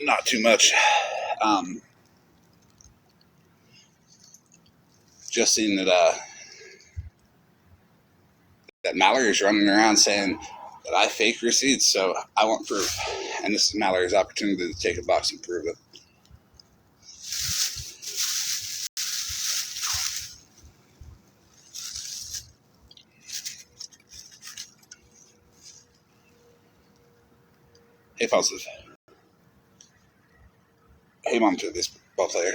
Not too much. Just seen that Mallory's running around saying that I fake receipts, so I want proof. And this is Mallory's opportunity to take a box and prove it. Hey, Positive. Hey, Mom to this ball player.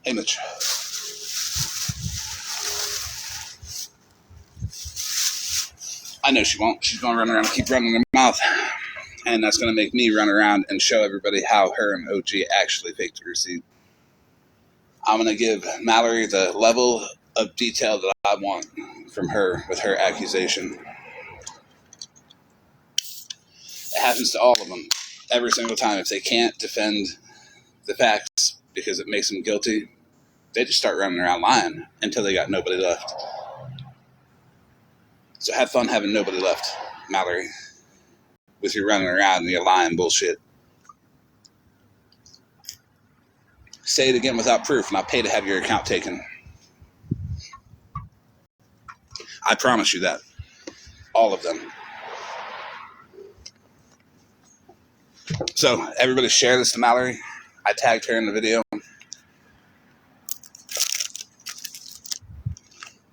Hey, Mitch. I know she won't. She's going to run around and keep running her mouth. And that's going to make me run around and show everybody how her and OG actually faked the receipt. I'm going to give Mallory the level of detail that I want from her with her accusation. It happens to all of them every single time. If they can't defend the facts because it makes them guilty, they just start running around lying until they got nobody left. So have fun having nobody left, Mallory, with your running around and your lying bullshit. Say it again without proof, and I'll pay to have your account taken. I promise you that. All of them. So, everybody share this to Mallory. I tagged her in the video.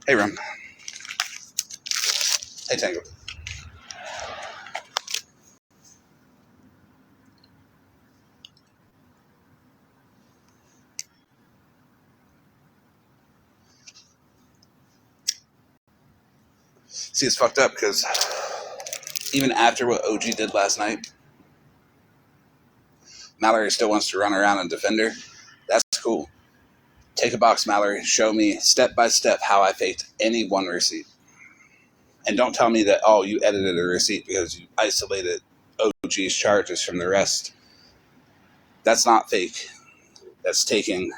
Hey, Ron. Hey, Tango. See, it's fucked up because even after what OG did last night, Mallory still wants to run around and defend her. That's cool. Take a box, Mallory. Show me step by step how I faked any one receipt. And don't tell me that, oh, you edited a receipt because you isolated OG's charges from the rest. That's not fake. That's taking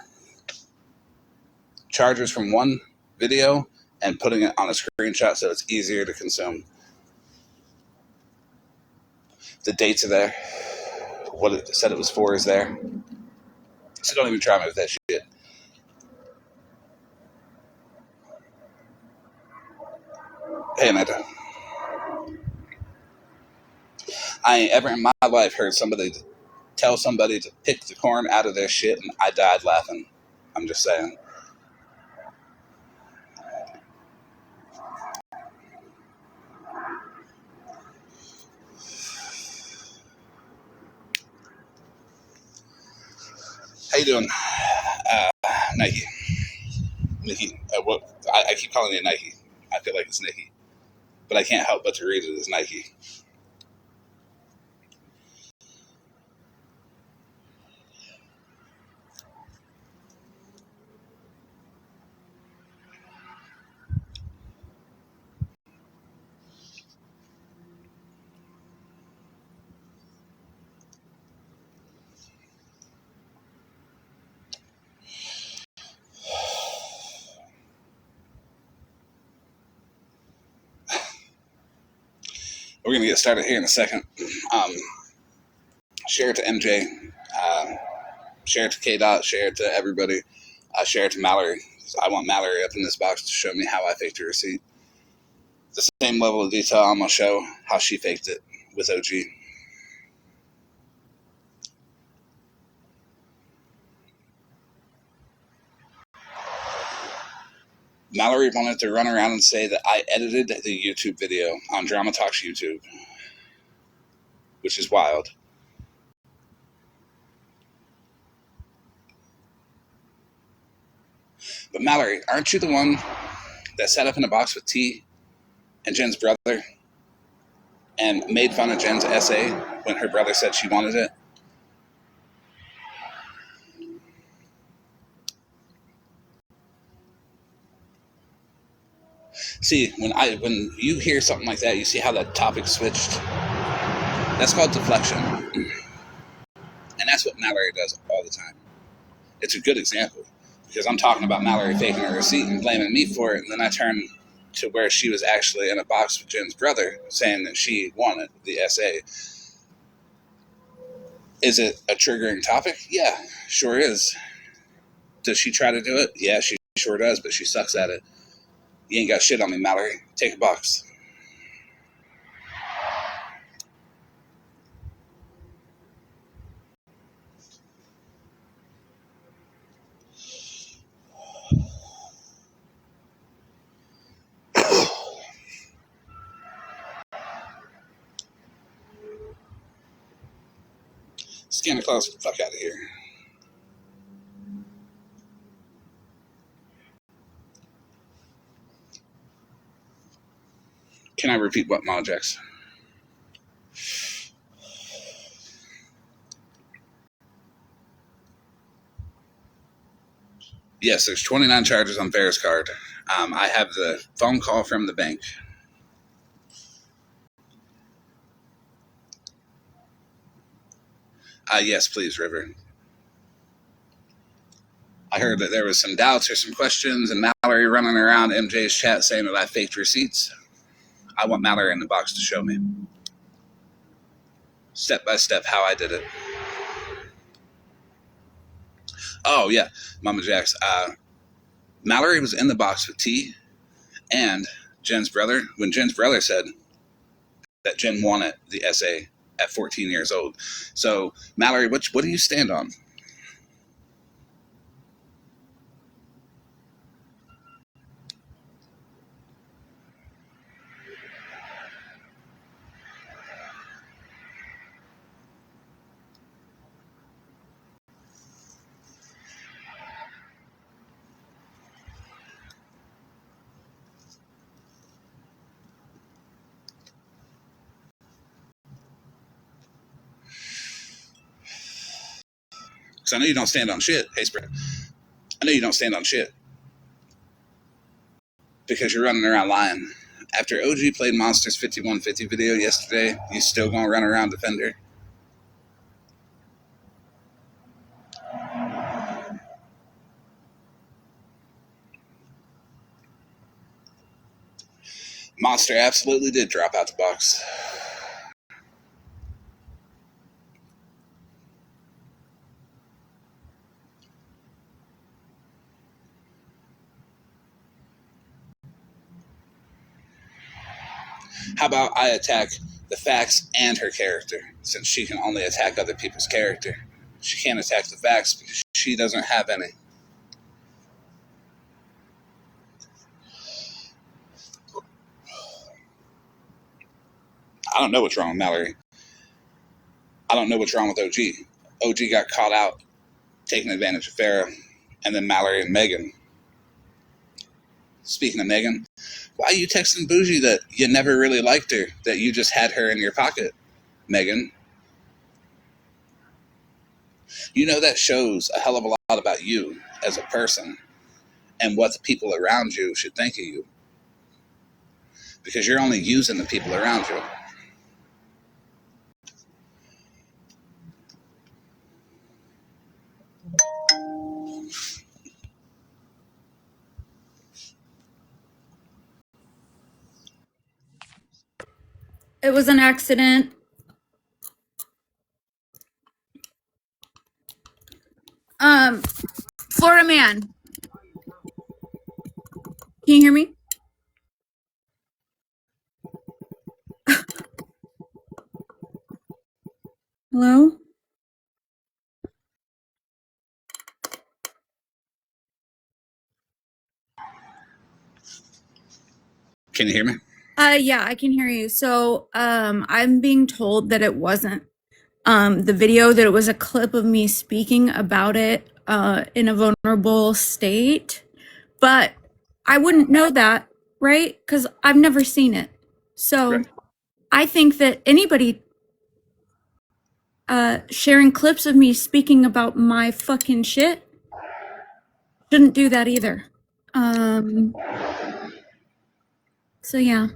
charges from one video and putting it on a screenshot so it's easier to consume. The dates are there. What it said it was for is there. So don't even try me with that shit. Hey, Amanda. I ain't ever in my life heard somebody tell somebody to pick the corn out of their shit and I died laughing. I'm just saying. How you doing, Nike? Nikki. I keep calling it Nike. I feel like it's Nikki. But I can't help but to read it as Nike. We're going to get started here in a second. Share it to MJ. Share it to K-Dot. Share it to everybody. Share it to Mallory. I want Mallory up in this box to show me how I faked her receipt. The same level of detail I'm going to show how she faked it with OG. Mallory wanted to run around and say that I edited the YouTube video on Drama Talks YouTube, which is wild. But Mallory, aren't you the one that sat up in a box with T and Jen's brother and made fun of Jen's essay when her brother said she wanted it? See, when you hear something like that, you see how that topic switched? That's called deflection. And that's what Mallory does all the time. It's a good example because I'm talking about Mallory faking a receipt and blaming me for it, and then I turn to where she was actually in a box with Jen's brother saying that she wanted the SA. Is it a triggering topic? Yeah, sure is. Does she try to do it? Yeah, she sure does, but she sucks at it. You ain't got shit on me, Mallory. Take a box. Santa Claus, get the fuck out of here. Can I repeat what, Mojax? Yes, there's 29 charges on Ferris card. I have the phone call from the bank. Yes, please, River. I heard that there was some doubts or some questions, and Mallory running around MJ's chat saying that I faked receipts. I want Mallory in the box to show me, step by step, how I did it. Oh, yeah, Mama Jax. Mallory was in the box with T and Jen's brother when Jen's brother said that Jen wanted the SA at 14 years old. So, Mallory, what do you stand on? Because I know you don't stand on shit. Hey, Spread. I know you don't stand on shit. Because you're running around lying. After OG played Monster's 5150 video yesterday, you still gonna run around Defender? Monster absolutely did drop out the box. How about I attack the facts and her character, since she can only attack other people's character? She can't attack the facts because she doesn't have any. I don't know what's wrong with Mallory. I don't know what's wrong with OG. OG got caught out taking advantage of Farrah, and then Mallory and Megan. Speaking of Megan, why are you texting Bougie that you never really liked her, that you just had her in your pocket, Megan? You know that shows a hell of a lot about you as a person and what the people around you should think of you. Because you're only using the people around you. It was an accident. Florida man. Can you hear me? Hello? Can you hear me? Yeah, I can hear you. So, I'm being told that it wasn't the video, that it was a clip of me speaking about it in a vulnerable state. But I wouldn't know that, right? Because I've never seen it. So Right. I think that anybody sharing clips of me speaking about my fucking shit shouldn't do that either. So yeah.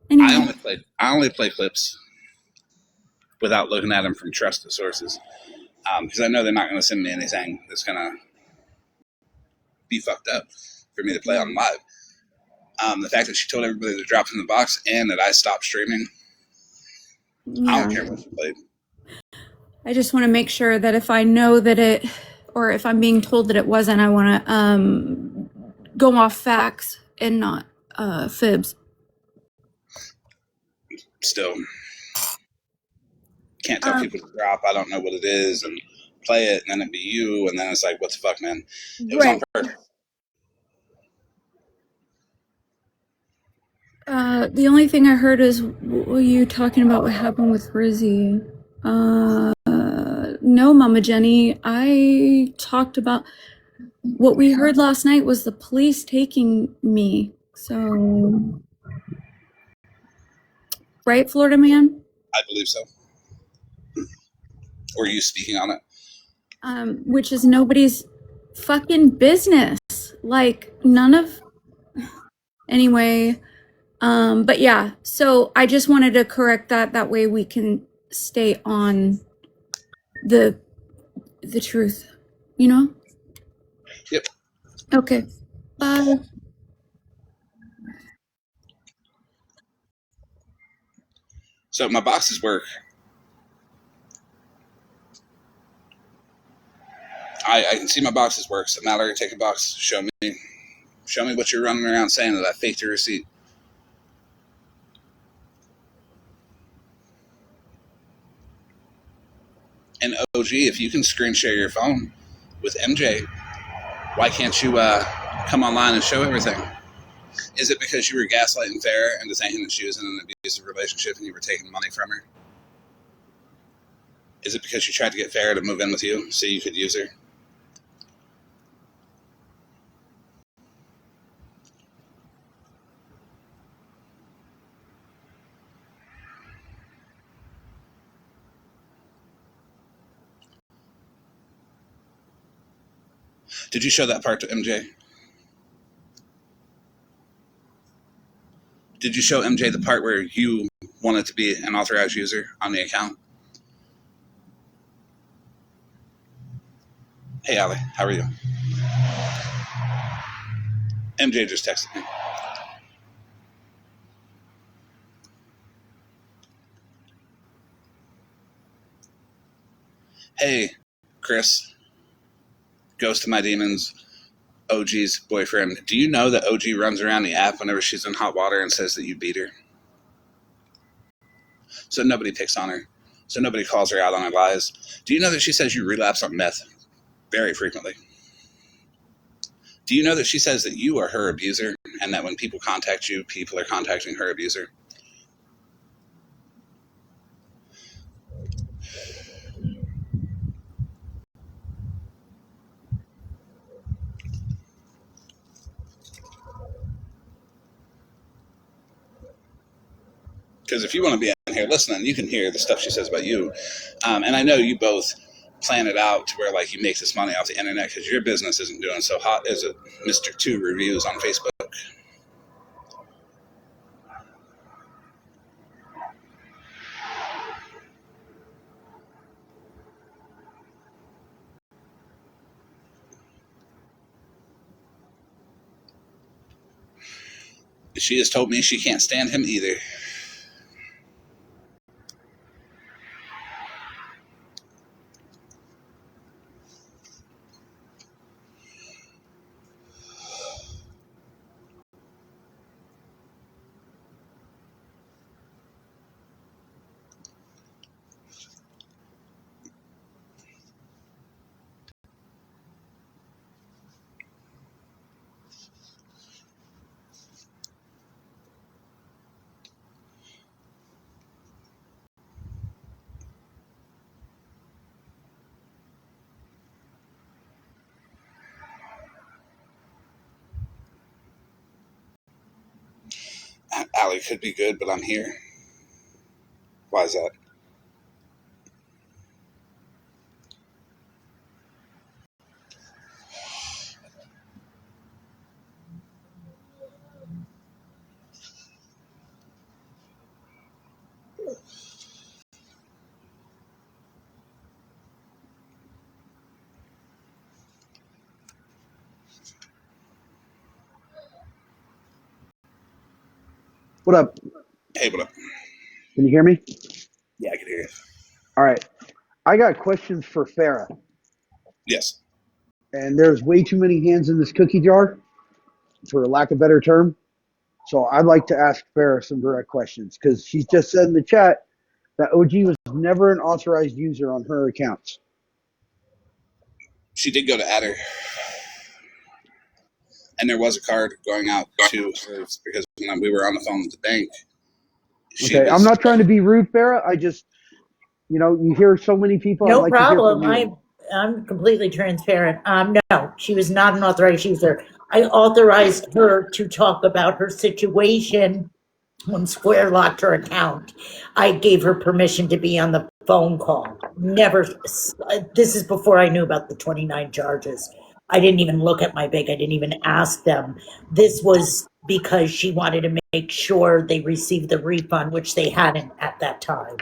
Anyway. I only play clips without looking at them from trusted sources, because I know they're not going to send me anything that's going to be fucked up for me to play on live. The fact that she told everybody to drop in the box and that I stopped streaming, I Yeah. don't care what you played. I just want to make sure that if I know that it, or if I'm being told that it wasn't, I want to go off facts and not fibs. Still, can't tell people to drop. I don't know what it is, and play it, and then it'd be you, and then it's like, what the fuck, man? It was on purpose. The only thing I heard is you talking about what happened with Rizzy. No, Mama Jenny. I talked about what we heard last night was the police taking me. So, right, Florida man? I believe so. Or you speaking on it? Which is nobody's fucking business. Like, none of. Anyway, but yeah, so I just wanted to correct that. That way we can stay on the truth, you know? Yep. Okay. Bye. So my boxes work. I can see my boxes work. So Mallory, take a box. Show me what you're running around saying that I faked your receipt. And OG, if you can screen share your phone with MJ, why can't you come online and show everything? Is it because you were gaslighting Farrah into thinking that she was in an abusive relationship and you were taking money from her? Is it because you tried to get Farrah to move in with you so you could use her? Did you show that part to MJ? Did you show MJ the part where you wanted to be an authorized user on the account? Hey, Allie, how are you? MJ just texted me. Hey, Chris, Ghost of My Demons, OG's boyfriend. Do you know that OG runs around the app whenever she's in hot water and says that you beat her? So nobody picks on her. So nobody calls her out on her lies. Do you know that she says you relapse on meth very frequently? Do you know that she says that you are her abuser and that when people contact you, people are contacting her abuser? Because if you want to be in here listening, you can hear the stuff she says about you. And I know you both plan it out to where like you make this money off the internet because your business isn't doing so hot as it Mr. 2 reviews on Facebook. She has told me she can't stand him either. Allie could be good, but I'm here. Why is that? What up? Hey, what up? Can you hear me? Yeah, I can hear you. All right. I got questions for Farah, Yes. and there's way too many hands in this cookie jar, for lack of a better term. So I'd like to ask Farah some direct questions because she's just said in the chat that OG was never an authorized user on her accounts. She did go to Adder, and there was a card going out to her because when we were on the phone with the bank, she Okay. I'm was. not trying to be rude, Farah. I just, you hear so many people. I'd No like to hear from problem. you. I'm completely transparent. No, she was not an authorized user. I authorized her to talk about her situation when Square locked her account. I gave her permission to be on the phone call. Never, this is before I knew about the 29 charges. I didn't even look at my bank. I didn't even ask them. This was because she wanted to make sure they received the refund, which they hadn't at that time.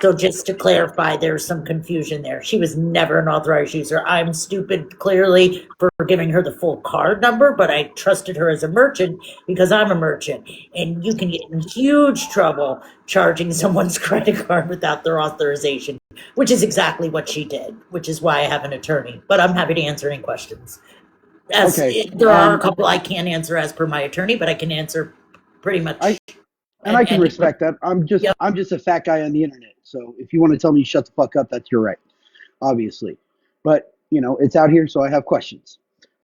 So just to clarify, there's some confusion there. She was never an authorized user. I'm stupid, clearly, for giving her the full card number, but I trusted her as a merchant because I'm a merchant. And you can get in huge trouble charging someone's credit card without their authorization, which is exactly what she did, which is why I have an attorney. But I'm happy to answer any questions. Okay. There are a couple I can't answer as per my attorney, but I can answer pretty much. I can respect that. Yep. I'm just a fat guy on the internet. So if you want to tell me shut the fuck up, that's your right, obviously. But it's out here, so I have questions.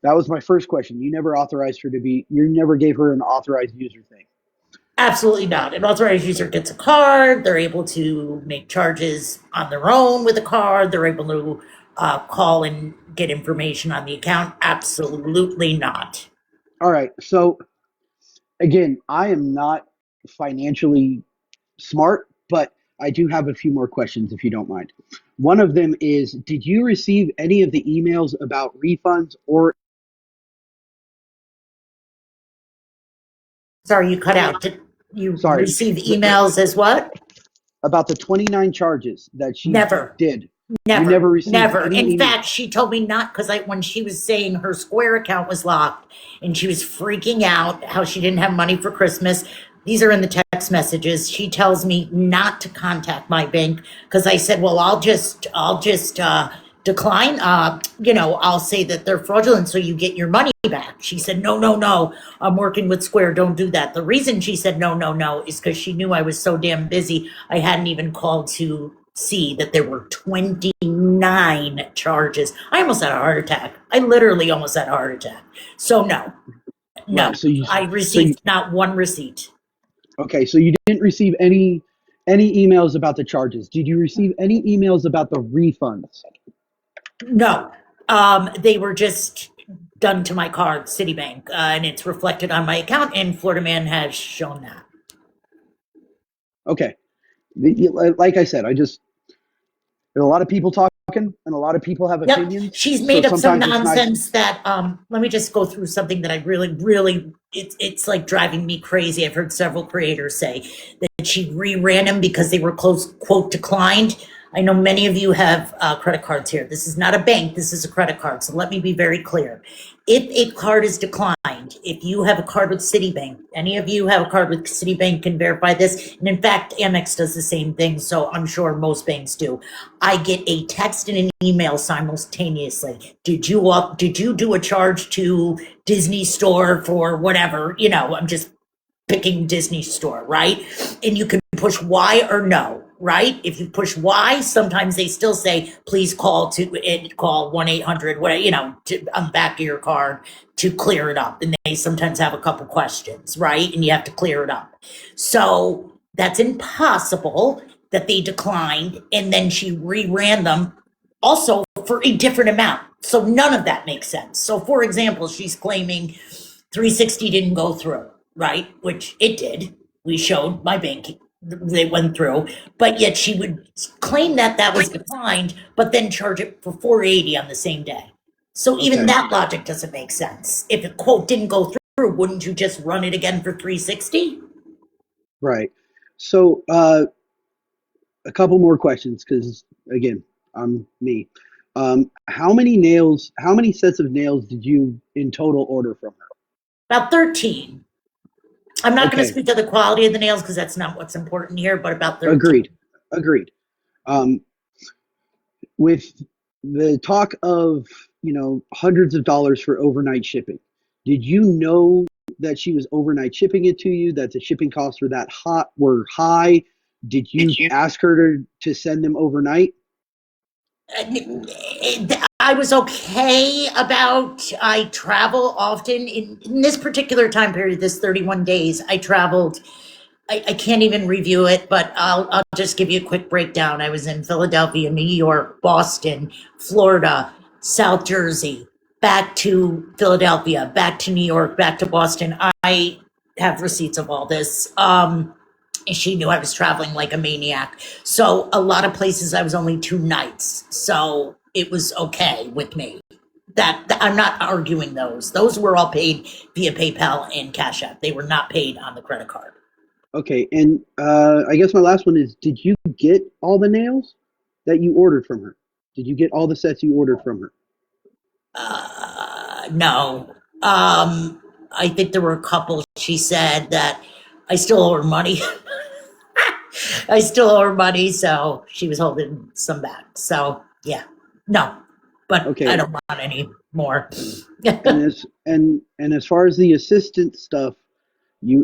That was my first question. You never authorized her to be. You never gave her an authorized user thing. Absolutely not. An authorized user gets a card. They're able to make charges on their own with a card. They're able to call and get information on the account. Absolutely not. All right. So again, I am not financially smart, but I do have a few more questions if you don't mind. One of them is, did you receive any of the emails about refunds or Sorry, you cut out. Did you sorry, receive emails as what? about the 29 charges that she Never. did? You Never, never received never. any In email. fact, she told me not because when she was saying her Square account was locked and she was freaking out how she didn't have money for Christmas. These are in the text messages. She tells me not to contact my bank because I said, well, I'll just decline. I'll say that they're fraudulent so you get your money back. She said, no, no, no. I'm working with Square. Don't do that. The reason she said no, no, no is because she knew I was so damn busy. I hadn't even called to see that there were 29 charges. I almost had a heart attack. I literally almost had a heart attack. So no, Right. I received not one receipt. Okay. So you didn't receive any emails about the charges. Did you receive any emails about the refunds? No, they were just done to my card, Citibank, and it's reflected on my account, and Florida Man has shown that. Okay. Like I said, there's a lot of people talking and a lot of people have opinions. She's made up some sometimes it's nice. nonsense that let me just go through something that I really it's like driving me crazy. I've heard several creators say that she reran them because they were quote declined. I know many of you have credit cards here. This is not a bank, this is a credit card. So let me be very clear. If a card is declined, if you have a card with Citibank, any of you have a card with Citibank can verify this. And in fact, Amex does the same thing. So I'm sure most banks do. I get a text and an email simultaneously. Did you do a charge to Disney Store for whatever? I'm just picking Disney Store, right? And you can push Y or no, right? If you push Y, sometimes they still say, please call 1-800, whatever, on the back of your card to clear it up. And they sometimes have a couple questions, right? And you have to clear it up. So that's impossible that they declined. And then she reran them also for a different amount. So none of that makes sense. So for example, she's claiming 360 didn't go through, right? Which it did. We showed my bank, they went through, but yet she would claim that was declined, but then charge it for 480 on the same day. So even that logic doesn't make sense. If a quote didn't go through, wouldn't you just run it again for 360? Right. So a couple more questions because again, I'm me. How many sets of nails did you in total order from her? About 13. I'm not going to Okay. speak to the quality of the nails because that's not what's important here, but about the Agreed. Um, with the talk of, hundreds of dollars for overnight shipping, did you know that she was overnight shipping it to you, that the shipping costs were high? Did you ask her to send them overnight? I was okay about, I travel often in this particular time period, this 31 days, I traveled. I can't even review it, but I'll just give you a quick breakdown. I was in Philadelphia, New York, Boston, Florida, South Jersey, back to Philadelphia, back to New York, back to Boston. I have receipts of all this. And she knew I was traveling like a maniac. So a lot of places I was only 2 nights. So it was okay with me. That I'm not arguing those. Those were all paid via PayPal and Cash App. They were not paid on the credit card. Okay, and I guess my last one is: did you get all the nails that you ordered from her? Did you get all the sets you ordered from her? No. I think there were a couple. She said that I still owe her money. I still owe her money, so she was holding some back. So yeah, no, but Okay. I don't want any more. And as far as the assistant stuff,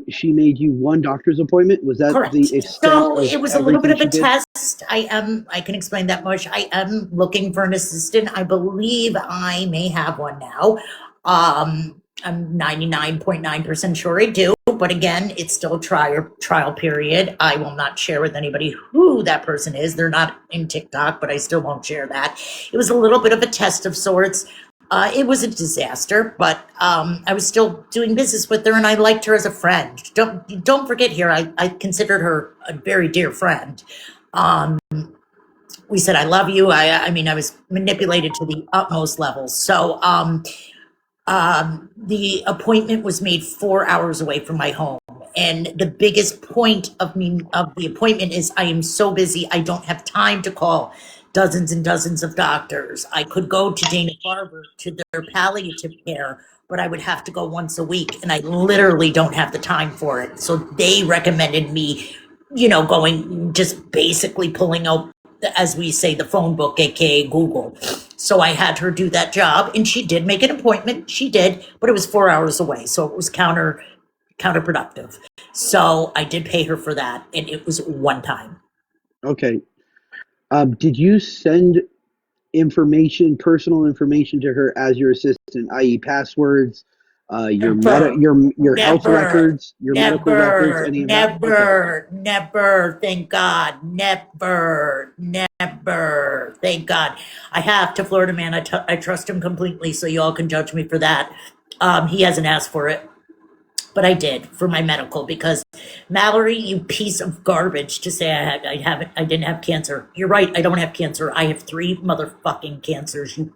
she made you one doctor's appointment. Was that Correct. the extent So of it was a little bit everything of a she did? test. I can explain that much. I am looking for an assistant. I believe I may have one now. I'm 99.9% sure I do, but again, it's still a trial period. I will not share with anybody who that person is. They're not in TikTok, but I still won't share that. It was a little bit of a test of sorts. It was a disaster, but I was still doing business with her, and I liked her as a friend. Don't forget here, I considered her a very dear friend. We said, "I love you." I mean, I was manipulated to the utmost levels. So the appointment was made 4 hours away from my home. And the biggest point of the appointment is I am so busy, I don't have time to call dozens and dozens of doctors. I could go to Dana-Farber to their palliative care, but I would have to go once a week, and I literally don't have the time for it. So they recommended me, going, just basically pulling out, as we say, the phone book, aka Google. So I had her do that job, and she did make an appointment. She did, but it was 4 hours away, so it was counterproductive. So I did pay her for that, and it was one time. Okay. Did you send personal information to her as your assistant, i.e., passwords, your health records, your medical records, any of that? Okay. Never. Thank God, never. Thank God. I have to Florida man. I trust him completely, so y'all can judge me for that. He hasn't asked for it, but I did for my medical because Mallory, you piece of garbage to say I didn't have cancer. You're right, I don't have cancer. I have 3 motherfucking cancers. You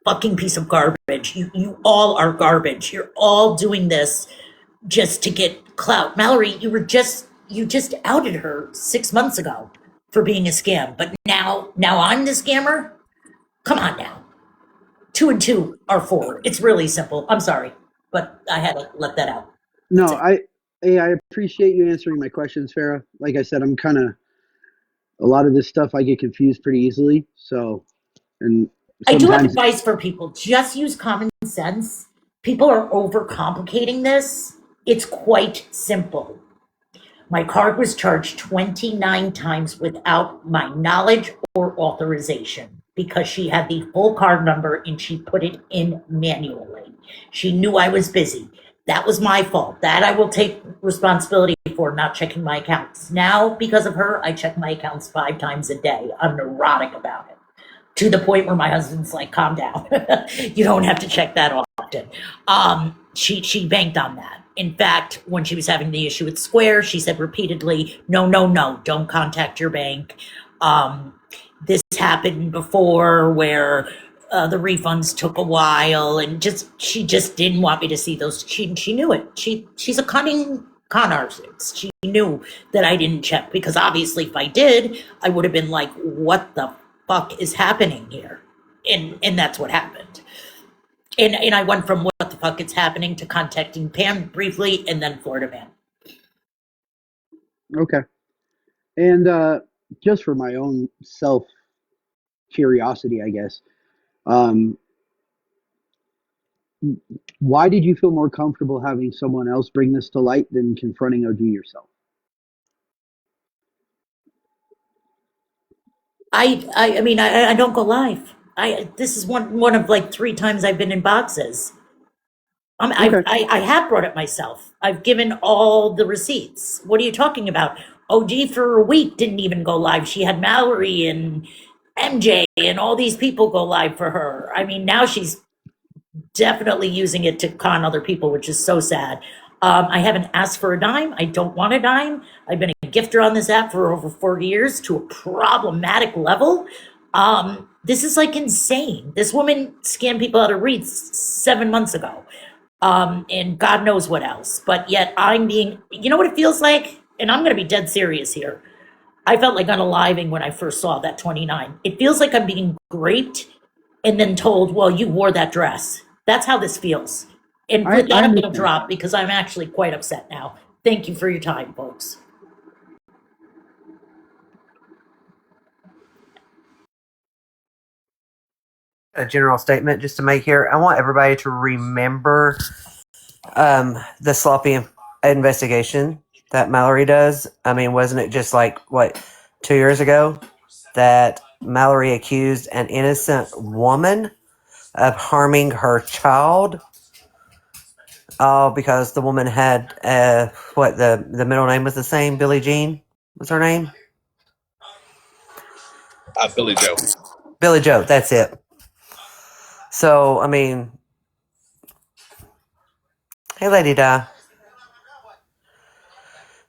fucking piece of garbage. You all are garbage. You're all doing this just to get clout. Mallory, you just outed her 6 months ago for being a scam, but now I'm the scammer? Come on now. 2 and 2 are 4. It's really simple. I'm sorry, but I had to let that out. No, I appreciate you answering my questions, Farah. Like I said, I'm kind of a lot of this stuff I get confused pretty easily. So, and I do have sometimes advice for people. Just use common sense. People are overcomplicating this. It's quite simple. My card was charged 29 times without my knowledge or authorization because she had the full card number and she put it in manually. She knew I was busy. That was my fault. That I will take responsibility for, not checking my accounts. Now, because of her, I check my accounts 5 times a day. I'm neurotic about it, to the point where my husband's like, calm down. You don't have to check that often. She banked on that. In fact, when she was having the issue with Square, she said repeatedly, no, don't contact your bank. This happened before where the refunds took a while, and she just didn't want me to see those. She knew it. She's a cunning con artist. She knew that I didn't check, because obviously if I did, I would have been like, what the fuck is happening here? And that's what happened. And I went from what the fuck is happening to contacting Pam briefly and then Florida Man. Okay. And just for my own self curiosity, I guess, um, why did you feel more comfortable having someone else bring this to light than confronting OG yourself? I mean, I don't go live. This is one of like 3 times I've been in boxes. Okay. I have brought it myself. I've given all the receipts. What are you talking about? OG for a week didn't even go live. She had Mallory and MJ and all these people go live for her. I mean, now she's definitely using it to con other people, which is so sad. I haven't asked for a dime. I don't want a dime. I've been a gifter on this app for over 40 years to a problematic level. This is like insane. This woman scammed people out of REITs 7 months ago. And God knows what else. But yet I'm being, you know what it feels like? And I'm going to be dead serious here. I felt like unaliving when I first saw that 29. It feels like I'm being graped and then told, well, you wore that dress. That's how this feels. And with I that, I'm going to understand. drop because I'm actually quite upset now. Thank you for your time, folks. A general statement just to make here. I want everybody to remember the sloppy investigation that Mallory does. I mean, wasn't it just like, what, 2 years ago that Mallory accused an innocent woman of harming her child? Oh, because the woman had, what, the middle name was the same? Billie Jean was her name? Billy Joe. Billy Joe, that's it. So, I mean, hey, Lady Di.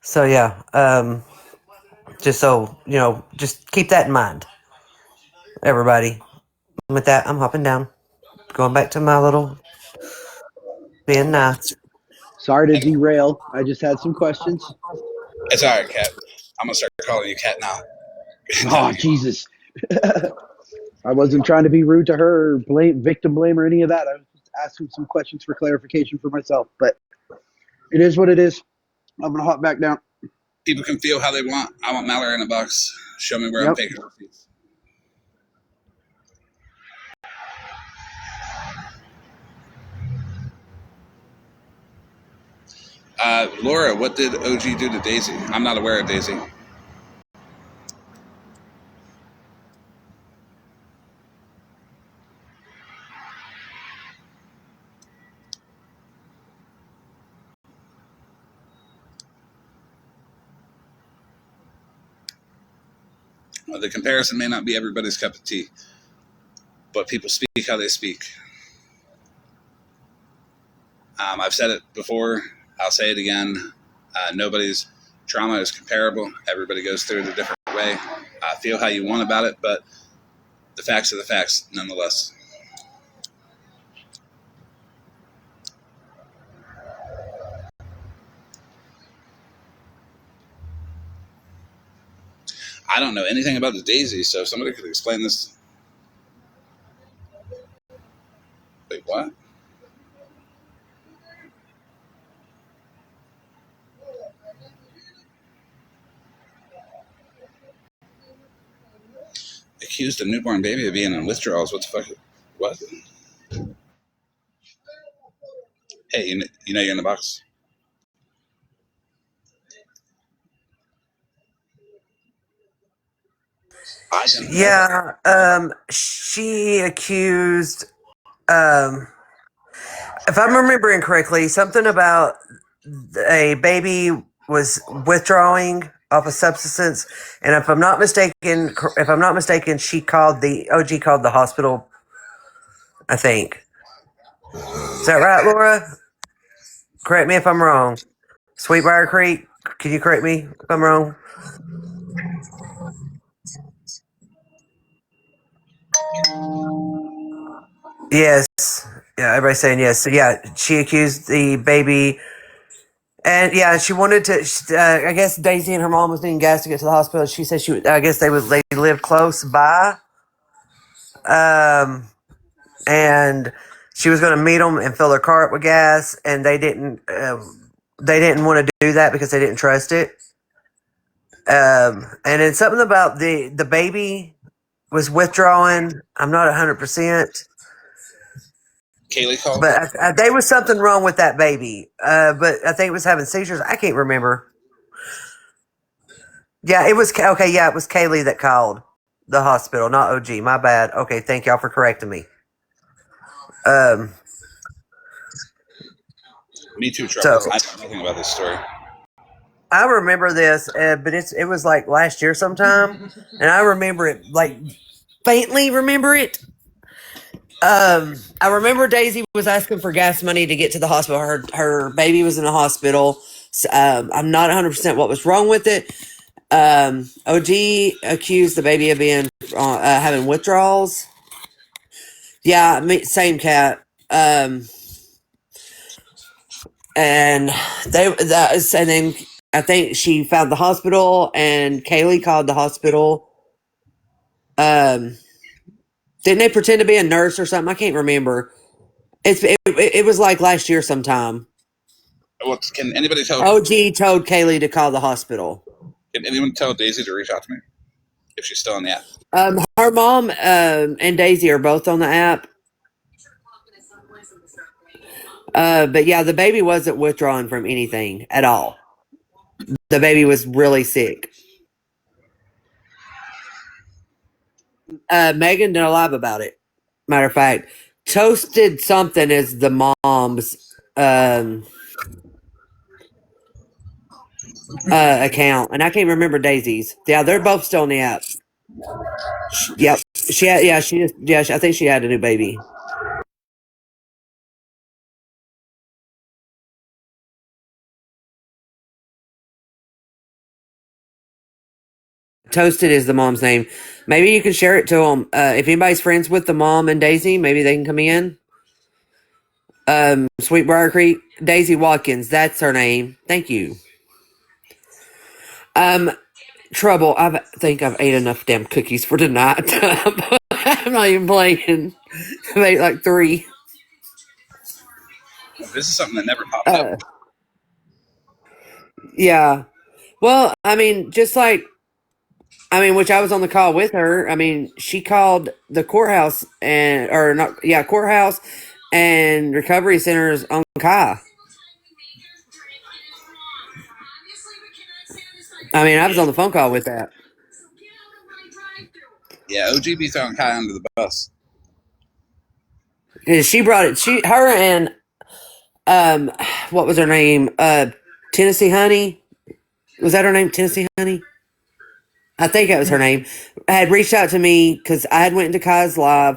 So, yeah, just so, just keep that in mind, everybody. With that, I'm hopping down. Going back to my little being nice. Sorry to derail. I just had some questions. It's all right, Cat. I'm gonna start calling you Cat now. Oh, Jesus. I wasn't trying to be rude to her or victim blame or any of that. I was just asking some questions for clarification for myself. But it is what it is. I'm going to hop back down. People can feel how they want. I want Mallory in a box. Show me where I'm Yep. faking receipts. Laura, what did OG do to Daisy? I'm not aware of Daisy. The comparison may not be everybody's cup of tea, but people speak how they speak. I've said it before. I'll say it again. Nobody's trauma is comparable. Everybody goes through it a different way. Feel how you want about it, but the facts are the facts nonetheless. I don't know anything about the Daisy, so if somebody could explain this. Wait, what? Accused a newborn baby of being in withdrawals. What the fuck? What? Hey, you know you're in the box. I don't know. Yeah, she accused, um, if I'm remembering correctly, something about a baby was withdrawing off a substance, and if I'm not mistaken, she called the OG called the hospital. I think. Is that right, Laura? Correct me if I'm wrong. Sweetbriar Creek. Can you correct me if I'm wrong? Yes. Yeah, everybody's saying yes. So yeah, she accused the baby, and yeah, she wanted to. I guess Daisy and her mom was needing gas to get to the hospital. She said I guess they lived close by, and she was going to meet them and fill their car up with gas, and they didn't want to do that because they didn't trust it. And then something about the baby was withdrawing. I'm not 100%, Kaylee called. but there was something wrong with that baby. But I think it was having seizures. I can't remember. Yeah, it was okay. Yeah, it was Kaylee that called the hospital, not OG. My bad. Okay, thank y'all for correcting me. Me too, So Troubles. I know nothing about this story. I remember this, but it was like last year sometime, and I remember it like faintly remember it. I remember Daisy was asking for gas money to get to the hospital. Her baby was in the hospital. So, I'm not 100% what was wrong with it. OG accused the baby of being having withdrawals. Yeah, same cat. And and then I think she found the hospital, and Kaylee called the hospital. Didn't they pretend to be a nurse or something? I can't remember. It was like last year sometime. Well, can anybody tell? OG told Kaylee to call the hospital. Can anyone tell Daisy to reach out to me if she's still on the app? Her mom and Daisy are both on the app. But yeah, the baby wasn't withdrawing from anything at all. The baby was really sick. Megan did a live about it. Matter of fact, Toasted something is the mom's account, and I can't remember Daisy's. Yeah, they're both still on the app. Yep, she had. Yeah, I think she had a new baby. Toasted is the mom's name. Maybe you can share it to them. If anybody's friends with the mom and Daisy, maybe they can come in. Sweetbriar Creek, Daisy Watkins, that's her name. Thank you. Trouble. I think I've ate enough damn cookies for tonight. I'm not even playing. I've ate like 3. This is something that never popped up. Yeah. Well, I mean, which I was on the call with her. I mean, she called the courthouse courthouse and recovery centers on Kai. I mean, I was on the phone call with that. Yeah, OGB throwing Kai under the bus. She brought it. Her and what was her name? Tennessee Honey. Was that her name? Tennessee Honey. I think that was her name. Had reached out to me because I had went into Kai's live.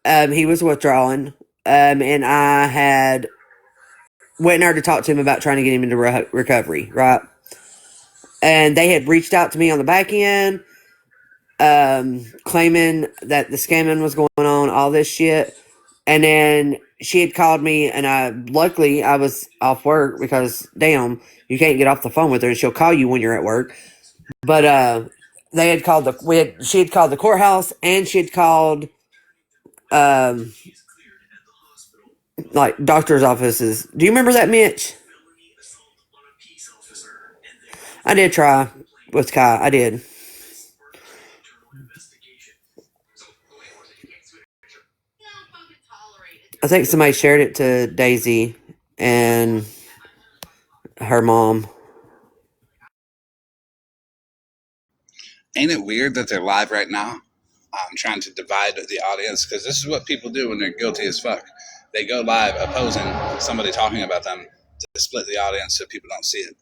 He was withdrawing, and I had went there to talk to him about trying to get him into recovery, right? And they had reached out to me on the back end, claiming that the scamming was going on, all this shit. And then she had called me, and luckily I was off work because damn, you can't get off the phone with her, and she'll call you when you're at work. But they had called she had called the courthouse, and she had called like doctor's offices. Do you remember that, Mitch? I did try with Kai. I did. I think somebody shared it to Daisy and her mom. Ain't it weird that they're live right now? Trying to divide the audience, because this is what people do when they're guilty as fuck. They go live opposing somebody talking about them to split the audience so people don't see it.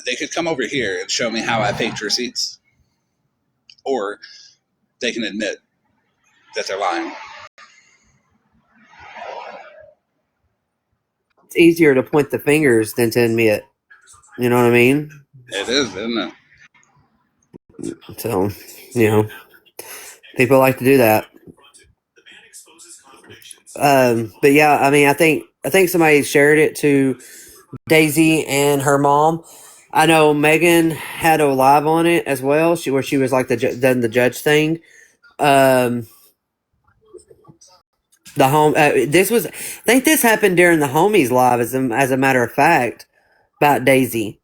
They could come over here and show me how I faked receipts, or they can admit that they're lying. It's easier to point the fingers than to admit. You know what I mean? It is, isn't it? So, people like to do that. But yeah, I mean, I think somebody shared it to Daisy and her mom. I know Megan had a live on it as well. Where she was like done the judge thing. The home. This was. I think this happened during the homies live, as a matter of fact, about Daisy,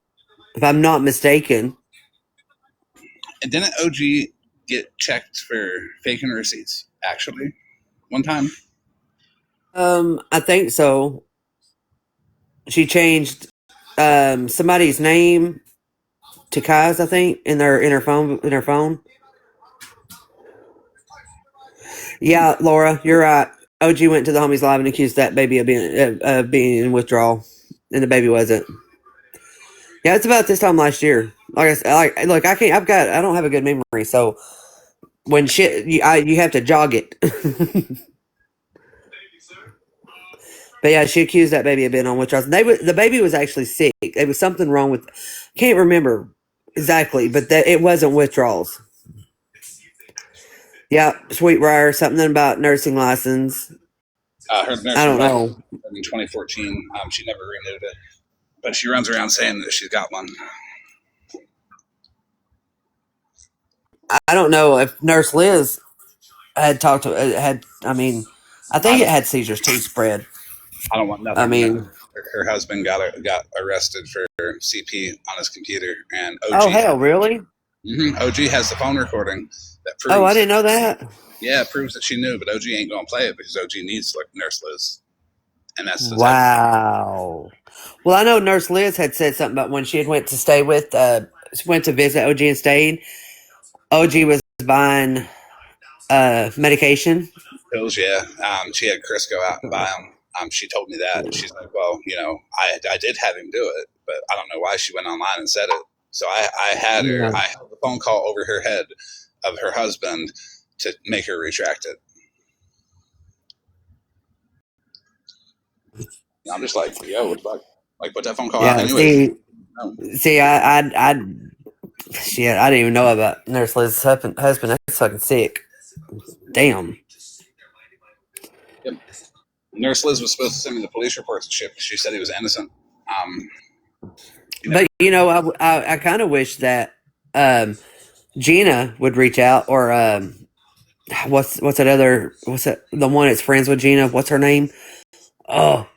if I'm not mistaken. And didn't OG get checked for faking receipts? Actually, one time. I think so. She changed somebody's name to Kai's, I think, in her phone. Yeah, Laura, you're right. OG went to the homies live and accused that baby of being in withdrawal, and the baby wasn't. Yeah, it's about this time last year. Like I said, look, I can't. I don't have a good memory, so when shit, you have to jog it. But yeah, she accused that baby of being on withdrawals. The baby was actually sick. There was something wrong with. Can't remember exactly, but it wasn't withdrawals. Yeah, Sweetbriar, something about nursing license. Her nursing I don't know. in 2014. She never renewed it, but she runs around saying that she's got one. I don't know if Nurse Liz had talked to had. I mean, I think it had seizures too spread. I don't want nothing. I mean, her husband got arrested for CP on his computer, and OG. Oh hell, really? OG has the phone recording that proves. Oh, I didn't know that. Yeah, it proves that she knew, but OG ain't gonna play it because OG needs like Nurse Liz, and that's the wow. Well, I know Nurse Liz had said something about when she had went to visit OG and stayed. OG was buying medication. pills. Yeah, she had Chris go out and buy them. She told me that. She's like, well, I did have him do it, but I don't know why she went online and said it. So I had her. I held the phone call over her head of her husband to make her retract it. I'm just like, yo, what the fuck? Like, put that phone call out anyway. See, I didn't even know about Nurse Liz's husband. That's fucking sick. Damn. Yep. Nurse Liz was supposed to send me the police reports and shit. She said he was innocent. But I kind of wish that Gina would reach out, or what's that the one that's friends with Gina? What's her name? Oh,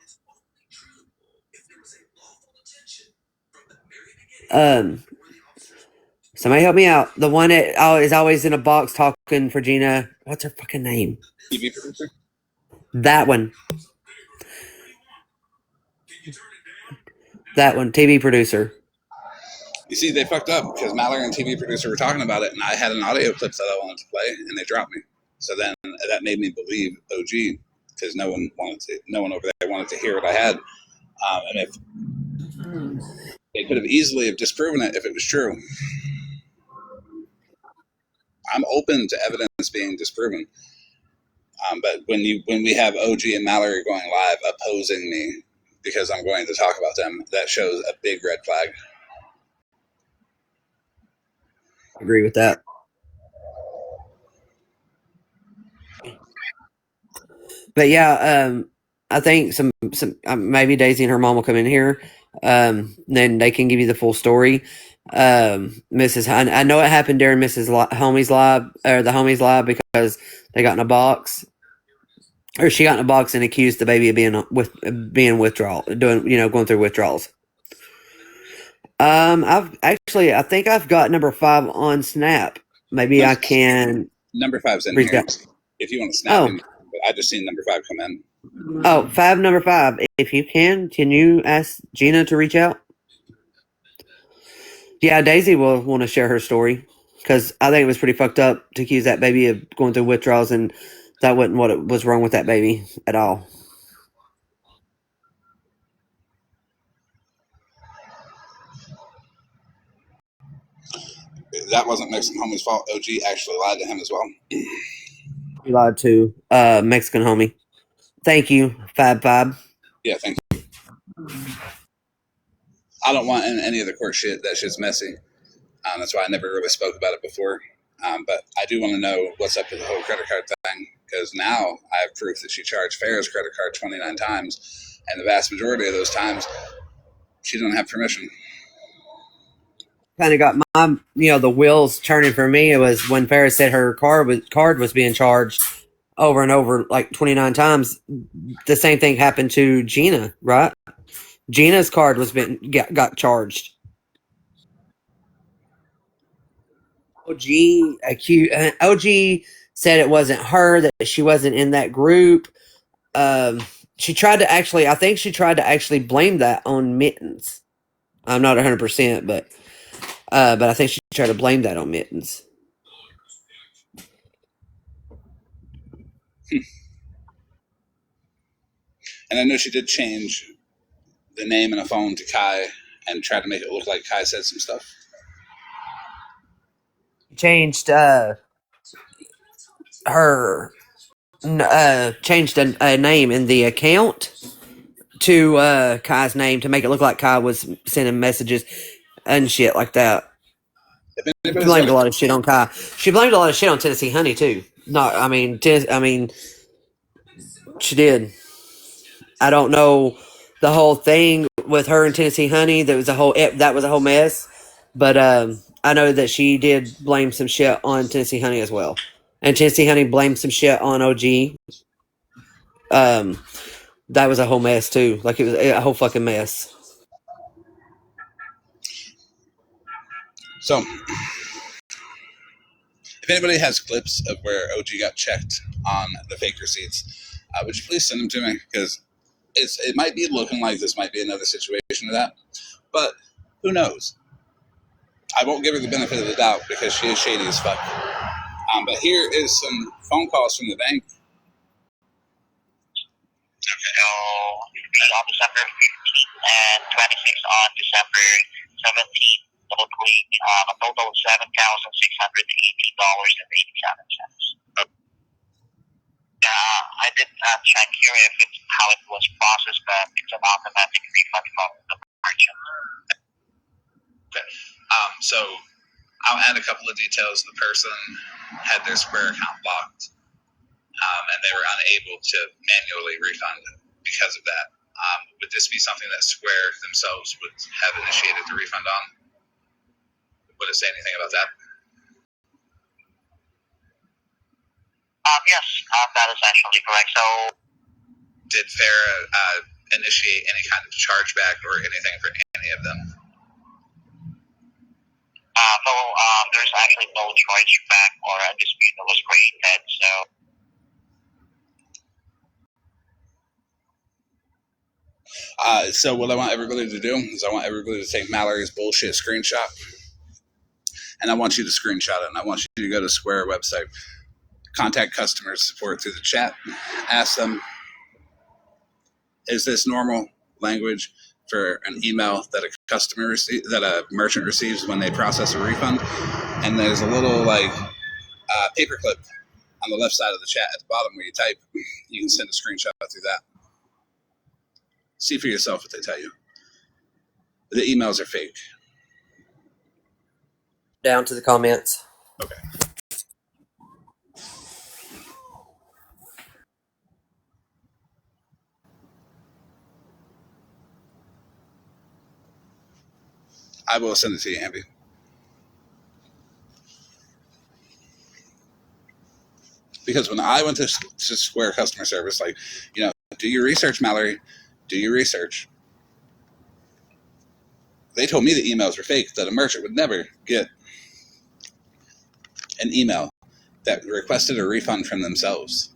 somebody help me out. The one that is always in a box talking for Gina. What's her fucking name? TV producer. That one. TV producer. You see, they fucked up because Mallory and TV producer were talking about it, and I had an audio clip that I wanted to play, and they dropped me. So then that made me believe OG because no one over there wanted to hear what I had. And if they could have easily have disproven it if it was true. I'm open to evidence being disproven. But when we have OG and Mallory going live opposing me because I'm going to talk about them, that shows a big red flag. I agree with that. But yeah, I think some maybe Daisy and her mom will come in here. Then they can give you the full story. Mrs. I know it happened during Homie's live, or the Homies live, because they got in a box, or she got in a box and accused the baby of being withdrawal, going through withdrawals. I think I've got number 5 on Snap. Maybe I can. Number 5's in here. If you want to snap him, but I just seen number 5 come in. Oh, number 5. If you can you ask Gina to reach out? Yeah, Daisy will want to share her story, because I think it was pretty fucked up to accuse that baby of going through withdrawals, and that wasn't what was wrong with that baby at all. That wasn't Mexican Homie's fault. OG actually lied to him as well. He lied to Mexican Homie. Thank you, Fab. Yeah, thank you. I don't want any of the court shit. That shit's messy. That's why I never really spoke about it before. But I do want to know what's up with the whole credit card thing, because now I have proof that she charged Farrah's credit card 29 times, and the vast majority of those times she didn't have permission. Kind of got the wheels turning for me. It was when Farrah said her card was being charged over and over, like 29 times. The same thing happened to Gina, right? Gina's card got charged. OG said it wasn't her, that she wasn't in that group. She tried to actually blame that on Mittens. I'm not 100%, but I think she tried to blame that on Mittens. And I know she did change the name and a phone to Kai and tried to make it look like Kai said some stuff. Changed changed a name in the account to Kai's name to make it look like Kai was sending messages and shit like that. She blamed a lot of shit on Kai. She blamed a lot of shit on Tennessee Honey too. She did. I don't know the whole thing with her and Tennessee Honey. That was a whole mess. But I know that she did blame some shit on Tennessee Honey as well, and Tennessee Honey blamed some shit on OG. That was a whole mess too. Like, it was a whole fucking mess. So, if anybody has clips of where OG got checked on the fake receipts, would you please send them to me? Because it might be looking like this might be another situation of that, but who knows? I won't give her the benefit of the doubt because she is shady as fuck. But here is some phone calls from the bank. On December 15th and 26th on December 17th, total a total of $7,618.87. I did check here if it's how it was processed, but it's an automatic refund from the merchant. Okay. So I'll add a couple of details. The person had their Square account blocked, and they were unable to manually refund because of that. Would this be something that Square themselves would have initiated the refund on? Would it say anything about that? Yes, that is actually correct. So, did Farah initiate any kind of chargeback or anything for any of them? No, there's actually no chargeback or a dispute that was created. So what I want everybody to do is I want everybody to take Mallory's bullshit screenshot, and I want you to screenshot it, and I want you to go to Square website, contact customer support through the chat, ask them, is this normal language for an email that a merchant receives when they process a refund? And there's a little paperclip on the left side of the chat at the bottom where you type. You can send a screenshot through that. See for yourself what they tell you. The emails are fake. Down to the comments. Okay. I will send it to you, Amby. Because when I went to Square customer service, do your research, Mallory. Do your research. They told me the emails were fake, that a merchant would never get an email that requested a refund from themselves.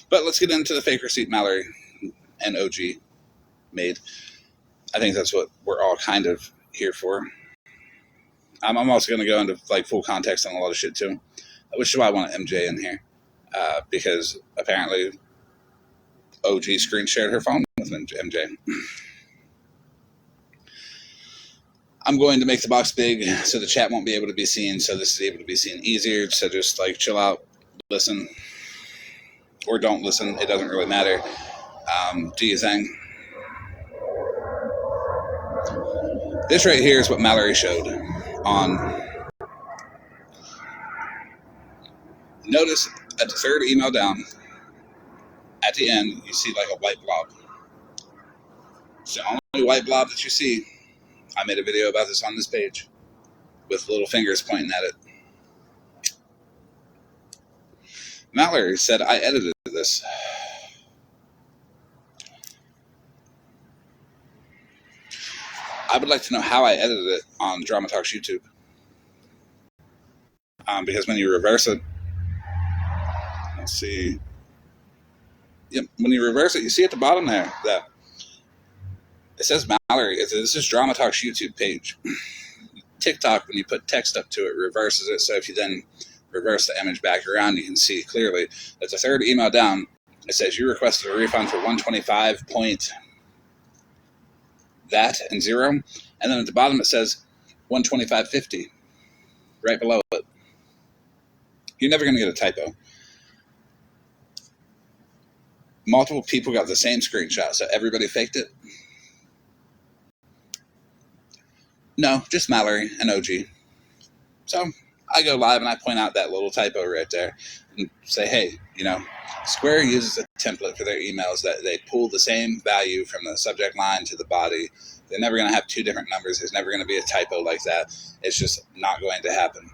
But let's get into the fake receipt Mallory and OG made. I think that's what we're all kind of here for. I'm also going to go into full context on a lot of shit too, which is why I want MJ in here, because apparently OG screen shared her phone with MJ. I'm going to make the box big so the chat won't be able to be seen, so this is able to be seen easier. So just chill out, listen, or don't listen. It doesn't really matter. Do your thing. This right here is what Mallory showed on. Notice at the third email down, at the end, you see a white blob. It's the only white blob that you see, I made a video about this on this page with little fingers pointing at it. Mallory said I edited this. I would like to know how I edited it on Drama Talks YouTube. Because when you reverse it, let's see. Yep, when you reverse it, you see at the bottom there that it says Mallory. This is Drama Talks YouTube page. TikTok, when you put text up to it, reverses it. So if you then reverse the image back around, you can see clearly that the third email down, it says you requested a refund for 125 point that and 0. And then at the bottom it says 125.50 right below it. You're never going to get a typo. Multiple people got the same screenshot, so everybody faked it. No, just Mallory and OG. So I go live and I point out that little typo right there and say, hey, Square uses a template for their emails that they pull the same value from the subject line to the body. They're never going to have two different numbers. There's never going to be a typo like that. It's just not going to happen.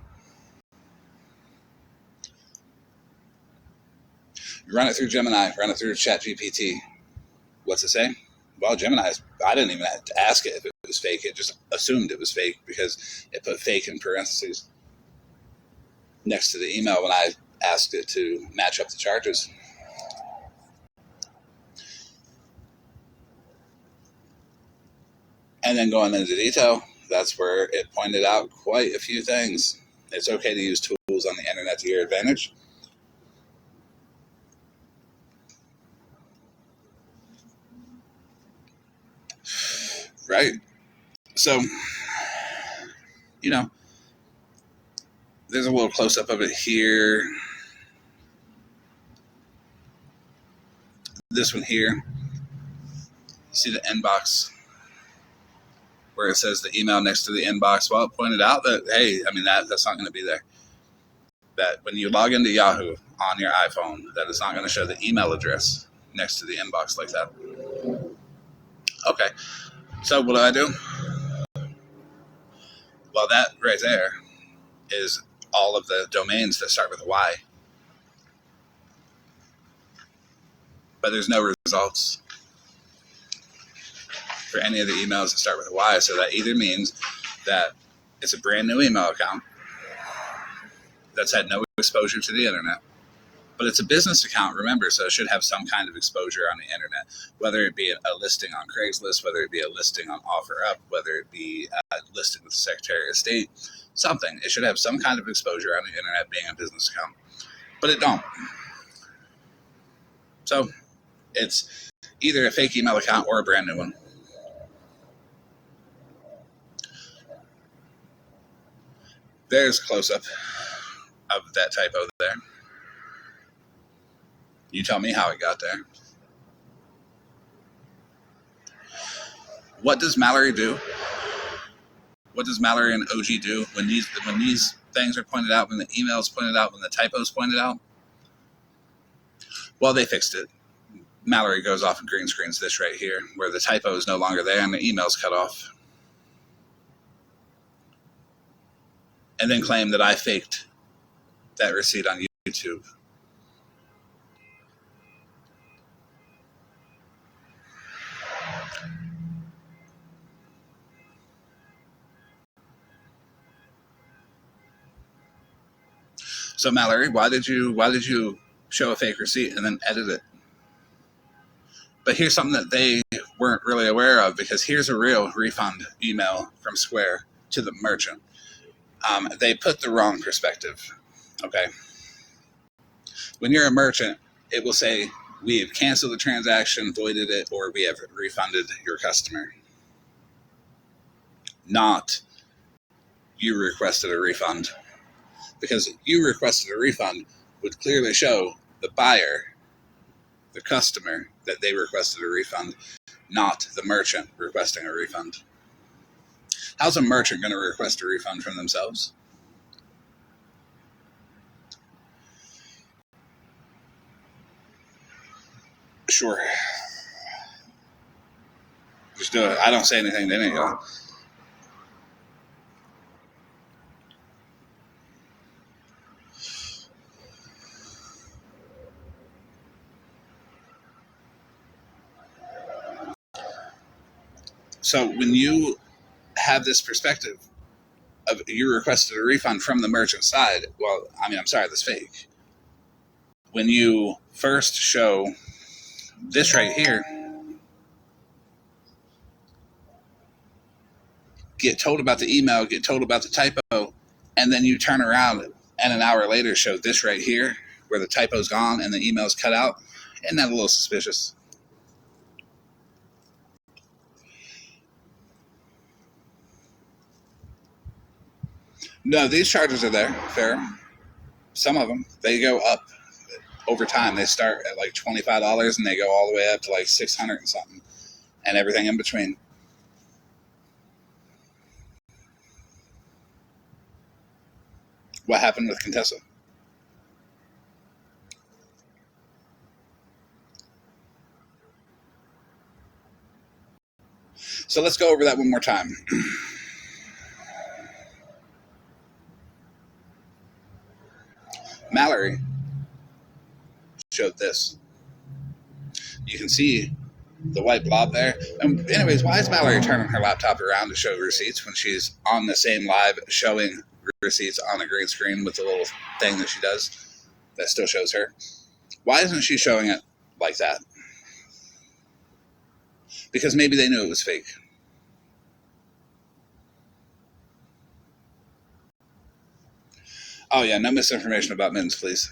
Run it through Gemini, run it through ChatGPT. What's it say? Well, Gemini, I didn't even have to ask it if it was fake. It just assumed it was fake because it put fake in parentheses next to the email when I asked it to match up the charges. And then going into detail, that's where it pointed out quite a few things. It's okay to use tools on the internet to your advantage. Right? So, there's a little close-up of it here. This one here. See the inbox where it says the email next to the inbox? Well, it pointed out that, hey, that's not going to be there. That when you log into Yahoo on your iPhone, that it's not going to show the email address next to the inbox like that. Okay. So what do? Well, that right there is all of the domains that start with a Y. But there's no results for any of the emails that start with a Y. So that either means that it's a brand new email account that's had no exposure to the internet. But it's a business account, remember, so it should have some kind of exposure on the internet, whether it be a listing on Craigslist, whether it be a listing on OfferUp, whether it be a listing with the Secretary of State, something. It should have some kind of exposure on the internet being a business account. But it don't. So it's either a fake email account or a brand new one. There's a close-up of that typo there. You tell me how it got there. What does Mallory do? What does Mallory and OG do when these things are pointed out, when the emails pointed out, when the typos pointed out? Well, they fixed it. Mallory goes off and green screens this right here, where the typo is no longer there and the email's cut off. And then claim that I faked that receipt on YouTube. So Mallory, why did you show a fake receipt and then edit it? But here's something that they weren't really aware of, because here's a real refund email from Square to the merchant. They put the wrong perspective. Okay. When you're a merchant, it will say, we have canceled the transaction, voided it, or we have refunded your customer. Not, you requested a refund. Because you requested a refund would clearly show the buyer, the customer, that they requested a refund, not the merchant requesting a refund. How's a merchant going to request a refund from themselves? Sure. Just do it. I don't say anything to any of y'all. So when you have this perspective of you requested a refund from the merchant side, well, I mean, I'm sorry, that's fake. When you first show this right here, get told about the email, get told about the typo, and then you turn around and an hour later show this right here where the typo's gone and the email's cut out. Isn't that a little suspicious? No, these charges are there, fair. Some of them, they go up over time. They start at like $25 and they go all the way up to like $600 and something, and everything in between. What happened with Contessa? So let's go over that one more time. Mallory showed this. You can see the white blob there. And anyways, why is Mallory turning her laptop around to show receipts when she's on the same live showing receipts on a green screen with the little thing that she does that still shows her? Why isn't she showing it like that? Because maybe they knew it was fake. Oh yeah, no misinformation about Mins, please.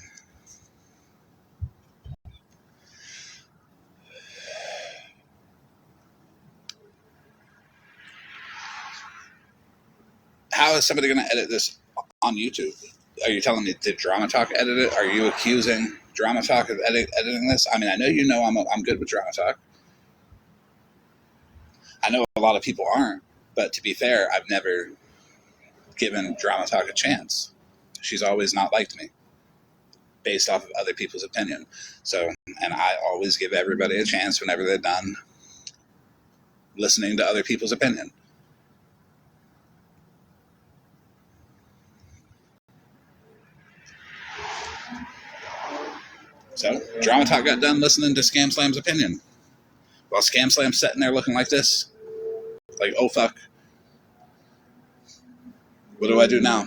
How is somebody going to edit this on YouTube? Are you telling me did Drama Talk edit it? Are you accusing Drama Talk of editing this? I mean, I know you know I'm good with Drama Talk. I know a lot of people aren't, but to be fair, I've never given Drama Talk a chance. She's always not liked me based off of other people's opinion. So, and I always give everybody a chance whenever they're done listening to other people's opinion. So, Drama Talk got done listening to Scam Slam's opinion. While Scam Slam's sitting there looking like this, like, oh fuck, what do I do now?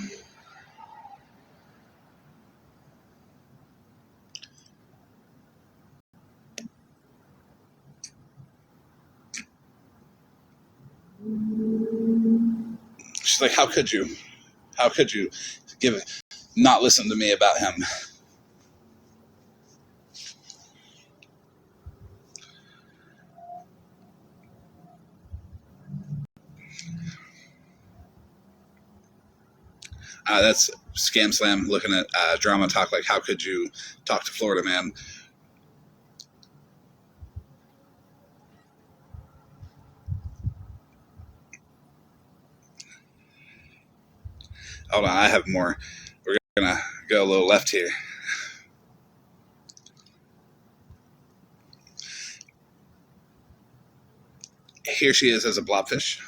She's like, how could you? How could you not listen to me about him? That's Scam Slam looking at Drama Talk like, how could you talk to Florida Man? Hold on, I have more. We're going to go a little left here. Here she is as a blobfish.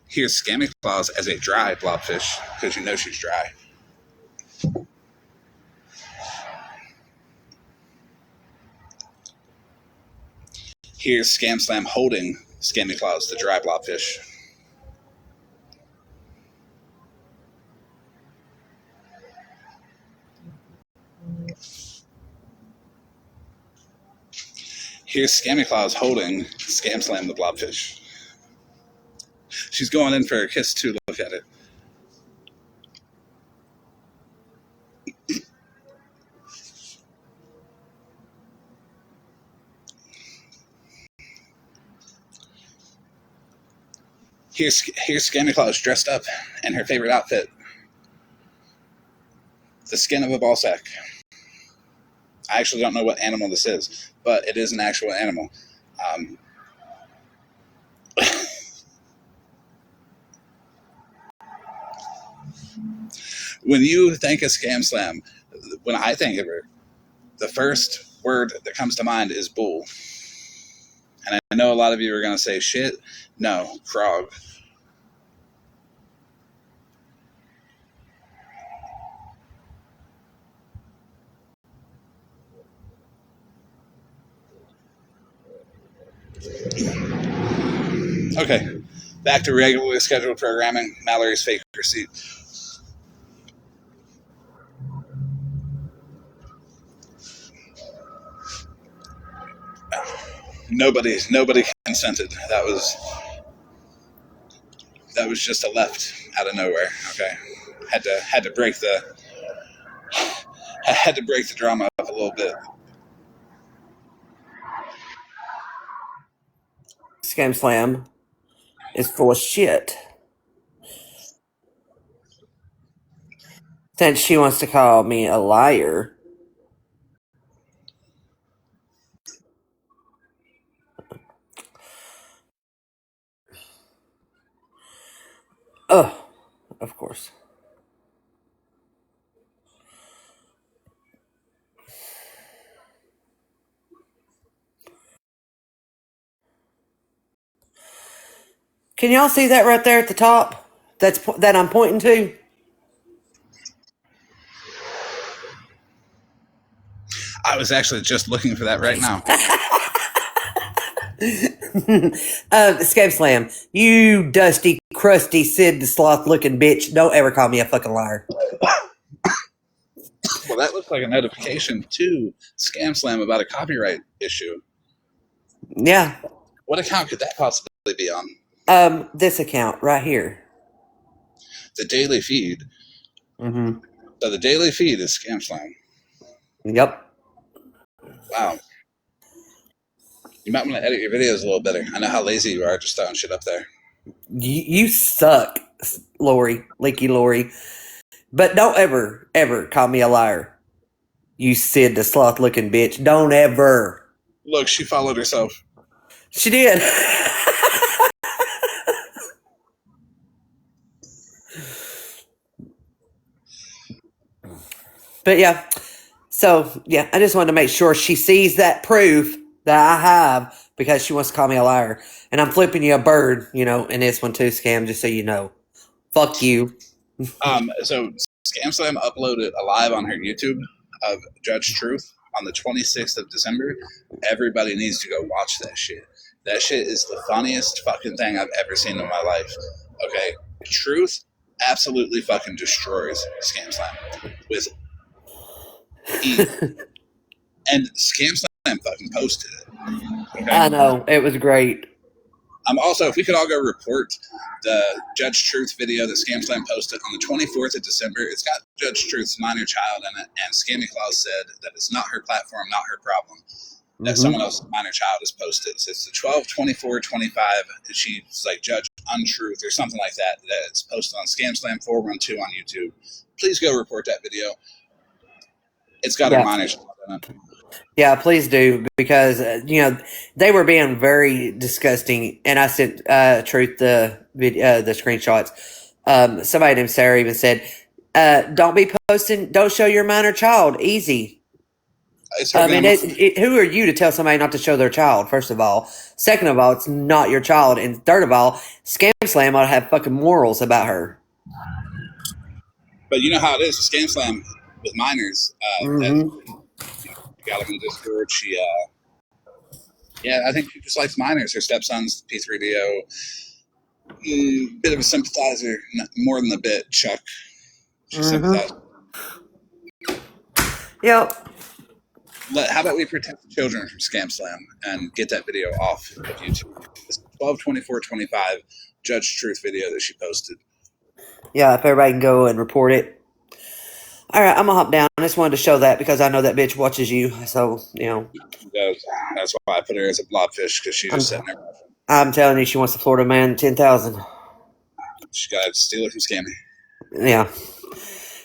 Here's Scammy Claus as a dry blobfish, because you know she's dry. Here's Scam Slam holding Scammy Claus, the dry blobfish. Here's Scammy Claus holding Scam Slam, the blobfish. She's going in for a kiss too, look at it. Here's Scammy Claus dressed up in her favorite outfit. The skin of a ball sack. I actually don't know what animal this is, but it is an actual animal. When you think of Scam Slam, when I think of her, the first word that comes to mind is bull. And I know a lot of you are going to say shit. No, frog. Okay, back to regularly scheduled programming. Mallory's fake receipt. Nobody consented. That was just a left out of nowhere. Okay, had to break the drama up a little bit. Scam Slam is full of shit. Since she wants to call me a liar. Oh, of course. Can y'all see that right there at the top? That I'm pointing to? I was actually just looking for that right now. Scam Slam, you dusty, crusty, Sid the Sloth looking bitch. Don't ever call me a fucking liar. Well, that looks like a notification to Scam Slam about a copyright issue. Yeah. What account could that possibly be on? This account right here. The daily feed. Mm-hmm. So the daily feed is Scam Slam. Yep. Wow. You might want to edit your videos a little better. I know how lazy you are just throwing shit up there. You suck, Lori, Leaky Lori. But don't ever, ever call me a liar. You Sid the Sloth looking bitch. Don't ever. Look, she followed herself. She did. But yeah. So, yeah, I just wanted to make sure she sees that proof that I have because she wants to call me a liar. And I'm flipping you a bird, in this one too, Scam, just so you know. Fuck you. So Scam Slam uploaded a live on her YouTube of Judge Truth on the 26th of December. Everybody needs to go watch that shit. That shit is the funniest fucking thing I've ever seen in my life. Okay? Truth absolutely fucking destroys Scam Slam with ease. And Scam Slam fucking posted it. Okay? I know. It was great. Also, if we could all go report the Judge Truth video that Scam Slam posted on the 24th of December, it's got Judge Truth's minor child in it, and Scammy Claus said that it's not her platform, not her problem, that someone else's minor child has posted. So it's the 12/24/25. She's like Judge Untruth or something like that. That's posted on Scam Slam 412 on YouTube. Please go report that video. It's got her minor child in it. Yeah, please do, because, they were being very disgusting, and I sent Truth the screenshots. Somebody named Sarah even said, don't be posting, don't show your minor child, easy. Who are you to tell somebody not to show their child, first of all? Second of all, it's not your child, and third of all, Scam Slam ought to have fucking morals about her. But you know how it is, Scam Slam with minors, got him in Discord. She, I think she just likes minors. Her stepson's P3DO. Bit of a sympathizer, more than a bit, Chuck. She sympathizes. Yep. How about we protect the children from Scam Slam and get that video off of YouTube? It's 12/24/25 Judge Truth video that she posted. Yeah, if everybody can go and report it. All right, I'm gonna hop down. I just wanted to show that because I know that bitch watches you. So, That's why I put her as a blobfish, because she's just sitting there. I'm telling you, she wants the Florida man 10,000. She got to steal it from Scammy. Yeah.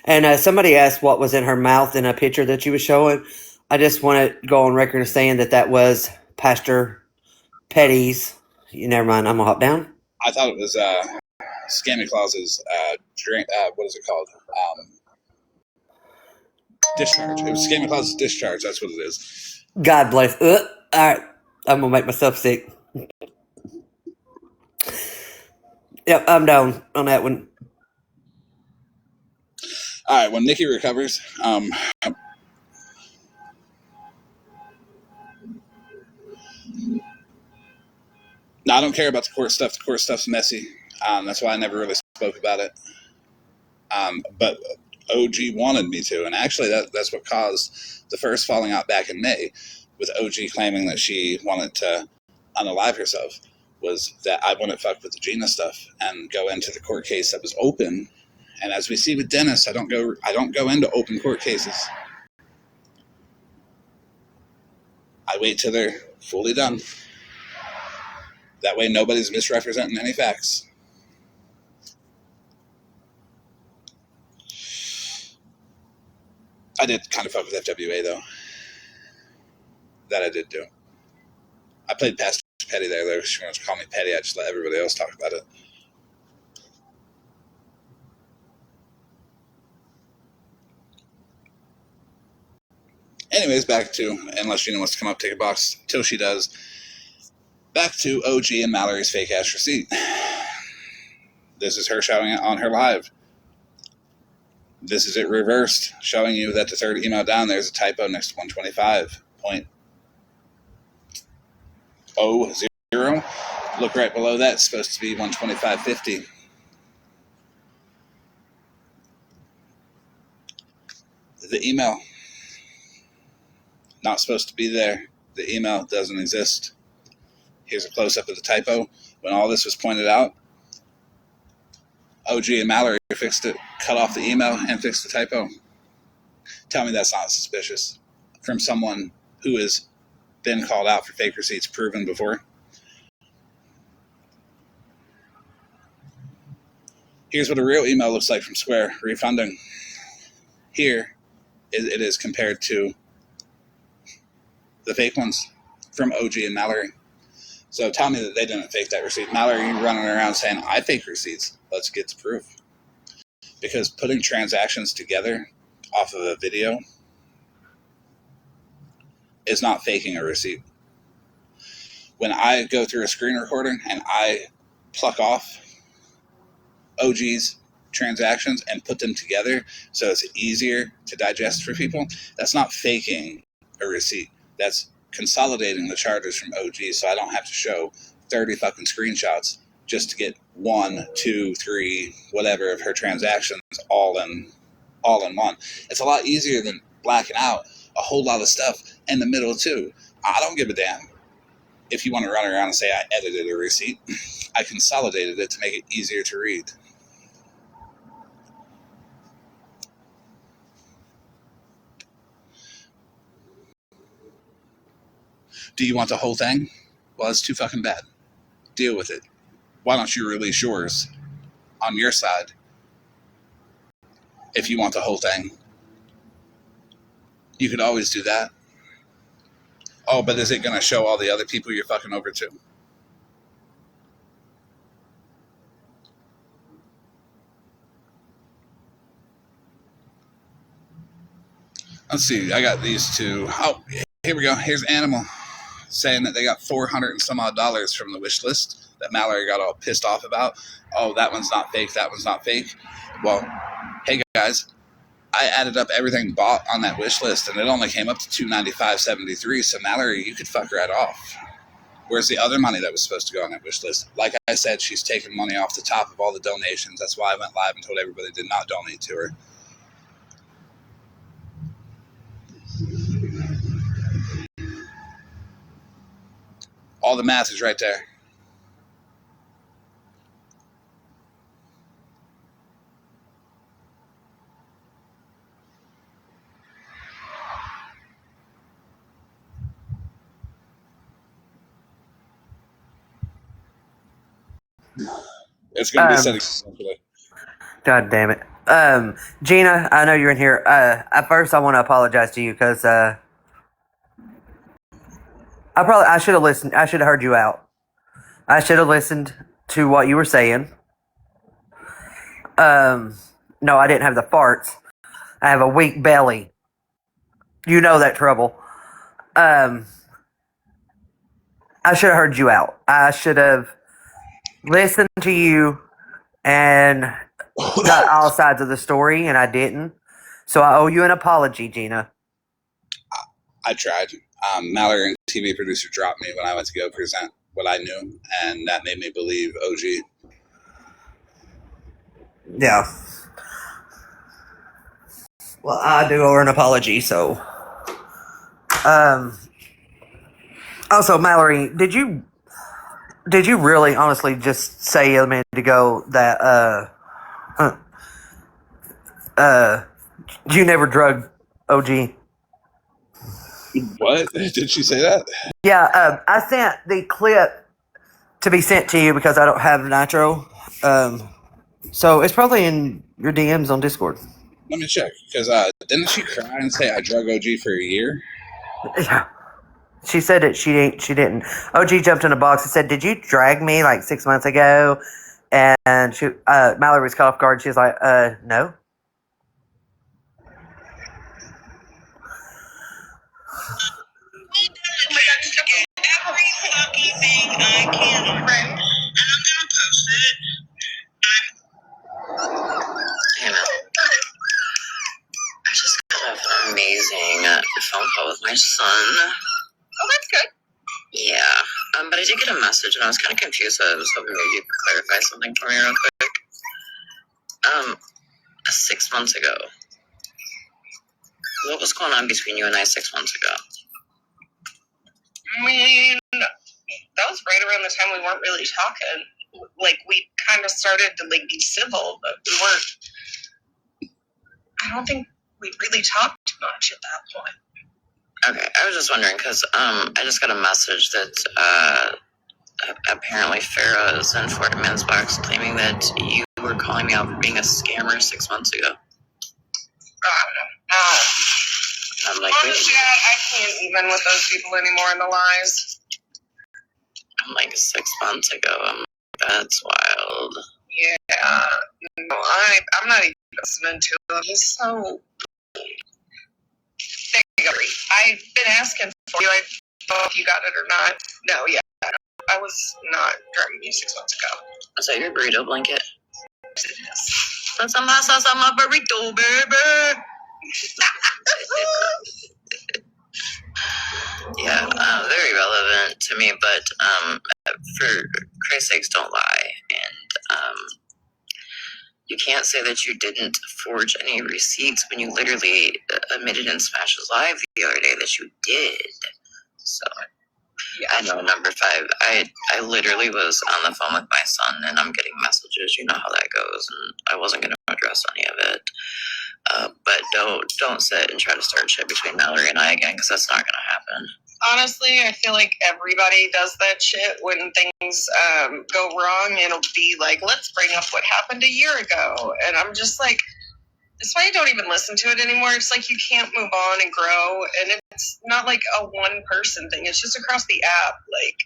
And somebody asked what was in her mouth in a picture that you was showing. I just want to go on record as saying that was Pastor Petty's. Never mind. I'm gonna hop down. I thought it was Scammy Claus's drink. What is it called? Discharge. It was schema clause discharge. That's what it is. God bless. All right, I'm gonna make myself sick. Yep, I'm down on that one. All right, when Nikki recovers, no, I don't care about the court stuff. The court stuff's messy. That's why I never really spoke about it. But OG wanted me to, and actually that's what caused the first falling out back in May, with OG claiming that she wanted to unalive herself, was that I wouldn't fuck with the Gina stuff and go into the court case that was open. And as we see with Dennis, I don't go into open court cases. I wait till they're fully done. That way nobody's misrepresenting any facts. I did kind of fuck with FWA, though. That I did do. I played Pastor Petty there, though. She wants to call me Petty. I just let everybody else talk about it. Anyways, back to, unless Gina wants to come up, take a box, till she does, back to OG and Mallory's fake-ass receipt. This is her showing it on her live. This is it reversed, showing you that the third email down there's a typo next to 125.00. Look right below that. It's supposed to be 125.50. The email, not supposed to be there. The email doesn't exist. Here's a close-up of the typo. When all this was pointed out, OG and Mallory fixed it, cut off the email, and fixed the typo. Tell me that's not suspicious from someone who has been called out for fake receipts proven before. Here's what a real email looks like from Square refunding. Here it is compared to the fake ones from OG and Mallory. So tell me that they didn't fake that receipt. Mallory, you running around saying, I fake receipts. Let's get to proof. Because putting transactions together off of a video is not faking a receipt. When I go through a screen recording and I pluck off OG's transactions and put them together so it's easier to digest for people, that's not faking a receipt. That's consolidating the charges from OG so I don't have to show 30 fucking screenshots just to get 1, 2, 3, whatever of her transactions all in one. It's a lot easier than blacking out a whole lot of stuff in the middle too. I don't give a damn if you want to run around and say I edited a receipt. I consolidated it to make it easier to read. Do you want the whole thing? Well, it's too fucking bad. Deal with it. Why don't you release yours on your side if you want the whole thing? You could always do that. Oh, but is it going to show all the other people you're fucking over too? Let's see. I got these two. Oh, here we go. Here's Animal saying that they got $400 and some odd from the wish list that Mallory got all pissed off about. Oh, that one's not fake. That one's not fake. Well, hey guys, I added up everything bought on that wish list and it only came up to $295.73. So Mallory, you could fuck right off. Where's the other money that was supposed to go on that wish list? Like I said, she's taking money off the top of all the donations. That's why I went live and told everybody did not donate to her. All the math is right there. It's going to be setting today. God damn it. Gina, I know you're in here. At first, I want to apologize to you because I should have listened. I should have heard you out. I should have listened to what you were saying. No, I didn't have the farts. I have a weak belly. You know that trouble. I should have heard you out. I should have listened to you and got all sides of the story, and I didn't. So I owe you an apology, Gina. I tried. Mallory, and TV producer, dropped me when I went to go present what I knew, and that made me believe OG. Yeah. Well, I do owe her an apology, so. Also, Mallory, did you really honestly just say a minute ago that you never drugged OG? What? Did she say that? Yeah, I sent the clip to be sent to you because I don't have Nitro. So it's probably in your DMs on Discord. Let me check, because didn't she cry and say I drug OG for a year? Yeah. She said that she didn't. OG jumped in a box and said, "Did you drag me like 6 months ago?" And she, Mallory was caught off guard. She was like, "No." Every fucking thing I can on French, and I'm gonna post it. Hey, man. I just got off an amazing phone call with my son. Oh, that's good. Yeah, but I did get a message, and I was kind of confused, so I was hoping maybe you could clarify something for me real quick. 6 months ago. What was going on between you and I 6 months ago? I mean, that was right around the time we weren't really talking. Like, we kind of started to, like, be civil, but we weren't. I don't think we really talked much at that point. Okay, I was just wondering, because I just got a message that apparently Farrah is in Fort Men's Box claiming that you were calling me out for being a scammer 6 months ago. I'm like, honestly, I can't even with those people anymore in the lies. I'm like, 6 months ago. That's wild. Yeah. No, I'm not even listening to him. He's so. I've been asking for you. I don't know if you got it or not. No, yeah. I was not driving you 6 months ago. Is that your burrito blanket? Yes, it is. Put some hot sauce on my burrito, baby. Yeah, very relevant to me, but for Christ's sakes, don't lie. And you can't say that you didn't forge any receipts when you literally admitted in Smash's Live the other day that you did. So, yeah. I know, number 5, I literally was on the phone with my son, and I'm getting messages. You know how that goes, and I wasn't going to address any of it. But don't sit and try to start shit between Mallory and I again, because that's not going to happen. Honestly, I feel like everybody does that shit when things go wrong. It'll be like, let's bring up what happened a year ago. And I'm just like, that's why I don't even listen to it anymore. It's like you can't move on and grow. And it's not like a one-person thing. It's just across the app. Like,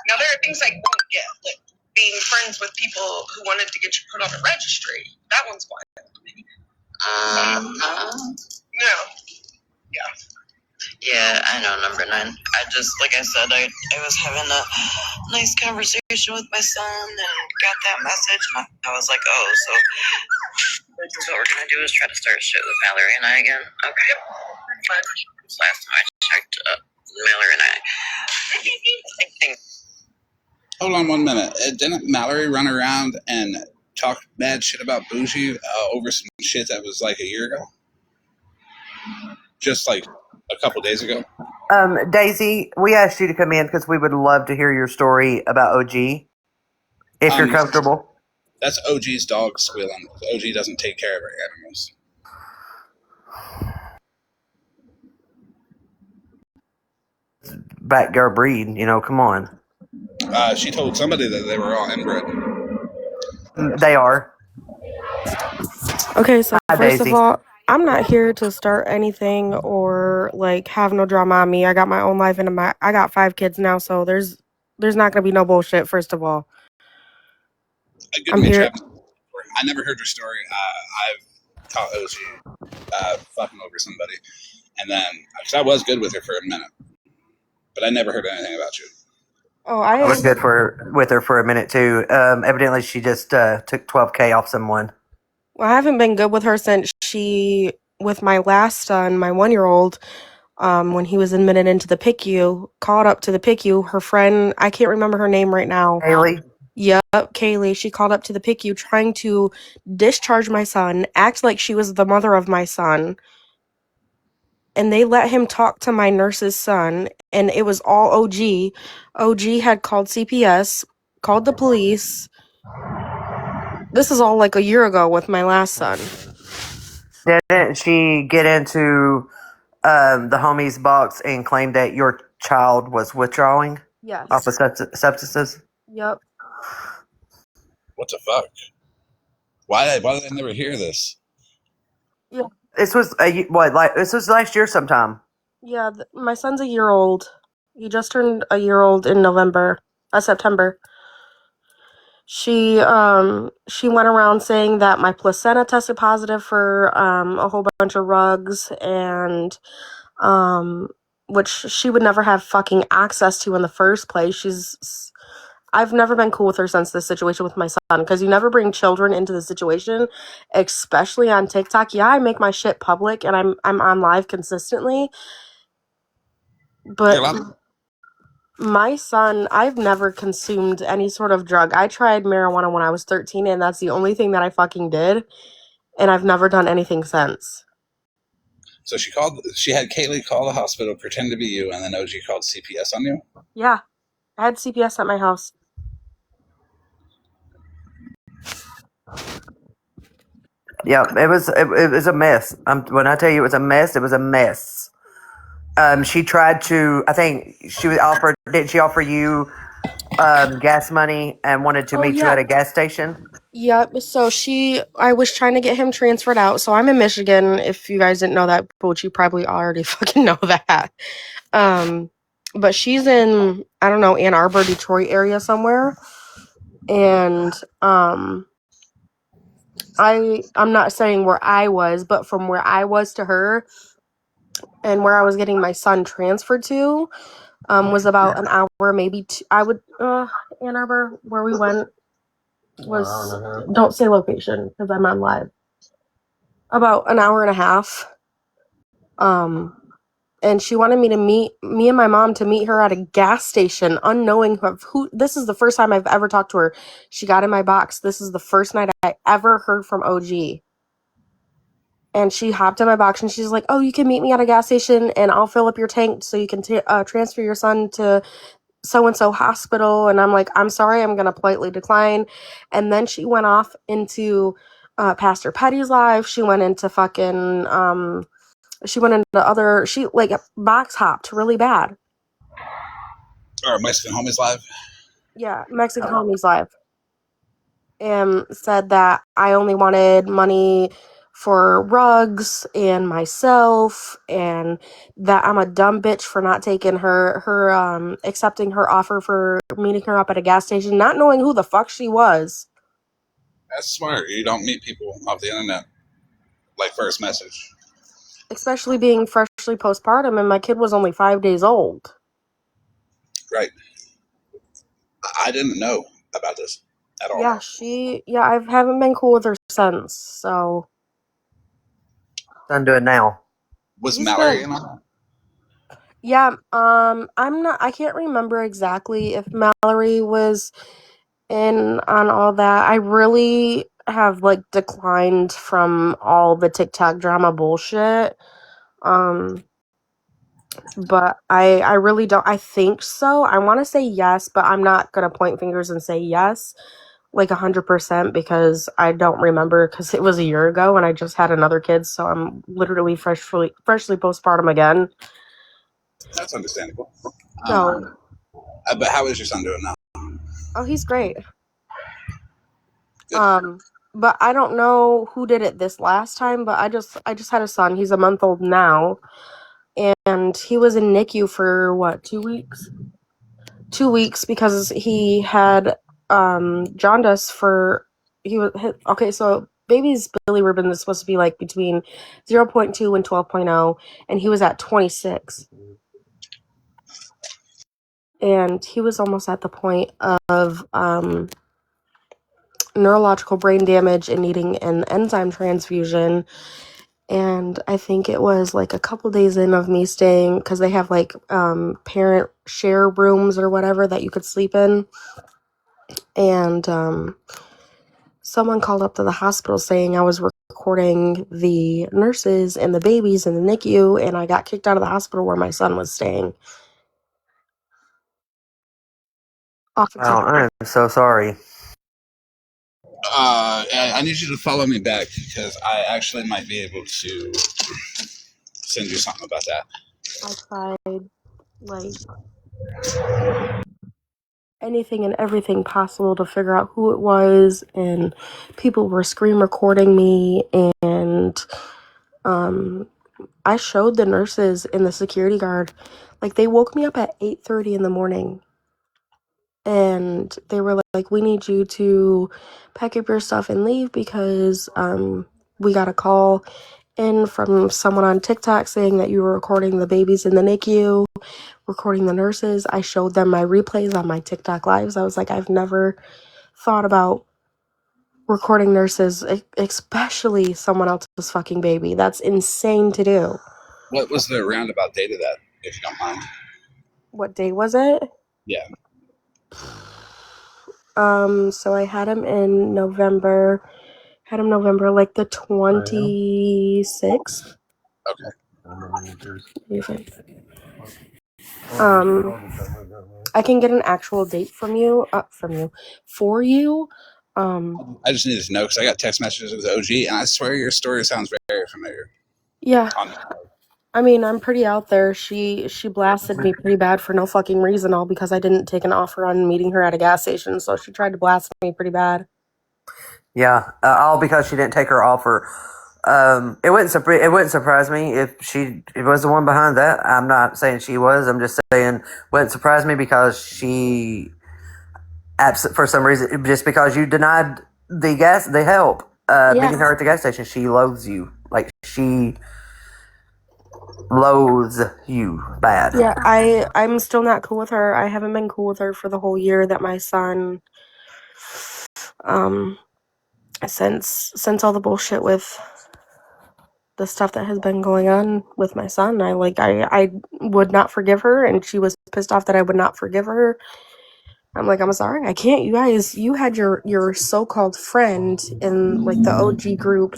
now there are things I won't get, like being friends with people who wanted to get you put on the registry. That one's wild to me. No. Yeah. Yeah, I know, number 9. I just, like I said, I was having a nice conversation with my son and got that message, and I was like, oh, so this is what we're going to do is try to start shit with Mallory and I again. Okay. Last time I checked, Mallory and I think. Hold on 1 minute. Didn't Mallory run around and talk mad shit about Bougie over some shit that was like a year ago? Just like a couple days ago? Daisy, we asked you to come in because we would love to hear your story about OG, if you're comfortable. That's OG's dog squealing. OG doesn't take care of her animals. Backyard breed, come on. She told somebody that they were all inbred. They are. Okay, so Hi, first Daisy. of all, I'm not here to start anything or like have no drama on me. I got my own life and I got 5 kids now, so there's not gonna be no bullshit. First of all, I'm here. I never heard her story. I've caught OG fucking over somebody, And then, because I was good with her for a minute, but I never heard anything about you. Oh, I was good with her for a minute too. Evidently, she just took $12K off someone. Well, I haven't been good with her since with my last son, my 1-year-old, when he was admitted into the PICU, called up to the PICU. Her friend, I can't remember her name right now. Haley? Yep, Kaylee. She called up to the PICU trying to discharge my son, act like she was the mother of my son. And they let him talk to my nurse's son, and it was all OG. OG had called CPS, called the police. This is all like a year ago with my last son. Didn't she get into the homie's box and claim that your child was withdrawing Yes. off of substances? Yep. What the fuck? Why did I never hear this? Yeah. This was this was last year sometime. Yeah, my son's a year old. He just turned a year old in September. She went around saying that my placenta tested positive for a whole bunch of rugs, and which she would never have fucking access to in the first place. I've never been cool with her since this situation with my son, because you never bring children into the situation, especially on TikTok. Yeah, I make my shit public and I'm on live consistently, but my son, I've never consumed any sort of drug. I tried marijuana when I was 13, and that's the only thing that I fucking did, and I've never done anything since. So she had Kaylee call the hospital, pretend to be you, and then OG called CPS on you? Yeah, I had CPS at my house. Yeah, it was a mess. When I tell you it was a mess, it was a mess. She tried to. I think Did she offer you gas money and wanted to meet you at a gas station? Yep. So I was trying to get him transferred out. So I'm in Michigan. If you guys didn't know that, but you probably already fucking know that. But she's in, I don't know, Ann Arbor, Detroit area somewhere. And I'm not saying where I was, but from where I was to her and where I was getting my son transferred to was about an hour, maybe two. Ann Arbor, where we went was, don't say location because I'm on live. About an hour and a half. And she wanted me and my mom to meet her at a gas station, unknowing of who. This is the first time I've ever talked to her. She got in my box. This is the first night I ever heard from OG. And she hopped in my box and she's like, "Oh, you can meet me at a gas station and I'll fill up your tank so you can transfer your son to so-and-so hospital." And I'm like, "I'm sorry, I'm going to politely decline." And then she went off into Pastor Petty's live. She went into fucking... she went into she like box hopped really bad. Or Mexican Homies Live? Yeah, Mexican Homies Live. And said that I only wanted money for rugs and myself, and that I'm a dumb bitch for not taking accepting her offer for meeting her up at a gas station, not knowing who the fuck she was. That's smart. You don't meet people off the internet like first message. Especially being freshly postpartum, and my kid was only 5 days old. Right. I didn't know about this at all. Yeah, I haven't been cool with her since, so. Don't do it now. Was Mallory in on that? Yeah, I can't remember exactly if Mallory was in on all that. I really have like declined from all the TikTok drama bullshit. But I really don't. I think so. I want to say yes, but I'm not gonna point fingers and say yes like 100% because I don't remember, because it was a year ago and I just had another kid, so I'm literally freshly postpartum again. That's understandable. So, but how is your son doing now? oh, he's great. Good. But I don't know who did it this last time, but I just had a son. He's a month old now. And he was in NICU for what, 2 weeks? 2 weeks because he had jaundice so baby's bilirubin is supposed to be like between 0.2 and 12.0, and he was at 26. And he was almost at the point of neurological brain damage and needing an enzyme transfusion. And I think it was like a couple days in of me staying, because they have like parent share rooms or whatever that you could sleep in. And someone called up to the hospital saying I was recording the nurses and the babies in the NICU, and I got kicked out of the hospital where my son was staying. Off of Oh, I'm so sorry. I need you to follow me back because I actually might be able to send you something about that. I tried like anything and everything possible to figure out who it was, and people were screen recording me, and I showed the nurses and the security guard, like they woke me up at 8:30 in the morning, and they were like, we need you to pack up your stuff and leave because we got a call in from someone on TikTok saying that you were recording the babies in the NICU, recording the nurses. I showed them my replays on my TikTok lives. I was like, I've never thought about recording nurses, especially someone else's fucking baby. That's insane to do. What was the roundabout date of that, if you don't mind? What day was it? Yeah. So I had him in November. Had him November like the 26th. Okay. I can get an actual date for you. I just needed to know because I got text messages with OG, and I swear your story sounds very familiar. Yeah. I mean, I'm pretty out there. She blasted me pretty bad for no fucking reason, all because I didn't take an offer on meeting her at a gas station. So she tried to blast me pretty bad. Yeah, all because she didn't take her offer. It wouldn't surprise me if she was the one behind that. I'm not saying she was. I'm just saying wouldn't surprise me because she, for some reason, just because you denied the help, meeting her at the gas station, she loathes you. Like she loathes you bad. Yeah, I'm still not cool with her. I haven't been cool with her for the whole year that my son, since all the bullshit with the stuff that has been going on with my son. I would not forgive her, and she was pissed off that I would not forgive her. I'm like, I'm sorry, I can't. You guys, you had your so-called friend in like the OG group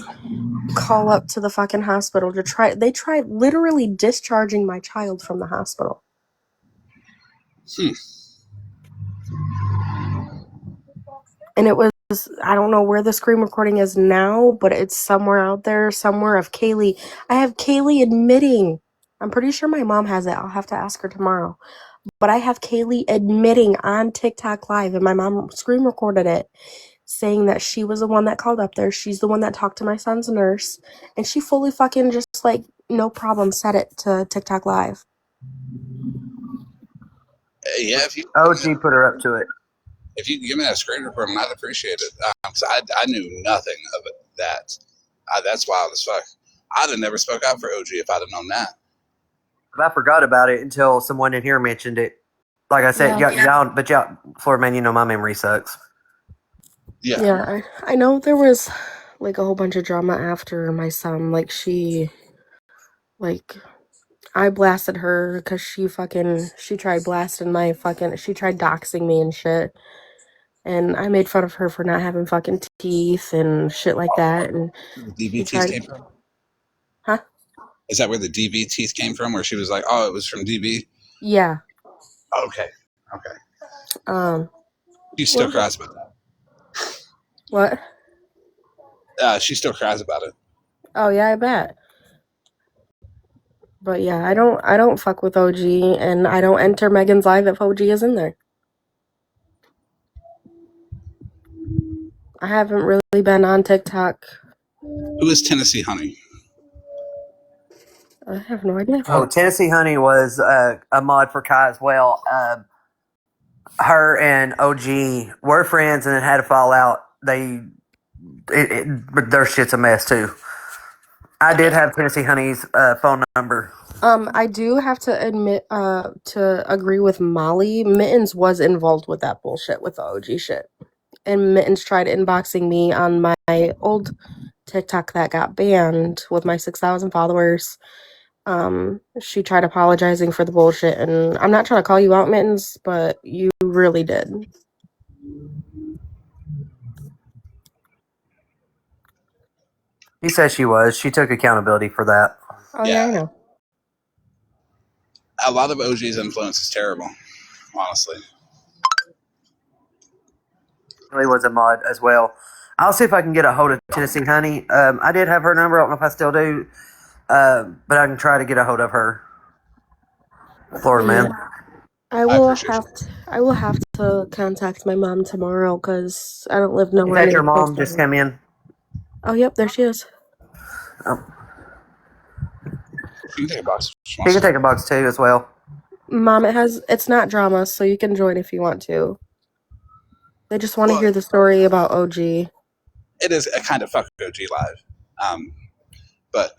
call up to the fucking hospital to try. They tried literally discharging my child from the hospital. And it was, I don't know where the screen recording is now, but it's somewhere out there, somewhere of Kaylee. I have Kaylee admitting. I'm pretty sure my mom has it. I'll have to ask her tomorrow. But I have Kaylee admitting on TikTok Live, and my mom screen recorded it, saying that she was the one that called up there. She's the one that talked to my son's nurse. And she fully fucking just like, no problem, said it to TikTok Live. Yeah, if you OG put her up to it. If you can give me that screen recording, I'd appreciate it. Because I knew nothing of it. That's wild as fuck. I'd have never spoke out for OG if I'd have known that. I forgot about it until someone in here mentioned it. Like I said, y'all, Florida man, you know my memory sucks. Yeah, I know there was like a whole bunch of drama after my son. Like I blasted her because she tried blasting she tried doxing me and shit. And I made fun of her for not having fucking teeth and shit like that. And the DV teeth came from? Huh? Is that where the DV teeth came from? Where she was like, "Oh, it was from DV." Yeah. Okay. She still cries about that. What? She still cries about it. Oh yeah, I bet. But yeah, I don't fuck with OG, and I don't enter Megan's live if OG is in there. I haven't really been on TikTok. Who is Tennessee Honey? I have no idea. Oh, Tennessee Honey was a mod for Kai as well. Her and OG were friends and then had a fallout. They But their shit's a mess too. I did have Tennessee Honey's phone number. I do have to admit, to agree with Molly. Mittens was involved with that bullshit with the OG shit. And Mittens tried inboxing me on my old TikTok that got banned with my 6,000 followers. She tried apologizing for the bullshit, and I'm not trying to call you out, Mittens, but you really did. He says she was. She took accountability for that. Oh, yeah, I know. A lot of OG's influence is terrible, honestly. He was a mod as well. I'll see if I can get a hold of Tennessee Honey. I did have her number. I don't know if I still do. But I can try to get a hold of her. Florida man. I will have to contact my mom tomorrow because I don't live Is nowhere that near your mom close just by. come in? Oh, yep, there she is. Oh. You can take a box. She can take a box too as well. Mom, it's not drama, so you can join if you want to. They just want to hear the story about OG. It is a kind of fuck OG live. But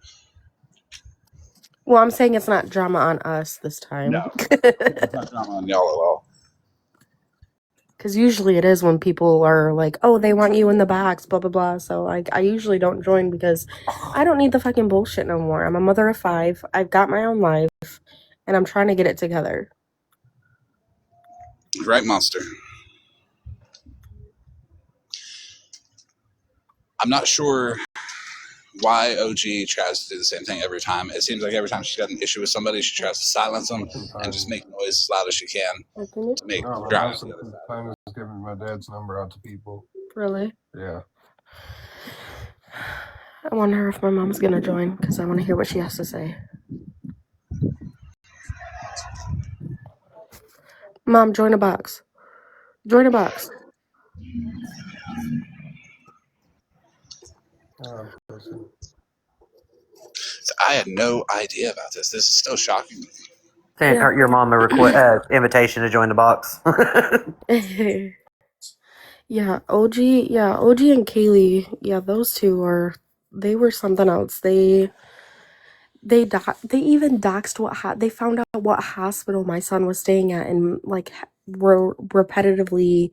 well, I'm saying it's not drama on us this time. No, it's not drama on y'all at all. Because usually it is when people are like, oh, they want you in the box, blah, blah, blah. So I usually don't join because I don't need the fucking bullshit no more. I'm a mother of 5. I've got my own life, and I'm trying to get it together. Right, monster. I'm not sure why OG tries to do the same thing every time. It seems like every time she's got an issue with somebody, she tries to silence them and just make noise as loud as she can to make drama. Most of the time is giving my dad's number out to people. Really? Yeah. I wonder if my mom's gonna join because I want to hear what she has to say. Mom, join a box. Join a box. I had no idea about this. This is still shocking. Send your mom a invitation to join the box. Yeah, OG and Kaylee, those two they were something else. They even doxed they found out what hospital my son was staying at and like were repetitively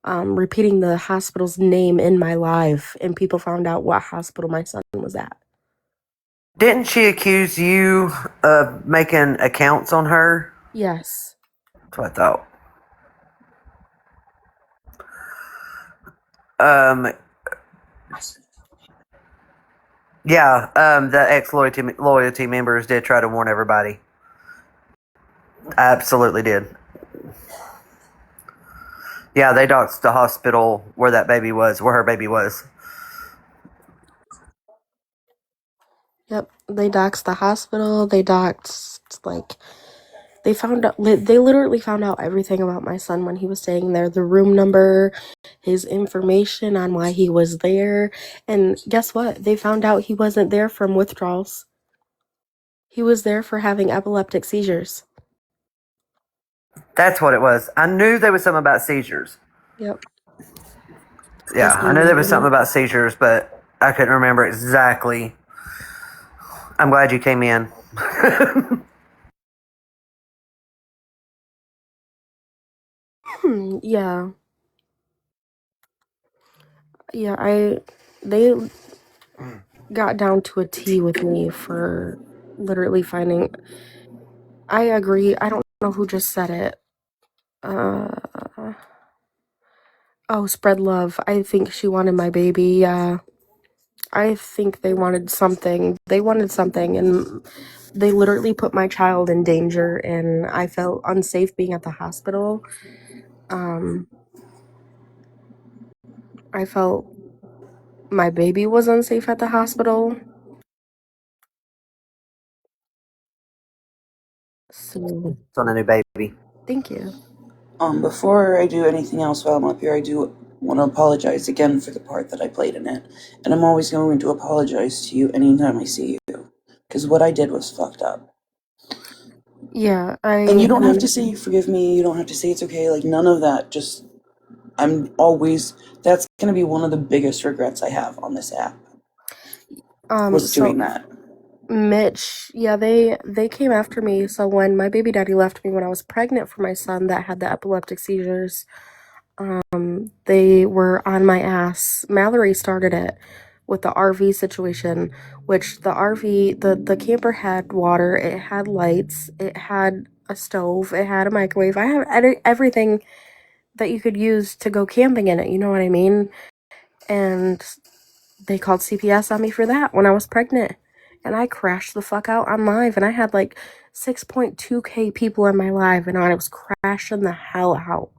repeating the hospital's name in my live, and people found out what hospital my son was at. Didn't she accuse you of making accounts on her? Yes. That's what I thought. The ex-loyalty members did try to warn everybody. Absolutely did. Yeah, they doxed the hospital where her baby was. Yep, they doxed the hospital. They doxed, they literally found out everything about my son when he was staying there. The room number, his information on why he was there. And guess what? They found out he wasn't there from withdrawals. He was there for having epileptic seizures. That's what it was. I knew there was something about seizures. Yep. Yeah, I knew there was something about seizures, but I couldn't remember exactly. I'm glad you came in. Yeah. Yeah, they got down to a T with me for literally finding. I agree. I don't know who just said it. Spread love. I think she wanted my baby. Yeah. I think they wanted something. And they literally put my child in danger, and I felt unsafe being at the hospital. I felt my baby was unsafe at the hospital. So, It's on a new baby. thank you. Before I do anything else while I'm up here, I do want to apologize again for the part that I played in it. And I'm always going to apologize to you anytime I see you. Because what I did was fucked up. Yeah, And you don't have to say forgive me, you don't have to say it's okay, like none of that. Just, that's going to be one of the biggest regrets I have on this app. Was So doing that. Mitch, yeah, they came after me. So when my baby daddy left me when I was pregnant for my son that had the epileptic seizures, they were on my ass. Mallory started it with the RV situation, which the RV, the camper had water, it had lights, it had a stove, it had a microwave. I had everything that you could use to go camping in it, you know what I mean? And they called CPS on me for that when I was pregnant. And I crashed the fuck out on live, and I had like 6.2K people in my live, and I was crashing the hell out.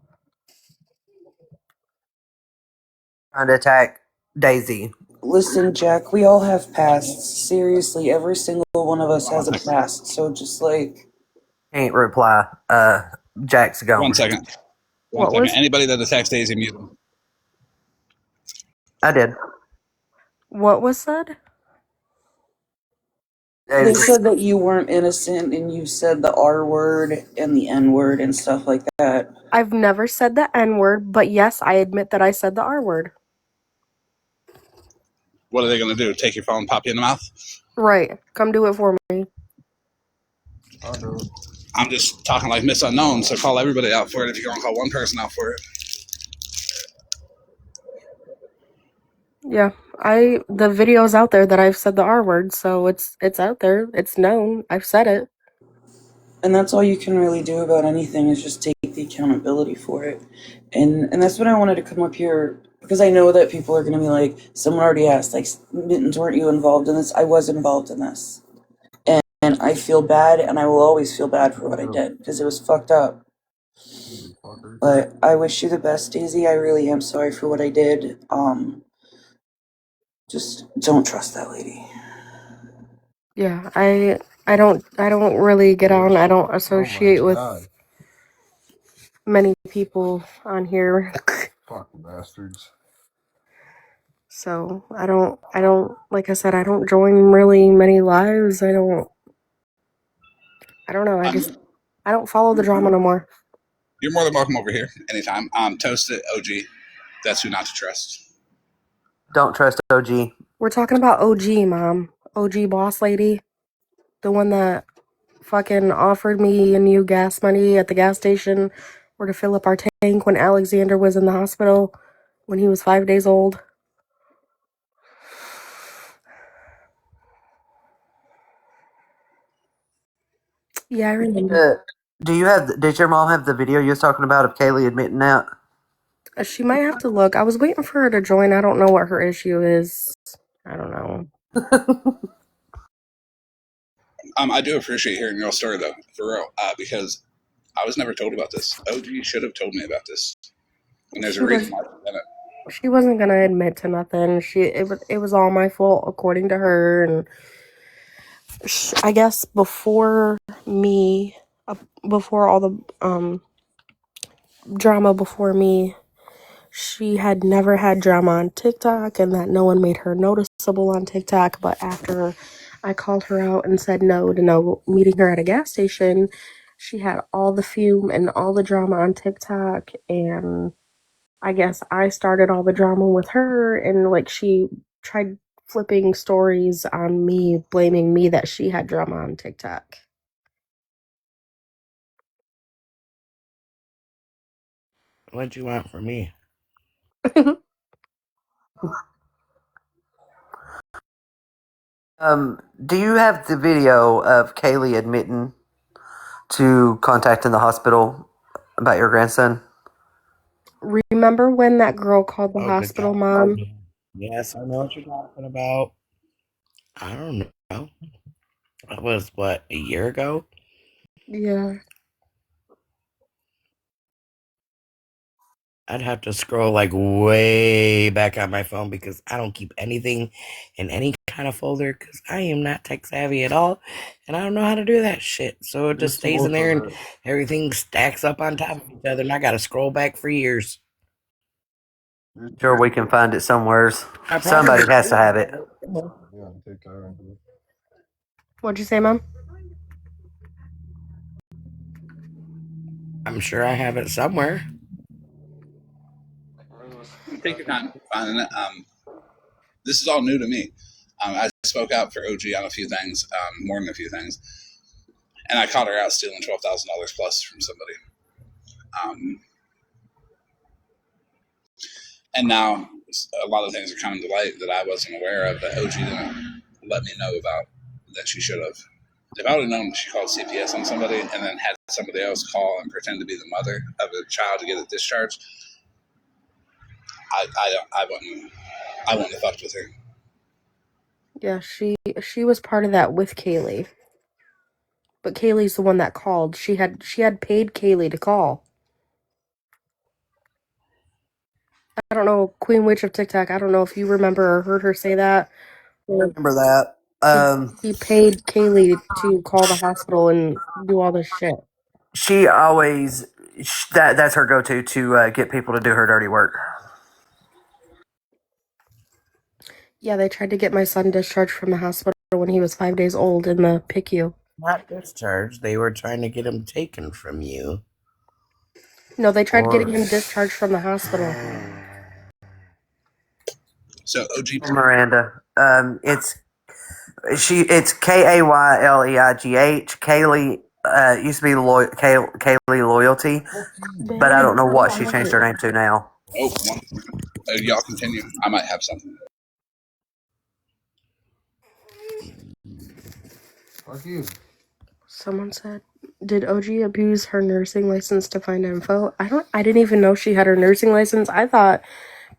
Trying to attack Daisy. Listen, Jack, we all have pasts. Seriously, every single one of us has a past. So just like, Can't reply. Jack's gone. 1 second. What was Anybody that attacks Daisy, mute them. I did. what was said? they Daisy. said that you weren't innocent and you said the R word and the N word and stuff like that. I've never said the N word, but yes, I admit that I said the R word. What are they going to do? Take your phone, pop you in the mouth? Right. Come do it for me. I'll do it. I'm just talking like Miss Unknown, so call everybody out for it if you're going to call one person out for it. Yeah. The video's out there that I've said the R word, so it's out there. It's known. I've said it. And that's all you can really do about anything is just take the accountability for it. And that's what I wanted to come up here, because I know that people are going to be like, someone already asked, like, Mittens, weren't you involved in this? I was involved in this. And I feel bad, and I will always feel bad for what I did, because it was fucked up. But I wish you the best, Daisy. I really am sorry for what I did. Just don't trust that lady. Yeah, I don't really get on. I don't associate with many people on here. Fucking bastards. So I don't like I said, I don't join really many lives. I don't know. I don't follow the drama no more. You're more than welcome over here anytime. Toast it, OG. That's who not to trust. Don't trust OG. We're talking about OG, Mom. OG boss lady. The one that fucking offered me and you gas money at the gas station or to fill up our tank when Alexander was in the hospital when he was 5 days old. Yeah, I remember. Did your mom have the video you was talking about of Kaylee admitting that? She might have to look. I was waiting for her to join. I don't know what her issue is. I don't know. I do appreciate hearing your story, though, for real, because I was never told about this. OG should have told me about this. And there's a reason why I've done it. She wasn't gonna admit to nothing. It was all my fault according to her, and I guess before me, before all the drama before me, she had never had drama on TikTok, and that no one made her noticeable on TikTok. But after I called her out and said no to no meeting her at a gas station, she had all the fume and all the drama on TikTok, and I guess I started all the drama with her, and like she tried flipping stories on me, blaming me that she had drama on TikTok. What'd you want from me? Do you have the video of Kaylee admitting to contacting the hospital about your grandson? Remember when that girl called the hospital, Mom? Yes, I know what you're talking about. I don't know. That was what, a year ago? Yeah. I'd have to scroll like way back on my phone because I don't keep anything in any kind of folder because I am not tech savvy at all and I don't know how to do that shit. So it just stays in there and everything stacks up on top of each other and I gotta scroll back for years. Sure, we can find it somewhere. Somebody has to have it. What'd you say, Mom? I'm sure I have it somewhere. Take your time finding it. This is all new to me. I spoke out for OG on a few things, more than a few things, and I caught her out stealing $12,000 plus from somebody. And now a lot of things are coming to light that I wasn't aware of that OG didn't let me know about that she should have. If I would have known she called CPS on somebody and then had somebody else call and pretend to be the mother of a child to get it discharged, I wouldn't have fucked with her. Yeah, she was part of that with Kaylee. But Kaylee's the one that called. She had paid Kaylee to call. I don't know, Queen Witch of TikTok, I don't know if you remember or heard her say that. I remember that. He paid Kaylee to call the hospital and do all this shit. She always that's her go-to to get people to do her dirty work. Yeah, they tried to get my son discharged from the hospital when he was 5 days old in the PICU. Not discharged. They were trying to get him taken from you. No, they tried getting him discharged from the hospital. So OG Miranda, it's Kayleigh. Kaylee used to be Kaylee Loyalty, but I don't know what she changed her name to now. Y'all continue. I might have something. Fuck you. Someone said, did OG abuse her nursing license to find info? I didn't even know she had her nursing license. I thought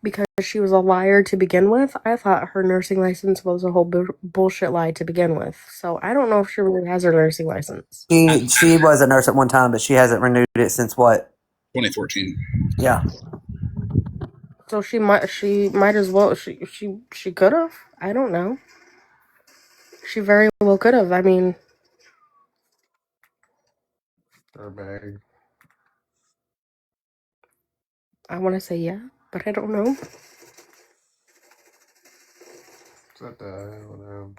because she was a liar to begin with, I thought her nursing license was a whole bullshit lie to begin with. So I don't know if she really has her nursing license. She was a nurse at one time, but she hasn't renewed it since what? 2014. Yeah. So she might as well she could have. I don't know. She very well could have. I mean, Her bag. I want to say yeah, but I don't know. What the hell?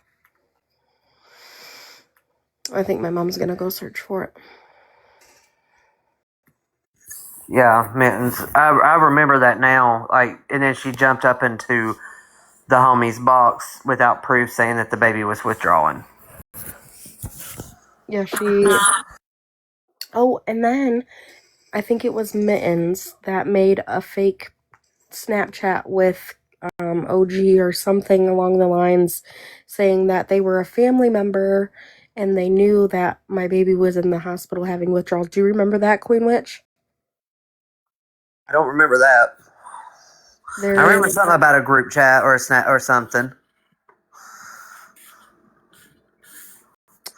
I think my mom's gonna go search for it. Yeah, mittens. I remember that now. Like, and then she jumped up into the homie's box without proof, saying that the baby was withdrawing. Yeah, she. Oh, and then I think it was Mittens that made a fake Snapchat with OG or something along the lines, saying that they were a family member and they knew that my baby was in the hospital having withdrawals. Do you remember that, Queen Witch? I don't remember that. I remember There's something about a group chat or a snap or something.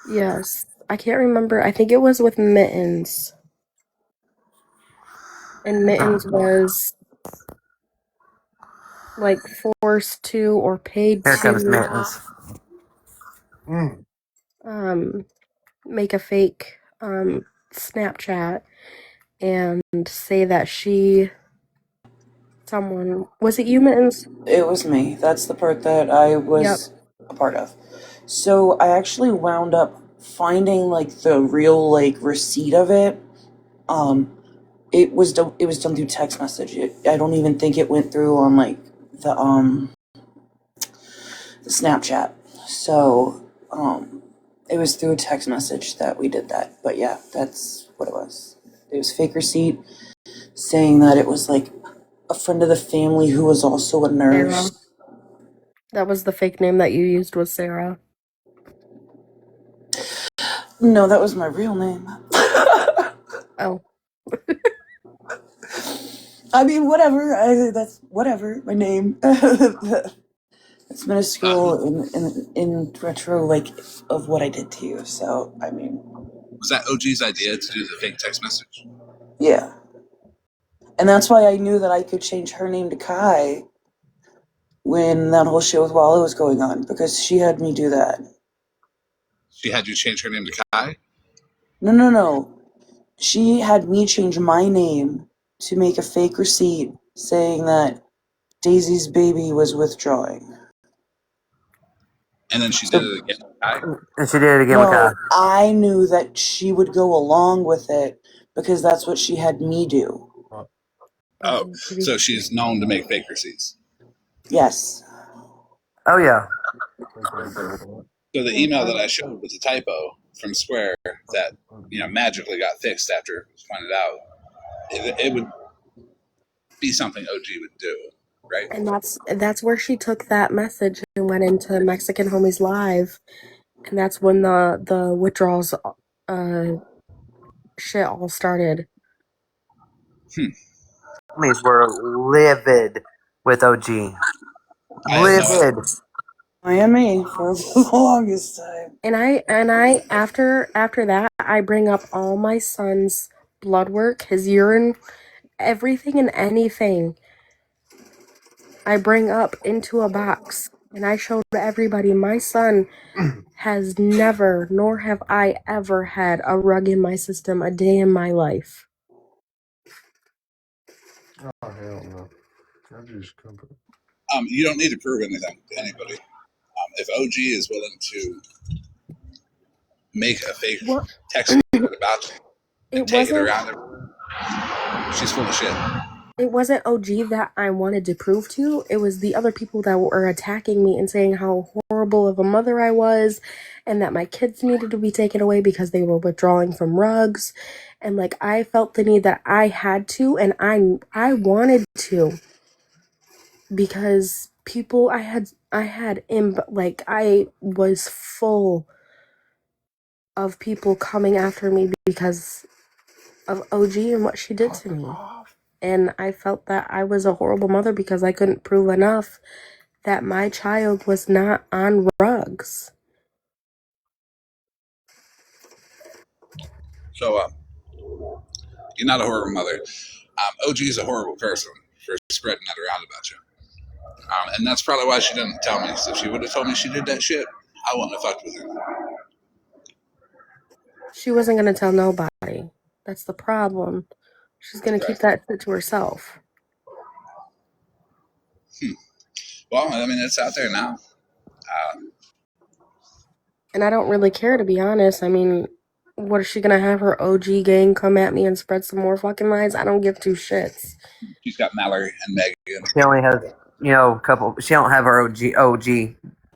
yes, I can't remember. I think it was with Mittens, and Mittens was like forced to or paid Here comes to mittens. make a fake Snapchat and say that someone was it you, Mittens? It was me. That's the part that I was a part of. So I actually wound up finding like the real like receipt of it. It was done through text message. I don't even think it went through on like the Snapchat. So it was through a text message that we did that. But yeah, that's what it was. It was fake receipt saying that it was like a friend of the family who was also a nurse. Sarah. That was the fake name that you used, was Sarah. No, that was my real name. Oh. I mean, whatever. That's whatever. My name. It's minuscule in retro, like, of what I did to you. So, I mean. Was that OG's idea to do the fake text message? Yeah. And that's why I knew that I could change her name to Kai when that whole shit with Walla was going on, because she had me do that. She had you change her name to Kai? No. She had me change my name to make a fake receipt saying that Daisy's baby was withdrawing. And then she did it again with Kai? And she did it again with Kai. I knew that she would go along with it because that's what she had me do. Oh, so she's known to make fake receipts. Yes. Oh yeah. So the email that I showed was a typo from Square that magically got fixed after it was pointed out. It would be something OG would do, right? And that's where she took that message and went into Mexican Homies Live, and that's when the withdrawals shit all started. Homies were livid with OG. I had no idea. Livid. Miami for the longest time. And I after that I bring up all my son's blood work, his urine, everything and anything. I bring up into a box and I showed everybody my son has never, nor have I ever had a rug in my system a day in my life. Oh, hell no. I just come. You don't need to prove anything to anybody. If OG is willing to make a fake What? text report about you and It take it wasn't around, she's full of shit. it wasn't OG that I wanted to prove to. It was the other people that were attacking me and saying how horrible of a mother I was and that my kids needed to be taken away because they were withdrawing from rugs. And like I felt the need that I had to, and I wanted to, because people I was full of people coming after me because of OG and what she did to me. And I felt that I was a horrible mother because I couldn't prove enough that my child was not on rugs. So you're not a horrible mother. OG is a horrible person for spreading that around about you. And that's probably why she didn't tell me. So if she would have told me she did that shit, I wouldn't have fucked with her. She wasn't going to tell nobody. That's the problem. She's going to keep that shit to herself. Well, I mean, it's out there now. And I don't really care, to be honest. I mean, what is she going to have her OG gang come at me and spread some more fucking lies? I don't give two shits. She's got Mallory and Megan. She only has, a couple. She don't have her OG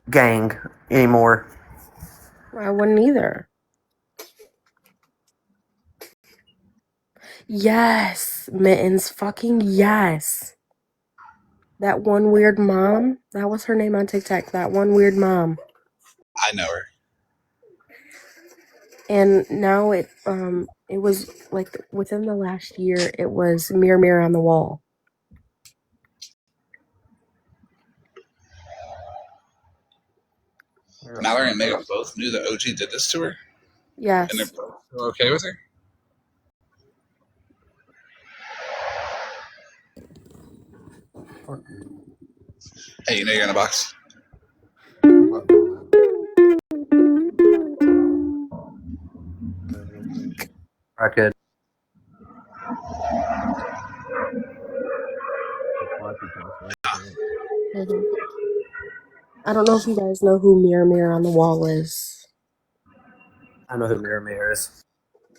gang anymore. I wouldn't either. Yes, Mittens, fucking yes. That one weird mom, that was her name on TikTok, that one weird mom. I know her. And now it was like within the last year, it was Mirror Mirror on the Wall. Mallory and Megan both knew that OG did this to her? Yes. And they're both okay with her? Hey, you know you're in a box? I could. Mm-hmm. I don't know if you guys know who Mirror Mirror on the Wall is. I know who Mirror is.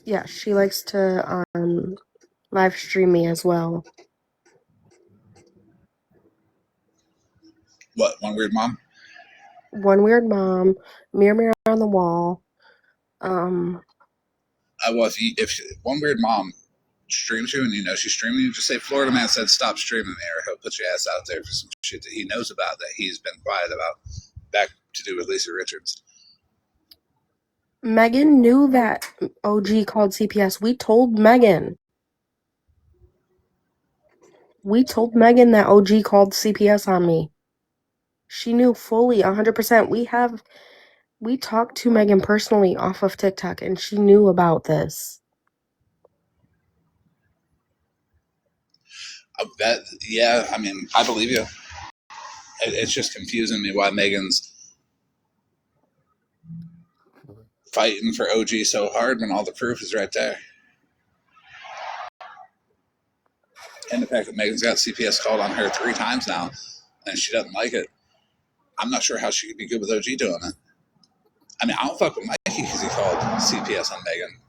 Yeah, she likes to live stream me as well. What, One Weird Mom? One Weird Mom, Mirror Mirror on the Wall. Well, if One Weird Mom streams you and you know she's streaming you, just say Florida Man said stop streaming me, or he'll put your ass out there for some shit that he knows about that he's been quiet about, back to do with Lisa Richards. Megan knew that OG called CPS. We told Megan. We told Megan that OG called CPS on me. She knew fully, 100%. We talked to Megan personally off of TikTok, and she knew about this. Yeah, I mean, I believe you. It's just confusing me why Megan's fighting for OG so hard when all the proof is right there. And the fact that Megan's got CPS called on her 3 times now, and she doesn't like it. I'm not sure how she could be good with OG doing it. I mean, I don't fuck with Mikey because he called CPS on Megan.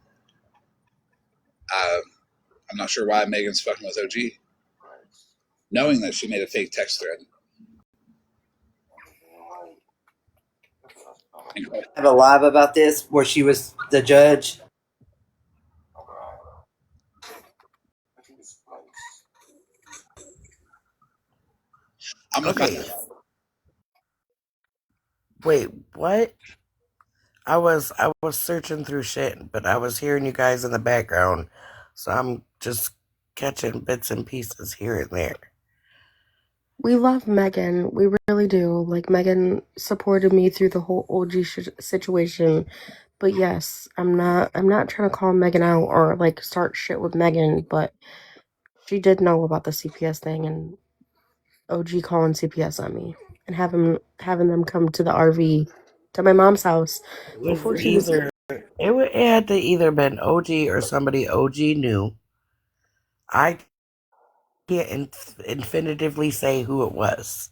I'm not sure why Megan's fucking with OG. knowing that she made a fake text thread. Have a live about this where she was the judge. I'm gonna Okay. find out. Wait, what? I was searching through shit, but I was hearing you guys in the background, so I'm just catching bits and pieces here and there. We love Megan. We really do. Like, Megan supported me through the whole OG situation. But yes, I'm not trying to call Megan out or like start shit with Megan, but she did know about the CPS thing and OG calling CPS on me and having them come to the RV to my mom's house It was before she was. either it had to either been OG or somebody OG knew. I can't infinitively say who it was,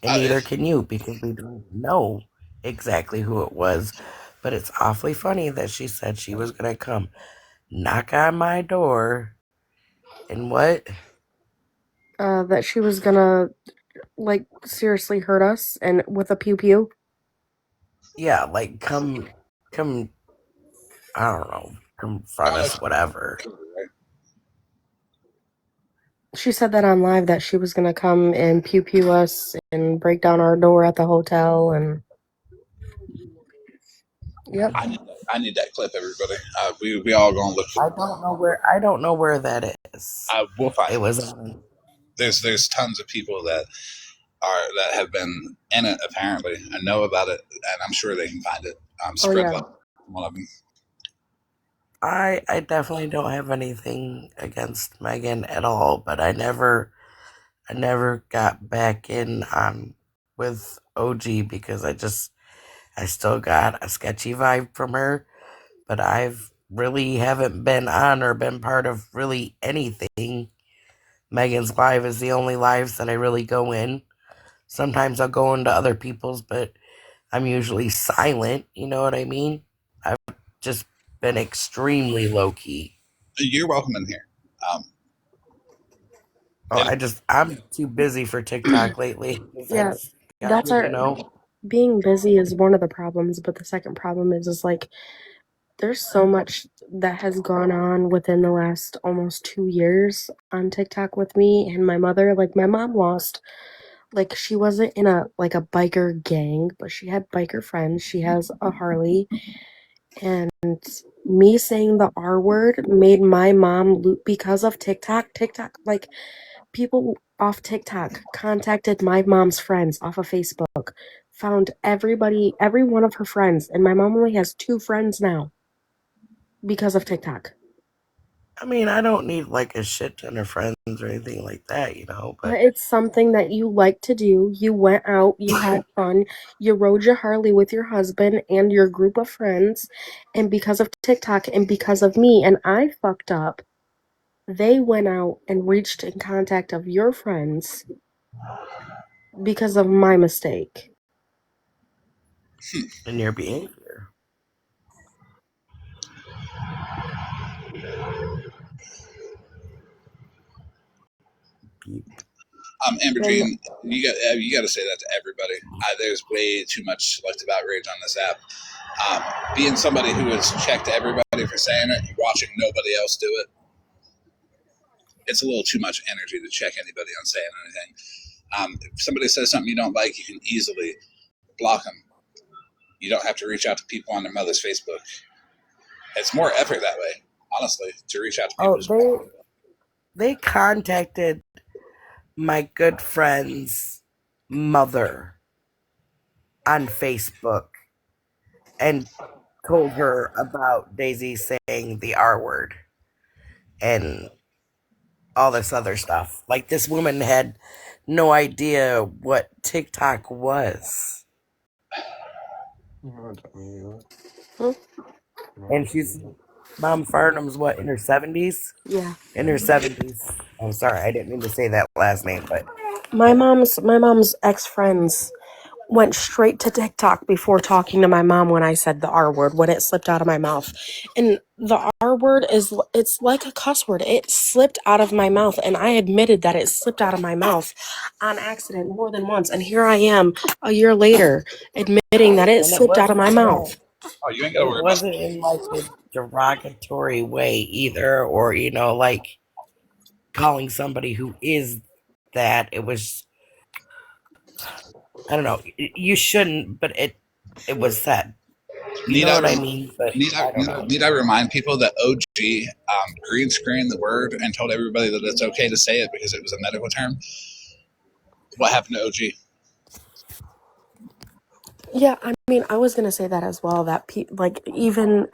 and neither can you because we don't know exactly who it was. But it's awfully funny that she said she was gonna come knock on my door and what? That she was gonna like seriously hurt us and with a pew pew. Yeah, like come, I don't know, confront us, whatever. She said that on live that she was gonna come and pew pew us and break down our door at the hotel and. Yep. I need that clip, everybody. We all gonna look for. I don't know where that is. We'll find It was. There's tons of people that have been in it apparently and know about it, and I'm sure they can find it. Spread yeah. one of them. I definitely don't have anything against Megan at all, but I never got back in with OG because I still got a sketchy vibe from her, but I've really haven't been on or been part of really anything. Megan's live is the only lives that I really go in. Sometimes I'll go into other people's, but I'm usually silent, you know what I mean? I've just been extremely low key. You're welcome in here. I'm too busy for TikTok lately. Yeah, that's our. You know. Being busy is one of the problems, but the second problem is like there's so much that has gone on within the last almost 2 years on TikTok with me and my mother. Like my mom lost, like she wasn't in a biker gang, but she had biker friends. She has a Harley, and me saying the R word made my mom loop because of TikTok. TikTok, like people off TikTok contacted my mom's friends off of Facebook, found every one of her friends, and my mom only has 2 friends now because of TikTok. I mean, I don't need like a shit ton of friends or anything like that, you know, But but it's something that you like to do. You went out, you had fun, you rode your Harley with your husband and your group of friends, and because of TikTok and because of me, and I fucked up, they went out and reached in contact of your friends because of my mistake. in your behavior. Amber Jean, you got to say that to everybody. There's way too much selective outrage on this app. Being somebody who has checked everybody for saying it and watching nobody else do it, it's a little too much energy to check anybody on saying anything. If somebody says something you don't like, you can easily block them. You don't have to reach out to people on their mother's Facebook. It's more effort that way, honestly, to reach out to people. They contacted my good friend's mother on Facebook and told her about Daisy saying the R word and all this other stuff. Like, this woman had no idea what TikTok was. And she's Mom Farnham's what, in her 70s? Yeah. In her 70s. I'm sorry, I didn't mean to say that last name, but My mom's ex-friends went straight to TikTok before talking to my mom when I said the R word, when it slipped out of my mouth. And the R word it's like a cuss word. It slipped out of my mouth, and I admitted that it slipped out of my mouth on accident more than once. And here I am a year later admitting that it And slipped out of my mouth. Oh, you ain't got to it worry about wasn't in like a derogatory way either, or like calling somebody who is that. It was, I don't know. You shouldn't, but it was said. You Need know I what I rem- mean? But I don't know. need I remind people that OG green screened the word and told everybody that it's okay to say it because it was a medical term? What happened to OG? Yeah, I mean, I was gonna say that as well. That like even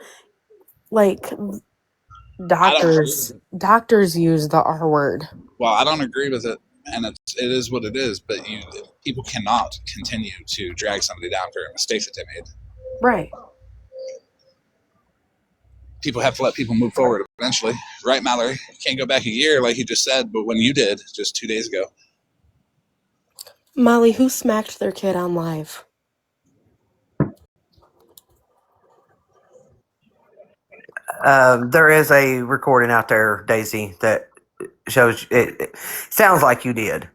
like I don't agree. doctors use the R word. Well, I don't agree with it, and it is what it is. But people cannot continue to drag somebody down for a mistake that they made. Right. People have to let people move forward eventually, right, Mallory? You can't go back a year like you just said, but when you did just 2 days ago. Molly, who smacked their kid on live? There is a recording out there, Daisy, that shows it sounds like you did.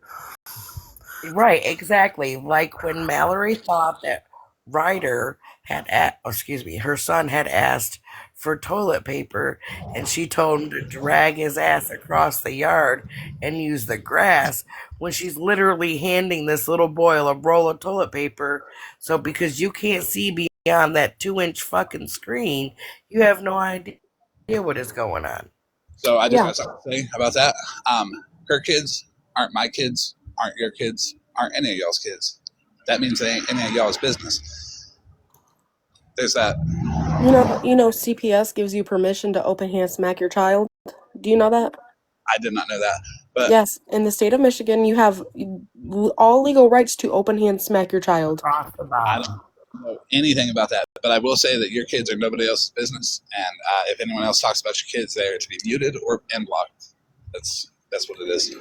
Right, exactly. Like when Mallory thought that Ryder her son had asked for toilet paper, and she told him to drag his ass across the yard and use the grass when she's literally handing this little boy a roll of toilet paper. So because you can't see beyond that 2-inch fucking screen, you have no idea what is going on. So I just Yeah. got something to say about that. Her kids aren't my kids, aren't your kids, aren't any of y'all's kids. That means they ain't any of y'all's business. There's that. You know CPS gives you permission to open hand smack your child. Do you know that? I did not know that. But Yes, in the state of Michigan, you have all legal rights to open hand smack your child. Across the I don't bottom. know anything about that. But I will say that your kids are nobody else's business. And if anyone else talks about your kids, they're to be muted or and blocked. That's what it is.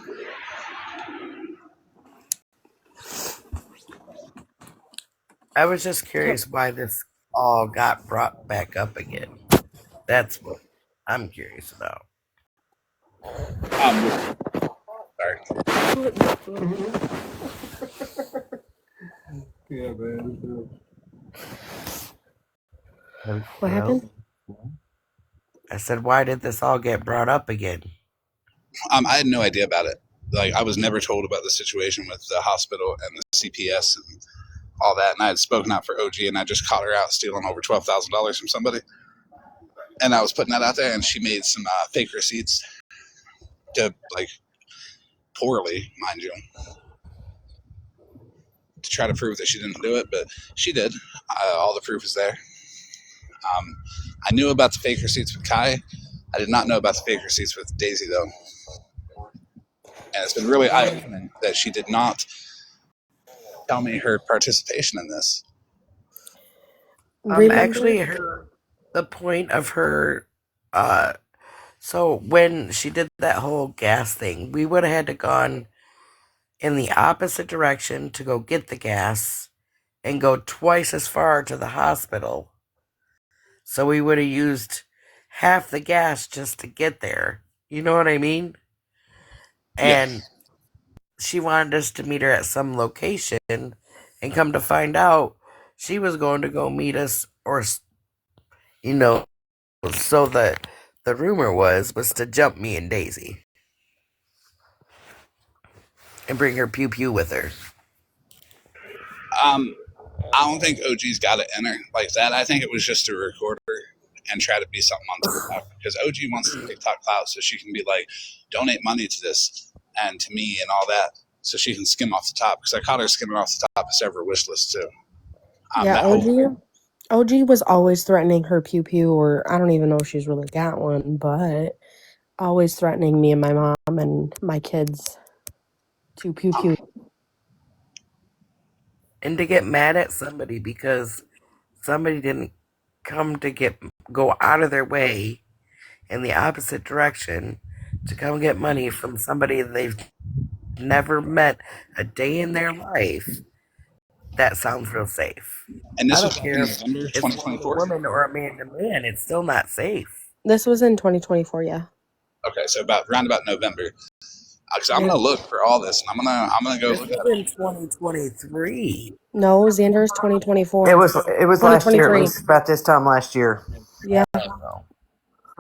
I was just curious why this all got brought back up again. That's what I'm curious about. Sorry. Yeah, man. What happened? I said, why did this all get brought up again? I had no idea about it. Like I was never told about the situation with the hospital and the CPS and all that. And I had spoken out for OG, and I just caught her out stealing over $12,000 from somebody. And I was putting that out there, and she made some fake receipts to like poorly, mind you, to try to prove that she didn't do it, but she did. All the proof is there. I knew about the fake receipts with Kai. I did not know about the fake receipts with Daisy, though. And it's been really eye-opening that she did not tell me her participation in this. Actually, Remember? the point of her, so when she did that whole gas thing, we would have had to gone in the opposite direction to go get the gas and go twice as far to the hospital. So we would have used half the gas just to get there. You know what I mean? Yeah. And she wanted us to meet her at some location, and come to find out, she was going to go meet us, or you know, so the rumor was to jump me and Daisy and bring her pew pew with her. I don't think OG's got it in her like that. I think it was just to record her and try to be something on TikTok because OG wants the TikTok clout so she can be like, donate money to this and to me and all that so she can skim off the top because I caught her skimming off the top of several wish lists too. Yeah, That whole OG was always threatening her pew pew, or I don't even know if she's really got one, but always threatening me and my mom and my kids to pew pew. And to get mad at somebody because somebody didn't go out of their way in the opposite direction to come get money from somebody they've never met a day in their life. that sounds real safe. And this I was don't back in care if November it's woman to 2024. woman or a man to man, it's still not safe. This was in 2024, yeah. Okay, so about November. Because I'm Yeah. gonna look for all this, and I'm gonna go This look was at it. in 2023. No, Xander is 2024. It was last year. It 2023. was about this time last year. Yeah. I don't know.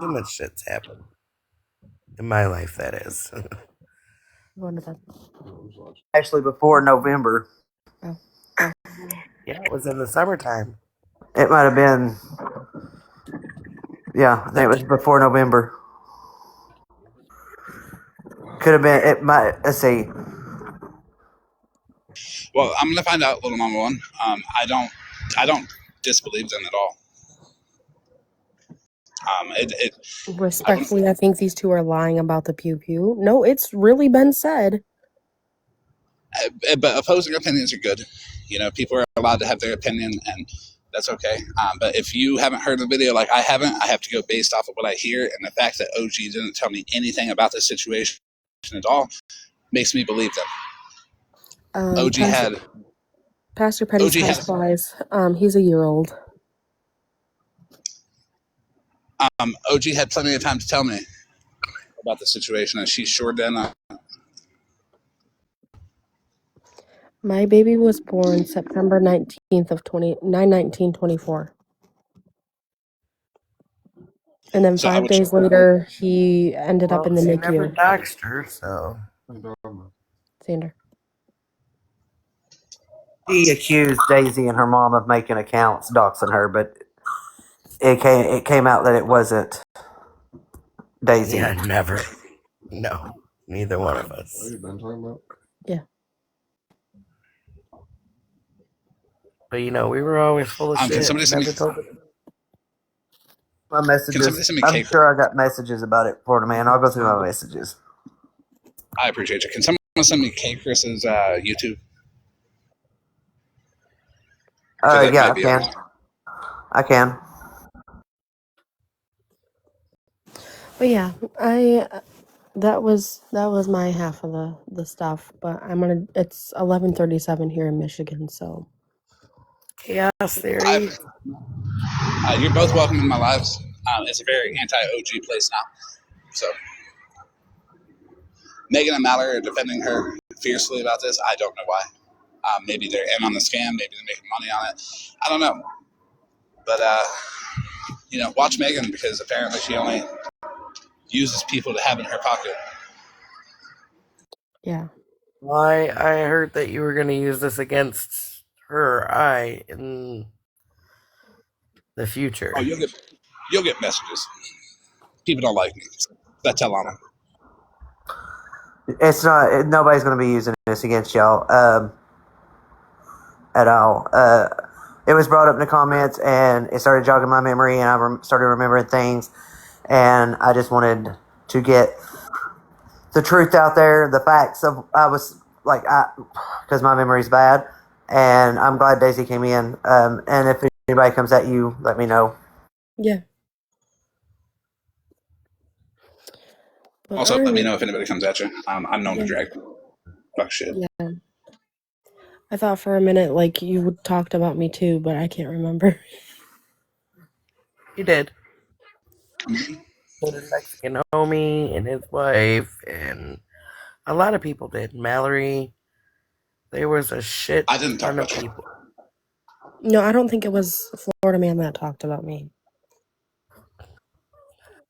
Too much shit's happened in my life. That is. Going to bed. Actually, before November. Oh. Yeah, it was in the summertime. It might have been. Yeah, I think it was before November. Could have been. It might. Let's see. Well, I'm gonna find out, little mama one. I don't disbelieve them at all. Respectfully, I think these two are lying about the pew pew. No, it's really been said. But opposing opinions are good. You know, people are allowed to have their opinion, and that's okay. But if you haven't heard the video like I haven't, I have to go based off of what I hear, and the fact that OG didn't tell me anything about this situation at all makes me believe them. Pastor Petty's house flies. He's a year old. OG had plenty of time to tell me about the situation, and she sure did not. My baby was born September 19th of 9/19/24. And then 5 days later, he ended up in the NICU. Never doxed her, so. Xander. He accused Daisy and her mom of making accounts doxing her, but it came out that it wasn't Daisy. Yeah, never. No, neither one of us. Yeah. But you know, we were always full of shit. Can somebody send me my messages? I'm sure I got messages about it, Florida man. I'll go through my messages. I appreciate you. Can someone send me K Chris's YouTube? Yeah, I can. I can. But yeah, that was my half of the stuff. But it's 11:37 here in Michigan, so. Chaos theory. You're both welcome in my lives. It's a very anti-OG place now. So Megan and Mallory are defending her fiercely about this. I don't know why. Maybe they're in on the scam. Maybe they're making money on it. I don't know. But, watch Megan, because apparently she only uses people to have in her pocket. Yeah. I heard that you were going to use this against her in the future. Oh, you'll get messages. People don't like me. That's how long. It's not. Nobody's going to be using this against y'all at all. It was brought up in the comments, and it started jogging my memory, and I started remembering things, and I just wanted to get the truth out there, the facts of because my memory's bad, and I'm glad Daisy came in. And if anybody comes at you, let me know. Yeah. Also, let me know if anybody comes at you. I'm known to drag. Fuck shit. Yeah. I thought for a minute like you talked about me too, but I can't remember. You did. His Mexican homie and his wife, and a lot of people did. Mallory. There was a shit ton of people. No, I don't think it was Florida man that talked about me.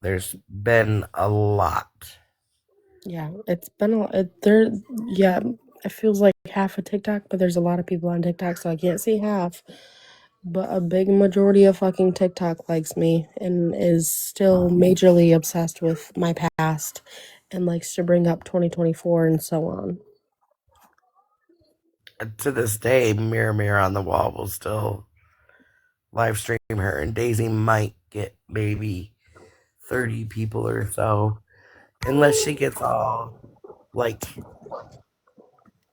There's been a lot. Yeah, it's been it feels like half of TikTok, but there's a lot of people on TikTok, so I can't say half. But a big majority of fucking TikTok likes me and is still majorly obsessed with my past and likes to bring up 2024 and so on. To this day, Mirror Mirror on the Wall will still live stream her, and Daisy might get maybe 30 people or so, unless she gets all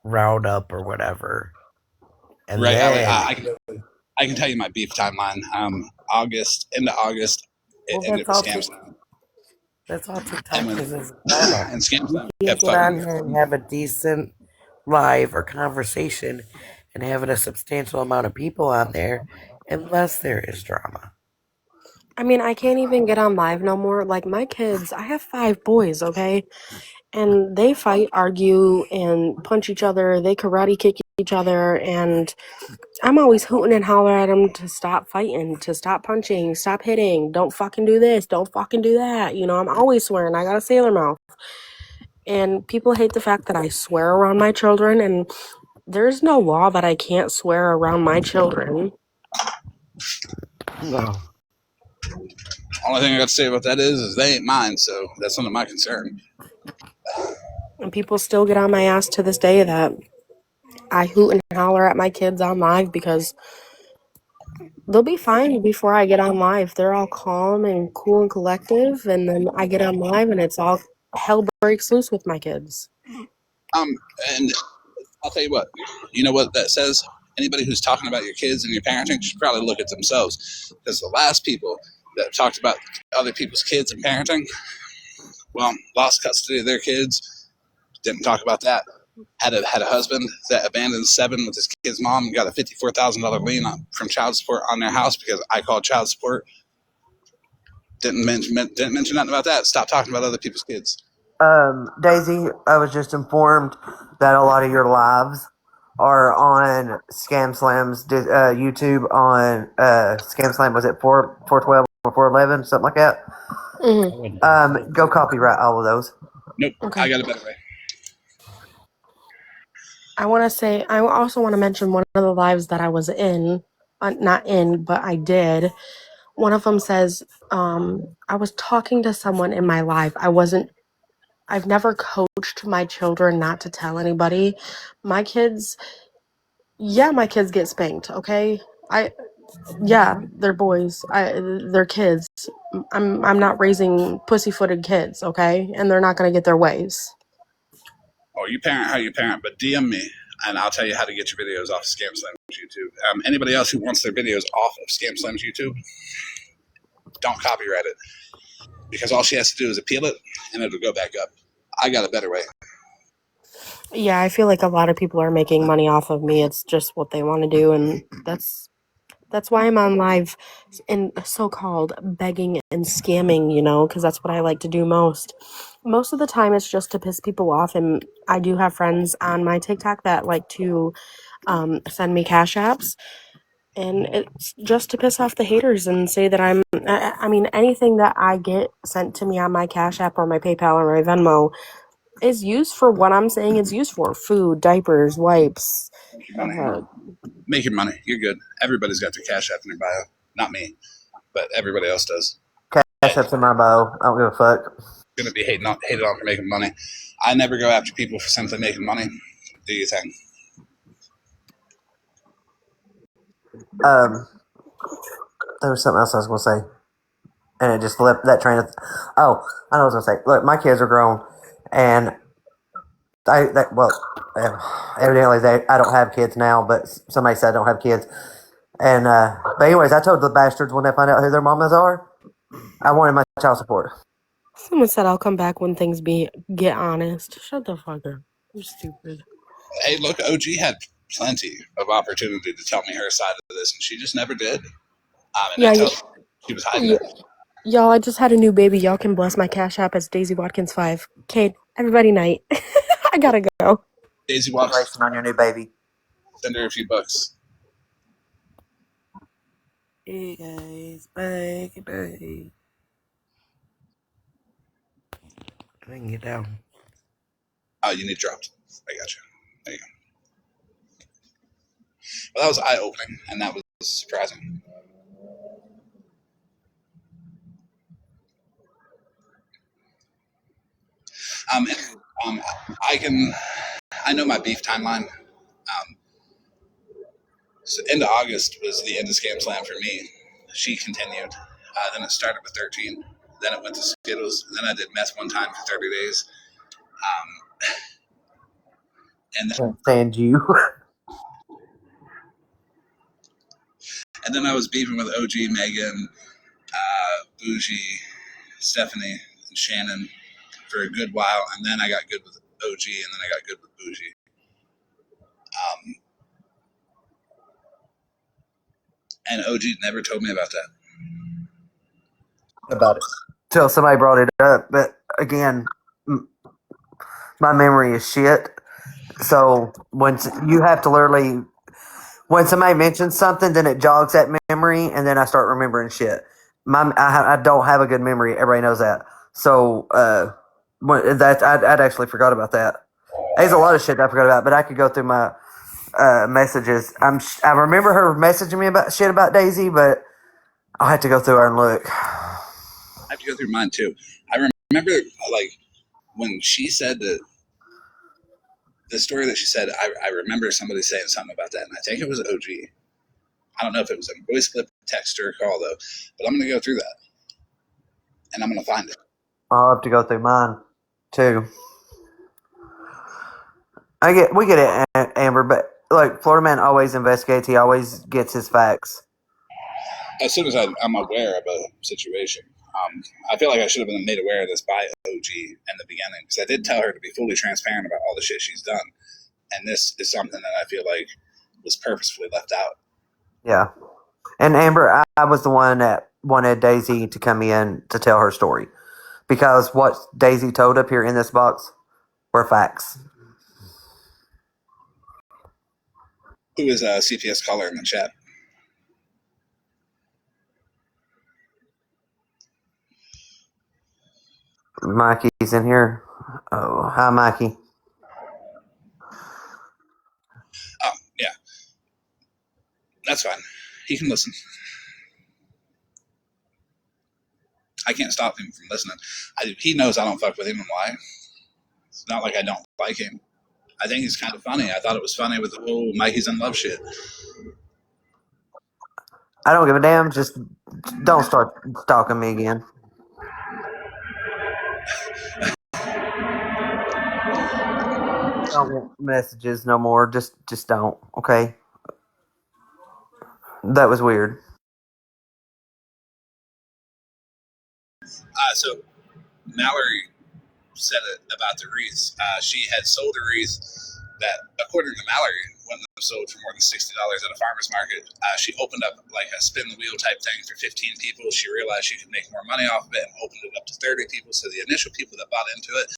riled up or whatever. And right, then I can tell you my beef timeline. Into August, it ended with scams. That's all TikTok and is. And scams kept get on here and have a decent live or conversation, and having a substantial amount of people on there unless there is drama. I mean, I can't even get on live no more. Like, my kids, I have 5 boys, okay? And they fight, argue, and punch each other. They karate kick each other. And I'm always hooting and hollering at them to stop fighting, to stop punching, stop hitting. Don't fucking do this. Don't fucking do that. You know, I'm always swearing. I got a sailor mouth. And people hate the fact that I swear around my children. And there's no law that I can't swear around my children. No. Only thing I got to say about that is they ain't mine, so that's none of my concern. And people still get on my ass to this day that I hoot and holler at my kids on live because they'll be fine before I get on live. They're all calm and cool and collective, and then I get on live and it's all hell breaks loose with my kids. And I'll tell you what, you know what that says? Anybody who's talking about your kids and your parenting should probably look at themselves, because the last people that talked about other people's kids and parenting, well, lost custody of their kids, didn't talk about that. Had a husband that abandoned 7 with his kid's mom and got a $54,000 lien from child support on their house because I called child support. Didn't mention nothing about that. Stop talking about other people's kids. Daisy, I was just informed that a lot of your lives are on Scam Slam's YouTube on Scam Slam. Was it 412 or 411, something like that? Mm-hmm. Go copyright all of those. Nope, Okay. I got a better way. I also want to mention one of the lives that I was in, not in, but I did. One of them says, I was talking to someone in my life. I've never coached my children not to tell anybody. My kids get spanked, okay? They're boys. They're kids. I'm not raising pussyfooted kids, okay? And they're not going to get their ways. Oh, you parent how you parent, but DM me, and I'll tell you how to get your videos off of Scam Slam's YouTube. Anybody else who wants their videos off of Scam Slam's YouTube, don't copyright it, because all she has to do is appeal it, and it'll go back up. I got a better way. Yeah, I feel like a lot of people are making money off of me. It's just what they want to do, and that's why I'm on live and so-called begging and scamming, you know, because that's what I like to do most. Most of the time, it's just to piss people off, and I do have friends on my TikTok that like to send me cash apps, and it's just to piss off the haters and say that I mean, anything that I get sent to me on my Cash App or my PayPal or my Venmo is used for what I'm saying it's used for: food, diapers, wipes. Make your money. You're good. Everybody's got their Cash App in their bio. Not me, but everybody else does. Cash App's in my bio. I don't give a fuck. Going to be hated on for making money. I never go after people for simply making money. Do your thing. There was something else I was going to say, and it just left that train of. Oh, I know what I was going to say. Look, my kids are grown, and evidently I don't have kids now, but somebody said I don't have kids. And but anyways, I told the bastards when they find out who their mamas are, I wanted my child support. Someone said I'll come back when things get honest. Shut the fuck up. You're stupid. Hey, look, OG had plenty of opportunity to tell me her side of this, and she just never did. Yeah, She was hiding it. y'all, I just had a new baby. Y'all can bless my Cash App as Daisy Watkins 5. Kate, everybody night. I gotta go. Daisy walks. Congratulations on your new baby. Send her a few bucks. Hey guys, bye, good night. I can get down. Oh, you need dropped. I got you. There you go. Well, that was eye-opening, and that was surprising. I know my beef timeline. So end of August was the end of Scam Slam for me. She continued. Then it started with 13. Then it went to Skittles. Then I did meth one time for 30 days. Can't stand you. And then I was beefing with OG, Megan, Bougie, Stephanie, and Shannon for a good while. And then I got good with OG, and then I got good with Bougie. And OG never told me about that. About it till somebody brought it up. But again, my memory is shit. So when you have to literally, when somebody mentions something, then it jogs that memory, and then I start remembering shit. I don't have a good memory. Everybody knows that. So I'd actually forgot about that. There's a lot of shit I forgot about, but I could go through my messages. I remember her messaging me about shit about Daisy, but I'll have to go through her and look. I have to go through mine too. I remember like when she said the story that she said. I remember somebody saying something about that, and I think it was OG. I don't know if it was a voice clip, text, or call though, but I'm going to go through that, and I'm going to find it. I'll have to go through mine too. We get it, Amber, but like Florida Man always investigates. He always gets his facts. As soon as I'm aware of a situation, I feel like I should have been made aware of this by OG in the beginning, because I did tell her to be fully transparent about all the shit she's done, and this is something that I feel like was purposefully left out. Yeah, and Amber, I was the one that wanted Daisy to come in to tell her story, because what Daisy told up here in this box were facts. Who is a CPS caller in the chat? Mikey's in here. Oh, hi, Mikey. Oh, yeah. That's fine. He can listen. I can't stop him from listening. He knows I don't fuck with him and why. It's not like I don't like him. I think he's kind of funny. I thought it was funny with the whole Mikey's in love shit. I don't give a damn. Just don't start stalking me again. Don't want messages no more. Just don't. Okay. That was weird. So Mallory said it about the wreaths. She had sold a wreath that, according to Mallory, wouldn't have sold for more than $60 at a farmer's market. She opened up like a spin the wheel type thing for 15 people. She realized she could make more money off of it and opened it up to 30 people. So the initial people that bought into it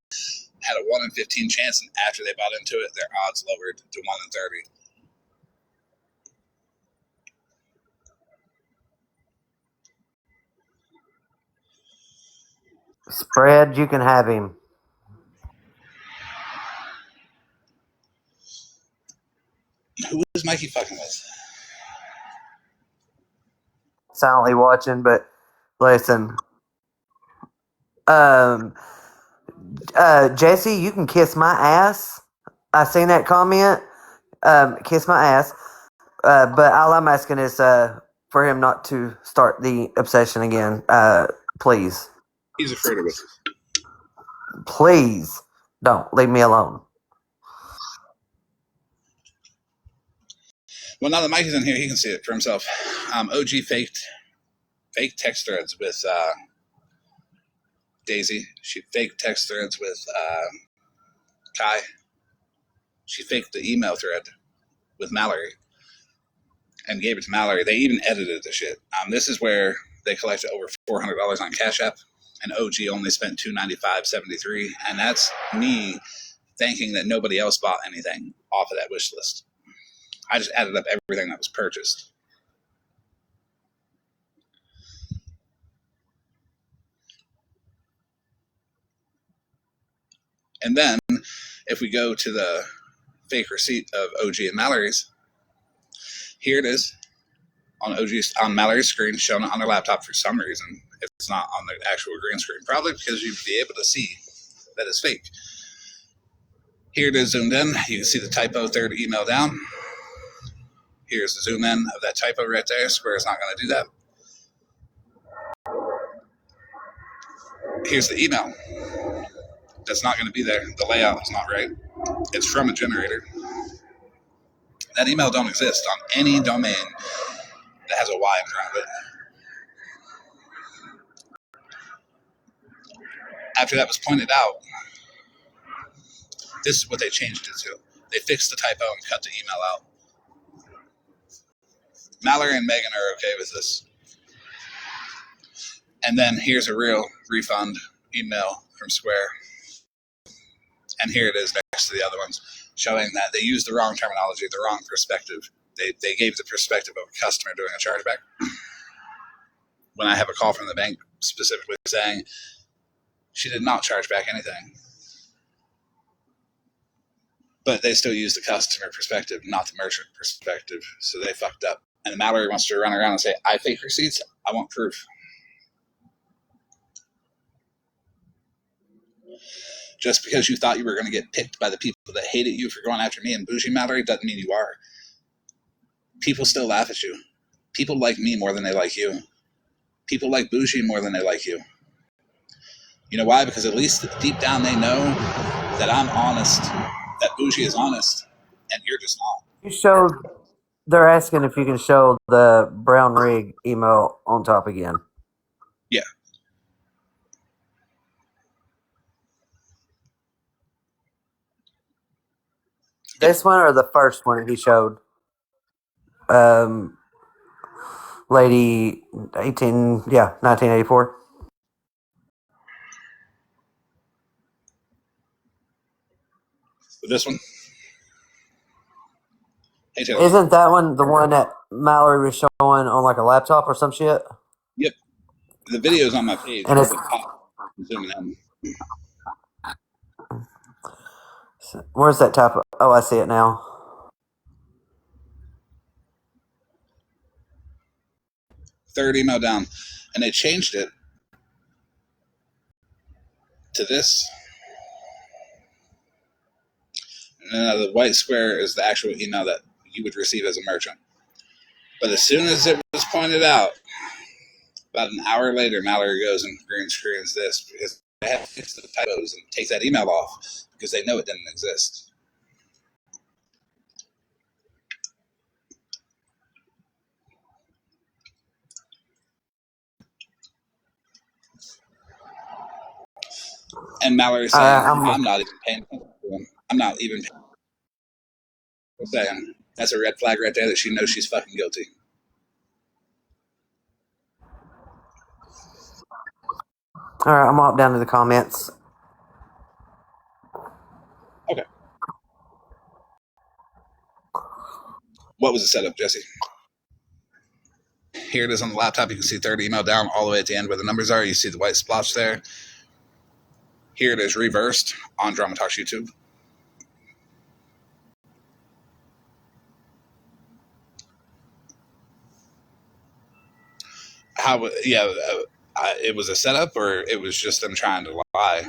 had a 1 in 15 chance, and after they bought into it, their odds lowered to 1 in 30. Spread, you can have him. Who is Mikey fucking with? Silently watching, but listen. Jesse, you can kiss my ass. I seen that comment. Kiss my ass. But all I'm asking is for him not to start the obsession again. Please. He's afraid of witches. Please don't leave me alone. Well, now that Mike is in here, he can see it for himself. OG faked text threads with Daisy. She faked text threads with Kai. She faked the email thread with Mallory and gave it to Mallory. They even edited the shit. This is where they collected over $400 on Cash App, and OG only spent $295.73, and that's me thinking that nobody else bought anything off of that wish list. I just added up everything that was purchased. And then, if we go to the fake receipt of OG and Mallory's, here it is on Mallory's screen, shown on her laptop for some reason. It's not on the actual green screen, probably because you'd be able to see that it's fake. Here it is zoomed in. You can see the typo third email down. Here's the zoom in of that typo right there. Square's not going to do that. Here's the email. That's not going to be there. The layout is not right. It's from a generator. That email don't exist on any domain that has a Y in front of it. After that was pointed out, this is what they changed it to. They fixed the typo and cut the email out. Mallory and Megan are okay with this. And then here's a real refund email from Square. And here it is next to the other ones, showing that they used the wrong terminology, the wrong perspective. They gave the perspective of a customer doing a chargeback. When I have a call from the bank specifically saying she did not charge back anything. But they still use the customer perspective, not the merchant perspective. So they fucked up. And Mallory wants to run around and say, I fake receipts. I want proof. Just because you thought you were going to get picked by the people that hated you for going after me and bougie Mallory doesn't mean you are. People still laugh at you. People like me more than they like you. People like bougie more than they like you. You know why? Because at least deep down they know that I'm honest, that bougie is honest, and you're just not. You showed. They're asking if you can show the brown rig email on top again. Yeah. This one or the first one he showed? Lady 1984. This one. Hey, Taylor. Isn't that one the one that Mallory was showing on like a laptop or some shit? Yep. The video's on my page. And it's zooming in. Where's that type of? Oh, I see it now. Third email down, and they changed it to this. And the white square is the actual email that you would receive as a merchant. But as soon as it was pointed out, about an hour later, Mallory goes and green screens this because they have to fix the typos and take that email off because they know it didn't exist. And Mallory's saying, I'm not even paying attention to him. I'm not even paying attention. That's a red flag right there that she knows she's fucking guilty. All right, I'm gonna hop down to the comments. Okay. What was the setup, Jesse? Here it is on the laptop. You can see third email down all the way at the end where the numbers are. You see the white splotch there. Here it is reversed on Drama Talks YouTube. It was a setup, or it was just them trying to lie.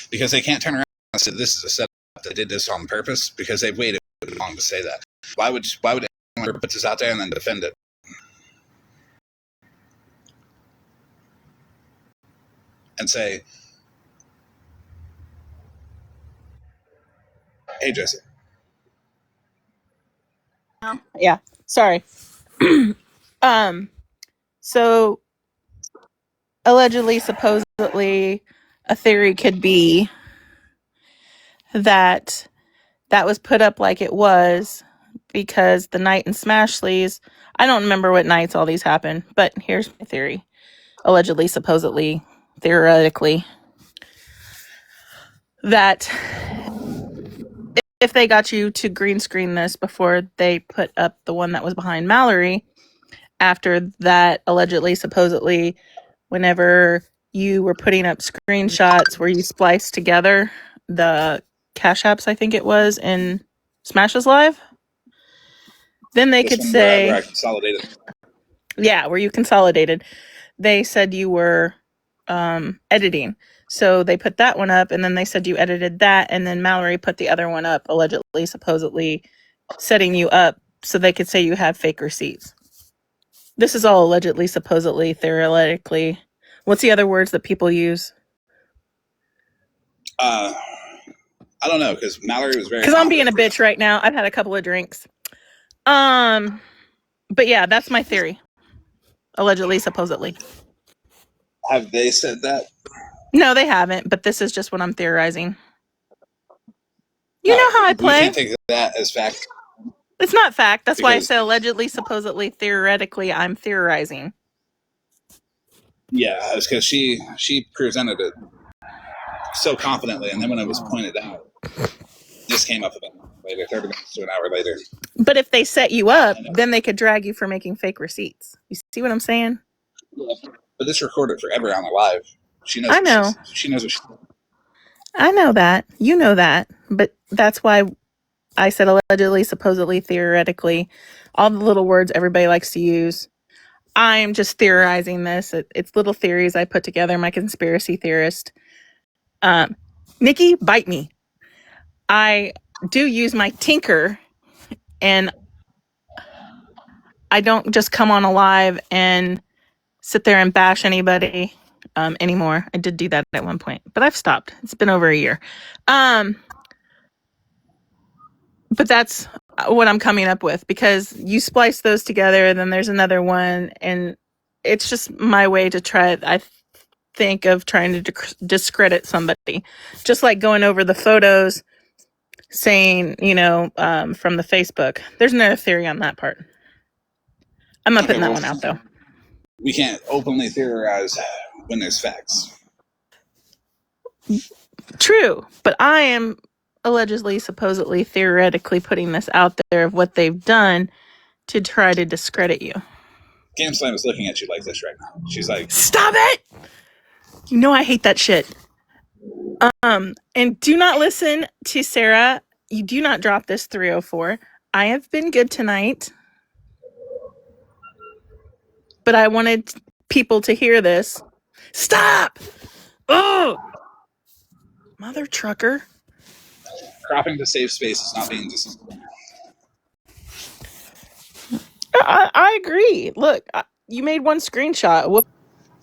Because they can't turn around and say this is a setup. They did this on purpose because they've waited long to say that. Why would anyone put this out there and then defend it? And say, hey, Jesse. Yeah, sorry. So allegedly, supposedly, a theory could be that that was put up like it was because the night in Smashley's, I don't remember what nights all these happened, but here's my theory. Allegedly, supposedly, theoretically, that if they got you to green screen this before they put up the one that was behind Mallory, after that, allegedly, supposedly, whenever you were putting up screenshots where you spliced together the Cash Apps, I think it was, in Smash's Live, then they could say, where I consolidated. Yeah, where you consolidated. They said you were editing. So they put that one up, and then they said you edited that, and then Mallory put the other one up, allegedly, supposedly, setting you up so they could say you had fake receipts. This is all allegedly, supposedly, theoretically. What's the other words that people use? I don't know, because Mallory was very... Because I'm being a bitch right now. I've had a couple of drinks. But yeah, that's my theory. Allegedly, supposedly. Have they said that? No, they haven't, but this is just what I'm theorizing. You No, know how I we play. can't take that as fact. It's not fact. That's why I Because- said allegedly, supposedly, theoretically, I'm theorizing. Yeah, it's because she presented it so confidently, and then when it was pointed out, this came up about later, 30 minutes to an hour later. But if they set you up, then they could drag you for making fake receipts. You see what I'm saying? But this recorded forever on the live. She knows. I know. She knows what she. I know that. You know that. But that's why I said allegedly, supposedly, theoretically, all the little words everybody likes to use. I'm just theorizing this. It's little theories I put together, my conspiracy theorist. Nikki, bite me. I do use my tinker, and I don't just come on a live and sit there and bash anybody anymore. I did do that at one point, but I've stopped. It's been over a year. But that's what I'm coming up with, because you splice those together, and then there's another one, and it's just my way to try. I think of trying to discredit somebody, just like going over the photos, saying, from the Facebook. There's another theory on that part. I'm not putting that one out though. We can't openly theorize when there's facts. True, but I am allegedly, supposedly, theoretically putting this out there of what they've done to try to discredit you. Game Slam is looking at you like this right now. She's like, "Stop it! You know I hate that shit." And do not listen to Sarah. You do not drop this 304. I have been good tonight, but I wanted people to hear this. Stop! Oh, mother trucker. cropping to save space is not being disciplined. I agree. Look, you made one screenshot. Whoop.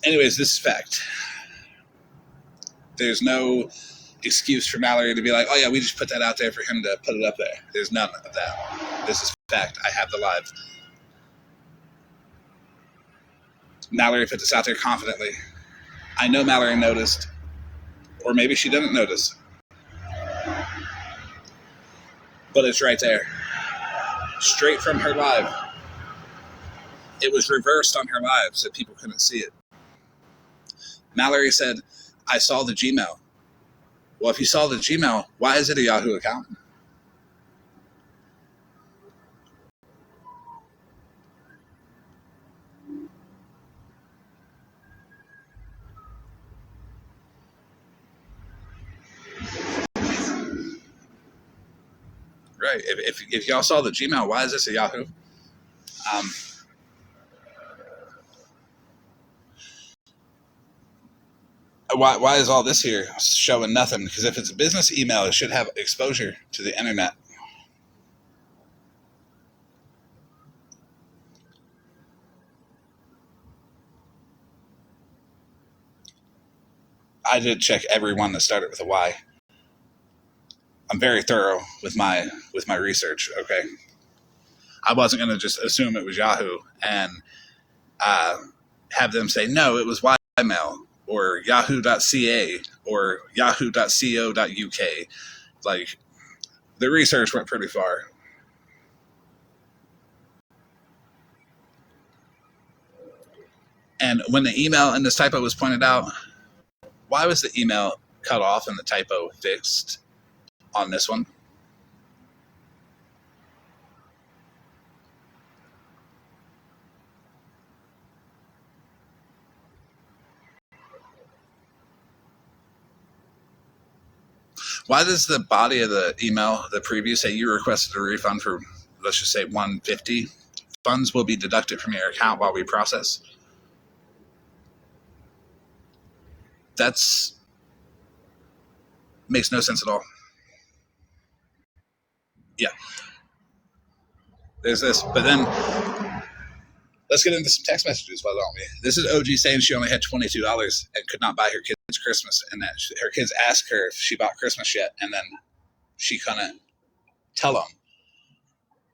Anyways, this is fact. There's no excuse for Mallory to be like, oh yeah, we just put that out there for him to put it up there. There's none of that. This is fact. I have the live. Mallory put this out there confidently. I know Mallory noticed, or maybe she didn't notice, but it's right there. Straight from her live. It was reversed on her live so people couldn't see it. Mallory said, I saw the Gmail. Well, if you saw the Gmail, why is it a Yahoo account? Right. If y'all saw the Gmail, why is this a Yahoo? Why is all this here showing nothing? Because if it's a business email, it should have exposure to the internet. I did check every one that started with a Y. I'm very thorough with my research. Okay, I wasn't going to just assume it was Yahoo and have them say no, it was Ymail or Yahoo.ca or Yahoo.co.uk. Like, the research went pretty far. And when the email and this typo was pointed out, why was the email cut off and the typo fixed on this one? Why does the body of the email, the preview, say you requested a refund for, let's just say, $150? Funds will be deducted from your account while we process. That's makes no sense at all. Yeah. There's this, but then let's get into some text messages, why don't we? This is OG saying she only had $22 and could not buy her kids Christmas, and that her kids asked her if she bought Christmas yet, and then she couldn't tell them.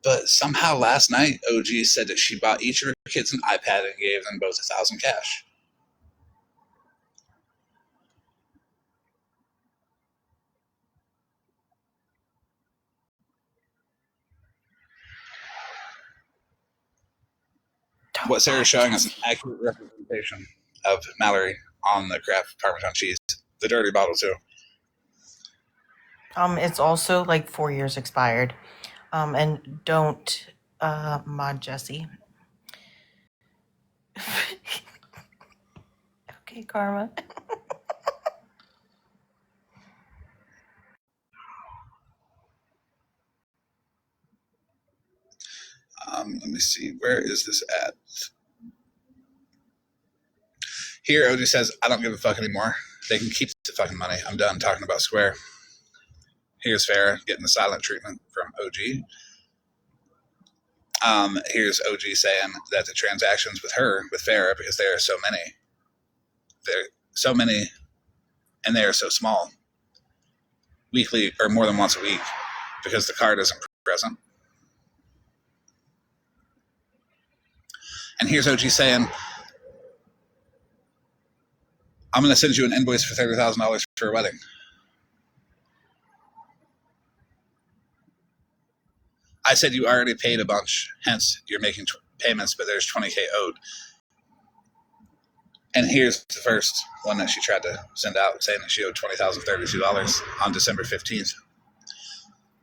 But somehow last night, OG said that she bought each of her kids an iPad and gave them both $1,000 cash. what Sarah's showing is an accurate representation of Mallory on the Kraft Parmesan cheese. The dirty bottle too. It's also like 4 years expired. And don't mod Jesse. Okay, Karma. Let me see. Where is this at? Here, OG says, I don't give a fuck anymore. They can keep the fucking money. I'm done talking about Square. Here's Farrah getting the silent treatment from OG. Here's OG saying that the transactions with Farrah, because there are so many, and they are so small, weekly or more than once a week, because the card isn't present. And here's OG saying, I'm going to send you an invoice for $30,000 for a wedding. I said you already paid a bunch, hence you're making payments, but there's $20K owed. And here's the first one that she tried to send out, saying that she owed $20,032 on December 15th.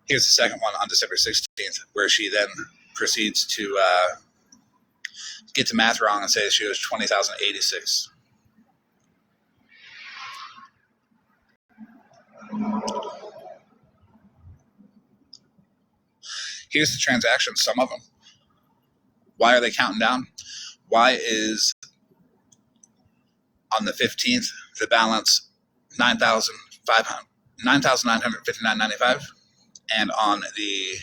Here's the second one on December 16th, where she then proceeds to get the math wrong and say she owes $20,086. Here's the transactions, some of them. Why are they counting down? Why is on the 15th the balance $9,959.95, and on the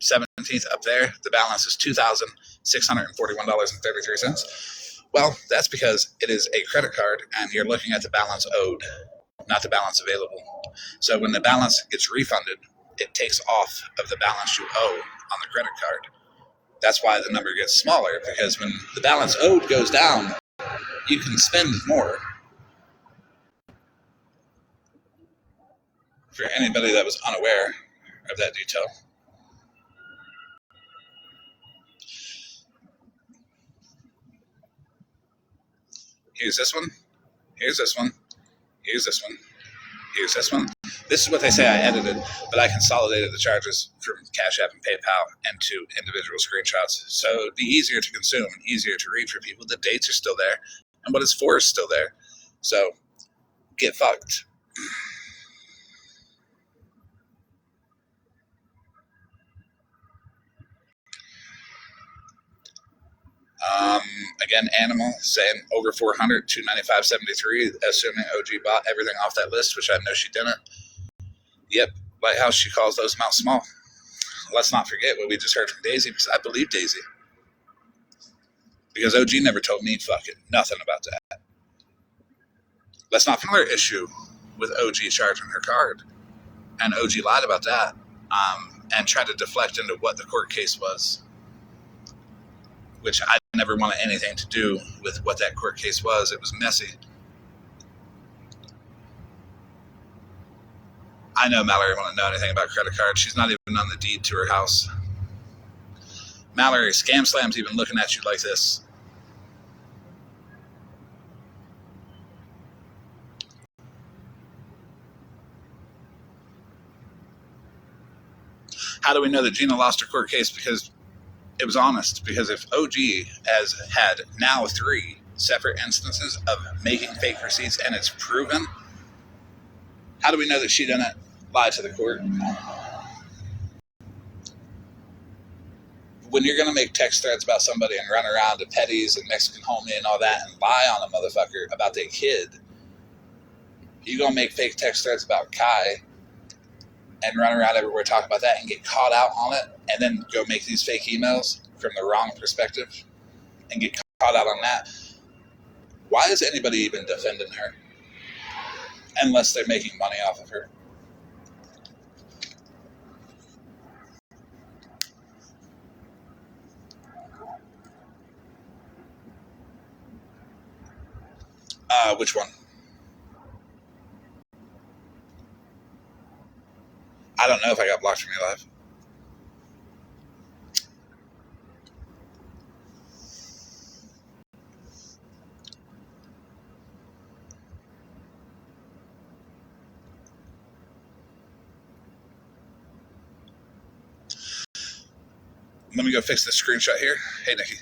17th up there the balance is $2,641.33? Well, that's because it is a credit card and you're looking at the balance owed, not the balance available. So when the balance gets refunded, it takes off of the balance you owe on the credit card. That's why the number gets smaller, because when the balance owed goes down, you can spend more. For anybody that was unaware of that detail. Here's this one. Here's this one. Here's this one. Here's this one. This is what they say I edited, but I consolidated the charges from Cash App and PayPal into individual screenshots. So it'd be easier to consume and easier to read for people. The dates are still there, and what it's for is still there. So get fucked. Again, Animal saying over 400, 295.73, assuming OG bought everything off that list, which I know she didn't. Yep, Lighthouse, she calls those amounts small. Let's not forget what we just heard from Daisy, because I believe Daisy. Because OG never told me fucking nothing about that. Let's not forget another issue with OG charging her card. And OG lied about that, and tried to deflect into what the court case was, which I never wanted anything to do with what that court case was. It was messy. I know Mallory won't know anything about credit cards. She's not even on the deed to her house. Mallory, Scam Slam's even looking at you like this. How do we know that Gina lost her court case? Because it was honest. Because if OG has had now 3 separate instances of making fake receipts and it's proven, how do we know that she didn't lie to the court? When you're going to make text threads about somebody and run around to Petties and Mexican Homie and all that and lie on a motherfucker about their kid, you going to make fake text threads about Kai and run around everywhere talking about that and get caught out on it, and then go make these fake emails from the wrong perspective and get caught out on that. Why is anybody even defending her unless they're making money off of her? Which one? I don't know if I got blocked from your live. Let me go fix this screenshot here. Hey, Nikki.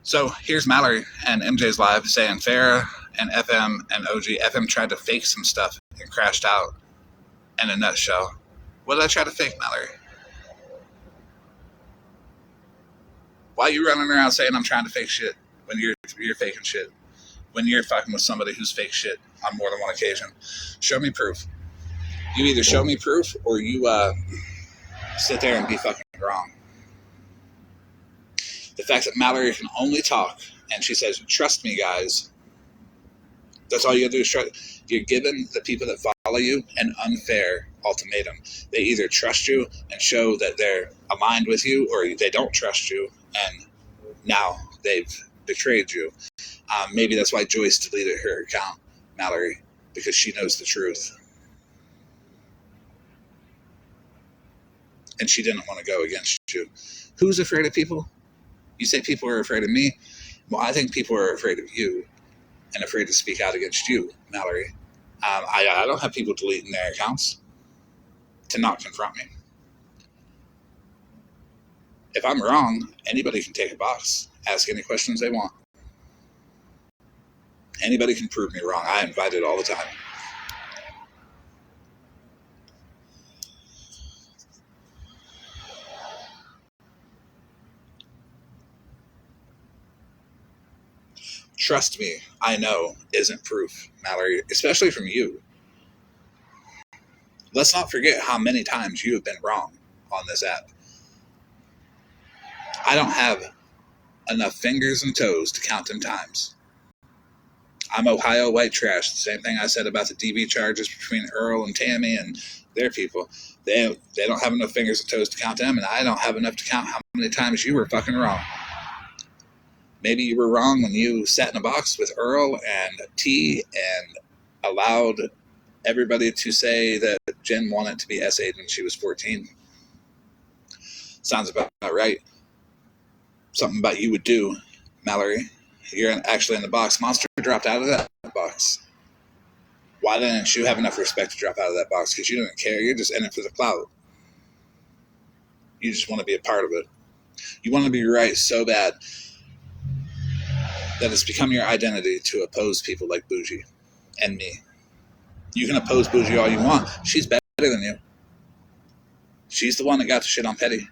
So here's Mallory and MJ's live saying Farrah and FM and OG. FM tried to fake some stuff and crashed out in a nutshell. What did I try to fake, Mallory? Why are you running around saying I'm trying to fake shit when you're faking shit? When you're fucking with somebody who's fake shit on more than one occasion? Show me proof. You either show me proof or you sit there and be fucking wrong. The fact that Mallory can only talk and she says, trust me, guys. That's all you gotta do is trust. You're giving the people that follow you an unfair ultimatum. They either trust you and show that they're aligned with you, or they don't trust you and now they've betrayed you. Maybe that's why Joyce deleted her account, Mallory, because she knows the truth. And she didn't want to go against you. Who's afraid of people? You say people are afraid of me. Well, I think people are afraid of you and afraid to speak out against you, Mallory. I don't have people deleting their accounts to not confront me. If I'm wrong, anybody can take a box, ask any questions they want. Anybody can prove me wrong. I invite it all the time. Trust me, I know isn't proof, Mallory, especially from you. Let's not forget how many times you have been wrong on this app. I don't have enough fingers and toes to count them times. I'm Ohio white trash. The same thing I said about the DV charges between Earl and Tammy and their people. They don't have enough fingers and toes to count them, and I don't have enough to count how many times you were fucking wrong. Maybe you were wrong when you sat in a box with Earl and T and allowed everybody to say that Jen wanted to be SA'd when she was 14. Sounds about right. Something about you would do, Mallory. You're actually in the box. Monster dropped out of that box. Why didn't you have enough respect to drop out of that box? Because you didn't care. You're just in it for the clout. You just want to be a part of it. You want to be right so bad that it's become your identity to oppose people like Bougie and me. You can oppose Bougie all you want. She's better than you. She's the one that got the shit on Petty.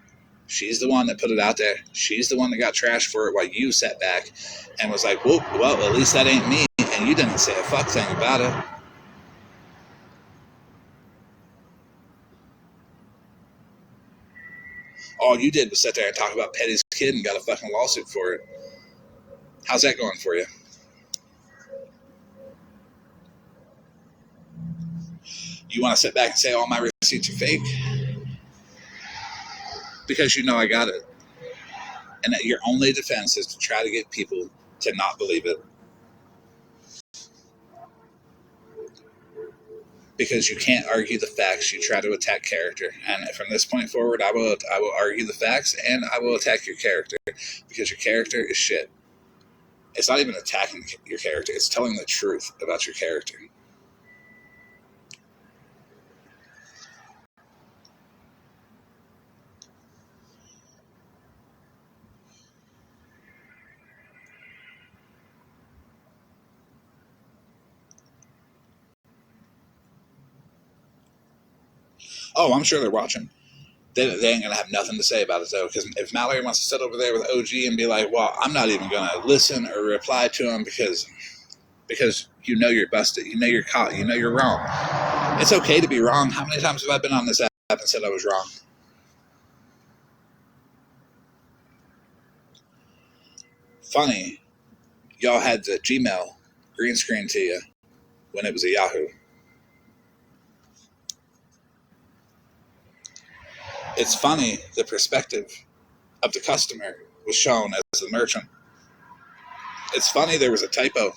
She's the one that put it out there. She's the one that got trashed for it while you sat back and was like, well, at least that ain't me. And you didn't say a fuck thing about it. All you did was sit there and talk about Petty's kid and got a fucking lawsuit for it. How's that going for you? You want to sit back and say all my receipts are fake? Because you know I got it. And that your only defense is to try to get people to not believe it. Because you can't argue the facts, you try to attack character. And from this point forward, I will argue the facts and I will attack your character. Because your character is shit. It's not even attacking your character, it's telling the truth about your character. Oh, I'm sure they're watching. They ain't going to have nothing to say about it, though, because if Mallory wants to sit over there with OG and be like, well, I'm not even going to listen or reply to him because you know you're busted, you know you're caught, you know you're wrong. It's okay to be wrong. How many times have I been on this app and said I was wrong? Funny, y'all had the Gmail green screen to you when it was a Yahoo. It's funny, the perspective of the customer was shown as the merchant. It's funny there was a typo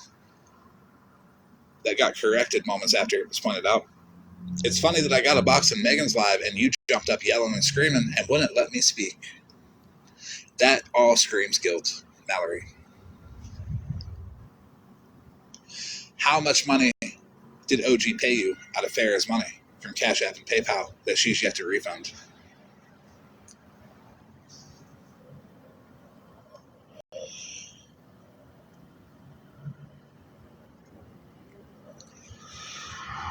that got corrected moments after it was pointed out. It's funny that I got a box in Megan's live and you jumped up yelling and screaming and wouldn't let me speak. That all screams guilt, Mallory. How much money did OG pay you out of Farrah's money from Cash App and PayPal that she's yet to refund?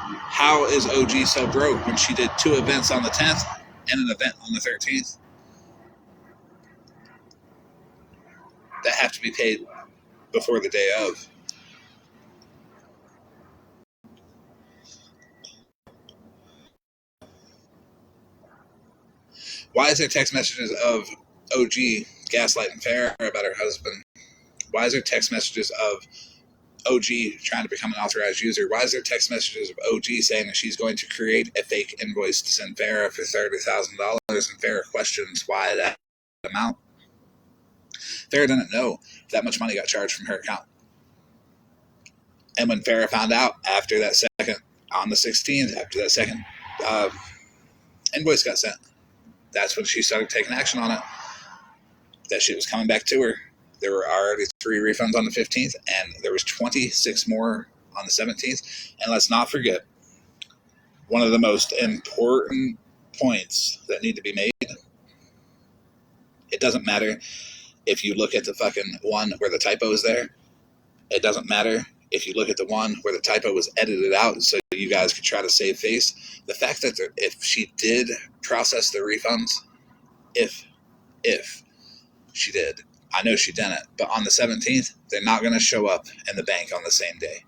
How is OG so broke when she did 2 events on the 10th and an event on the 13th that have to be paid before the day of? Why is there text messages of OG gaslighting Farrah about her husband? Why is there text messages of OG trying to become an authorized user? Why is there text messages of OG saying that she's going to create a fake invoice to send Farrah for $30,000 and Farrah questions why that amount? Farrah didn't know that much money got charged from her account. And when Farrah found out after that second, on the 16th, after that second invoice got sent, that's when she started taking action on it. That shit was coming back to her. There were already 3 refunds on the 15th, and there was 26 more on the 17th. And let's not forget, one of the most important points that need to be made, it doesn't matter if you look at the fucking one where the typo is there. It doesn't matter if you look at the one where the typo was edited out so you guys could try to save face. The fact that if she did process the refunds, if she did, I know she didn't, but on the 17th, they're not going to show up in the bank on the same day.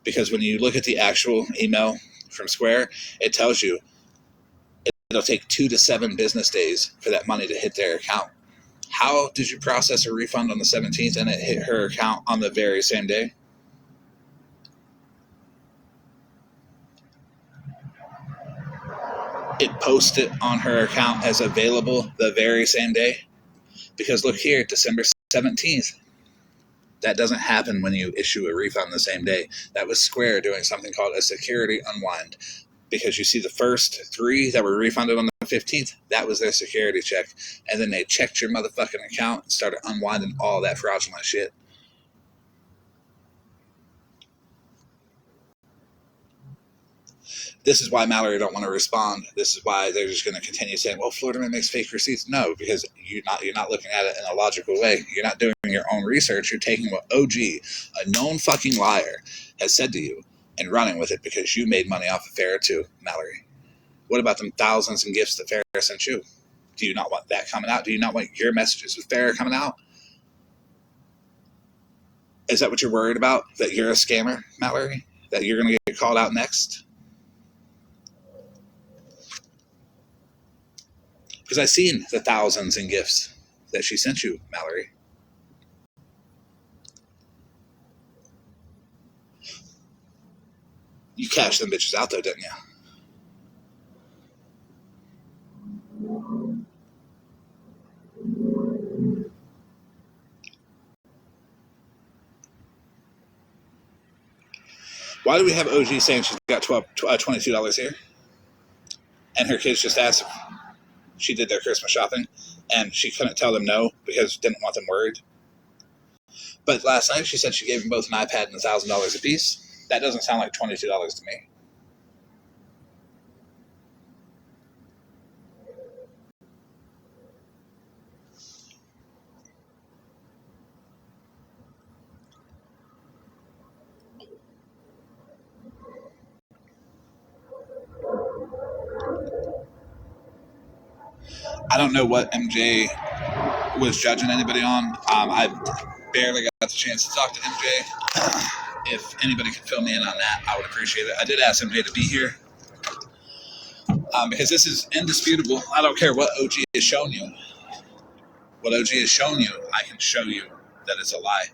Because when you look at the actual email from Square, it tells you it'll take 2 to 7 business days for that money to hit their account. How did you process a refund on the 17th and it hit her account on the very same day? It posted on her account as available the very same day. Because look here, December 17th, that doesn't happen when you issue a refund the same day. That was Square doing something called a security unwind. Because you see the first 3 that were refunded on the 15th, that was their security check. And then they checked your motherfucking account and started unwinding all that fraudulent shit. This is why Mallory don't want to respond. This is why they're just going to continue saying, well, Florida Man makes fake receipts. No, because you're not looking at it in a logical way. You're not doing your own research. You're taking what OG, a known fucking liar, has said to you and running with it because you made money off of Farrah too, Mallory. What about them thousands in gifts that Farrah sent you? Do you not want that coming out? Do you not want your messages with Farrah coming out? Is that what you're worried about? That you're a scammer, Mallory? That you're going to get called out next? Because I've seen the thousands in gifts that she sent you, Mallory. You cashed them bitches out, though, didn't you? Why do we have OG saying she's got $22 here? And her kids just asked if she did their Christmas shopping, and she couldn't tell them no because didn't want them worried. But last night she said she gave them both an iPad and $1,000 apiece. That doesn't sound like $22 to me. I don't know what MJ was judging anybody on. I barely got the chance to talk to MJ. If anybody could fill me in on that, I would appreciate it. I did ask MJ to be here because this is indisputable. I don't care what OG has shown you. What OG has shown you, I can show you that it's a lie.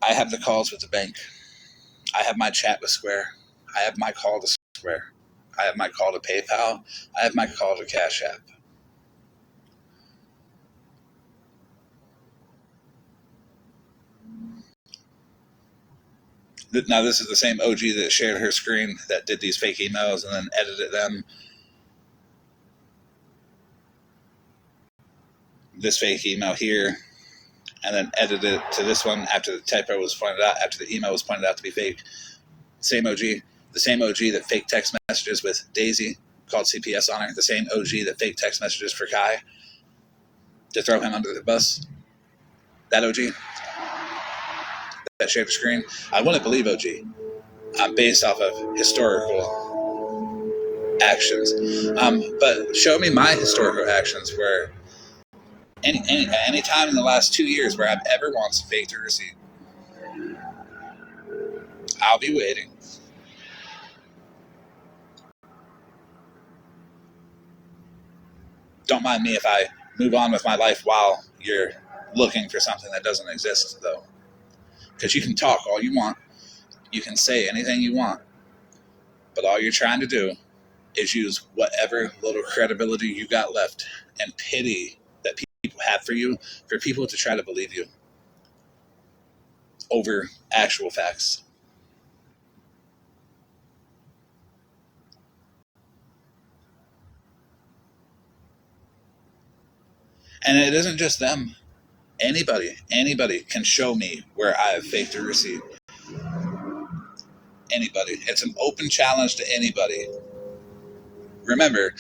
I have the calls with the bank. I have my chat with Square. I have my call to Square. I have my call to PayPal. I have my call to Cash App. Now, this is the same OG that shared her screen that did these fake emails and then edited them. This fake email here, and then edited it to this one after the typo was pointed out, after the email was pointed out to be fake. Same OG. The same OG that fake text messages with Daisy, called CPS on her. The same OG that fake text messages for Kai to throw him under the bus. That OG that shared the screen. I wouldn't believe OG. Based off of historical actions. But show me my historical actions where any time in the last 2 years where I've ever once faked a receipt. I'll be waiting. Don't mind me if I move on with my life while you're looking for something that doesn't exist, though. Because you can talk all you want. You can say anything you want. But all you're trying to do is use whatever little credibility you got left and pity that people have for you, for people to try to believe you over actual facts. And it isn't just them. Anybody can show me where I have faked a receipt. Anybody. It's an open challenge to anybody. Remember,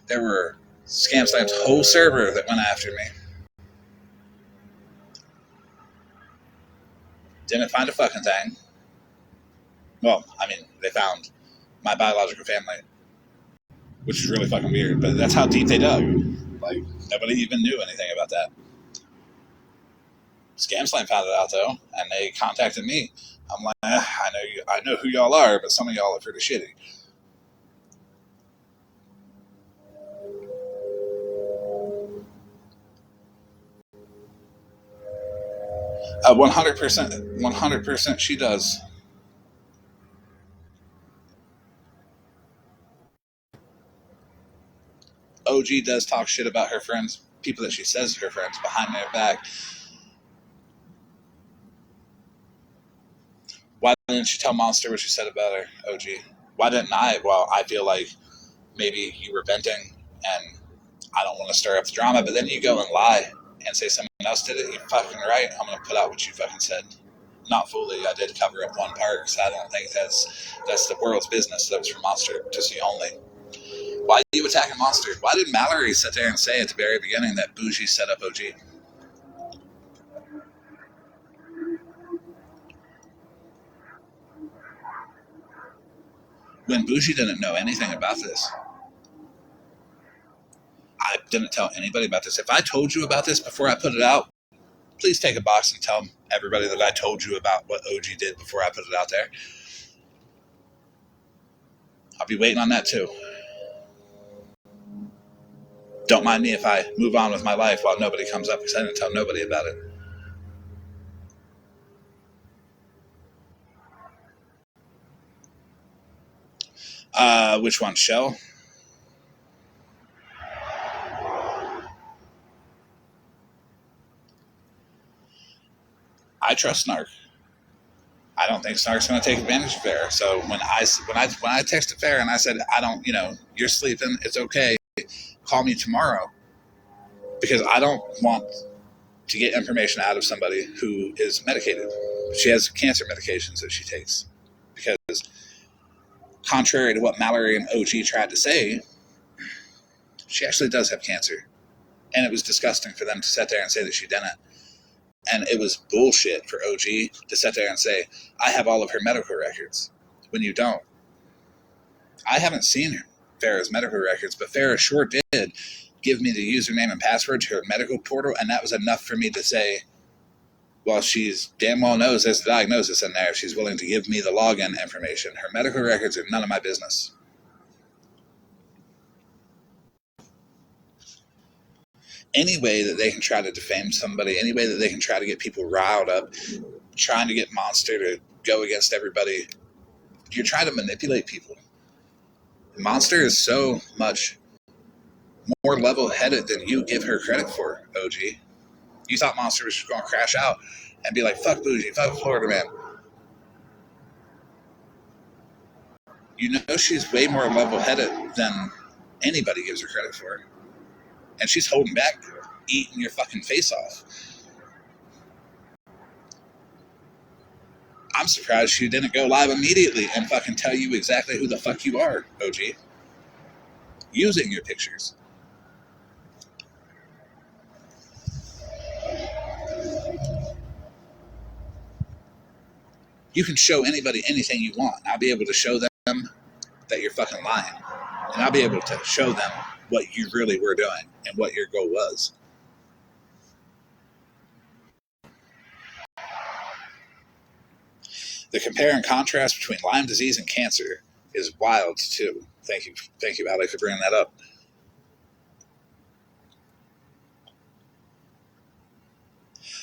there were Scam Slam's whole server that went after me. Didn't find a fucking thing. Well, I mean, they found my biological family, which is really fucking weird, but that's how deep they dug. Like, nobody even knew anything about that. Scam Slam found it out, though, and they contacted me. I'm like, I know who y'all are, but some of y'all are pretty shitty. 100% she does. OG does talk shit about her friends, people that she says are her friends, behind their back. Why didn't she tell Monster what she said about her, OG? Why didn't I? Well, I feel like maybe you were venting and I don't want to stir up the drama, but then you go and lie and say someone else did it. You're fucking right. I'm going to put out what you fucking said. Not fully. I did cover up one part, so I don't think that's the world's business. That was for Monster to see only. Why are you attacking Monster? Why did Mallory sit there and say at the very beginning that Bougie set up OG? When Bougie didn't know anything about this. I didn't tell anybody about this. If I told you about this before I put it out, please take a box and tell everybody that I told you about what OG did before I put it out there. I'll be waiting on that too. Don't mind me if I move on with my life while nobody comes up because I didn't tell nobody about it. Which one, Shell? I trust Snark. I don't think Snark's going to take advantage of Fair. So when I texted Fair and I said, I don't, you're sleeping, it's okay, call me tomorrow, because I don't want to get information out of somebody who is medicated. She has cancer medications that she takes. Because contrary to what Mallory and OG tried to say, she actually does have cancer. And it was disgusting for them to sit there and say that she didn't. And it was bullshit for OG to sit there and say, I have all of her medical records, when you don't. I haven't seen Farrah's medical records, but Farrah sure did give me the username and password to her medical portal, and that was enough for me to say, well, she's damn well knows there's a diagnosis in there. She's willing to give me the login information. Her medical records are none of my business. Any way that they can try to defame somebody, any way that they can try to get people riled up, trying to get Monster to go against everybody, you're trying to manipulate people. Monster is so much more level-headed than you give her credit for, OG. You thought Monster was just going to crash out and be like, fuck Bougie, fuck Florida Man. You know she's way more level-headed than anybody gives her credit for. And she's holding back, eating your fucking face off. I'm surprised she didn't go live immediately and fucking tell you exactly who the fuck you are, OG. Using your pictures. You can show anybody anything you want. I'll be able to show them that you're fucking lying. And I'll be able to show them what you really were doing and what your goal was. The compare and contrast between Lyme disease and cancer is wild too. Thank you, Ali, for bringing that up.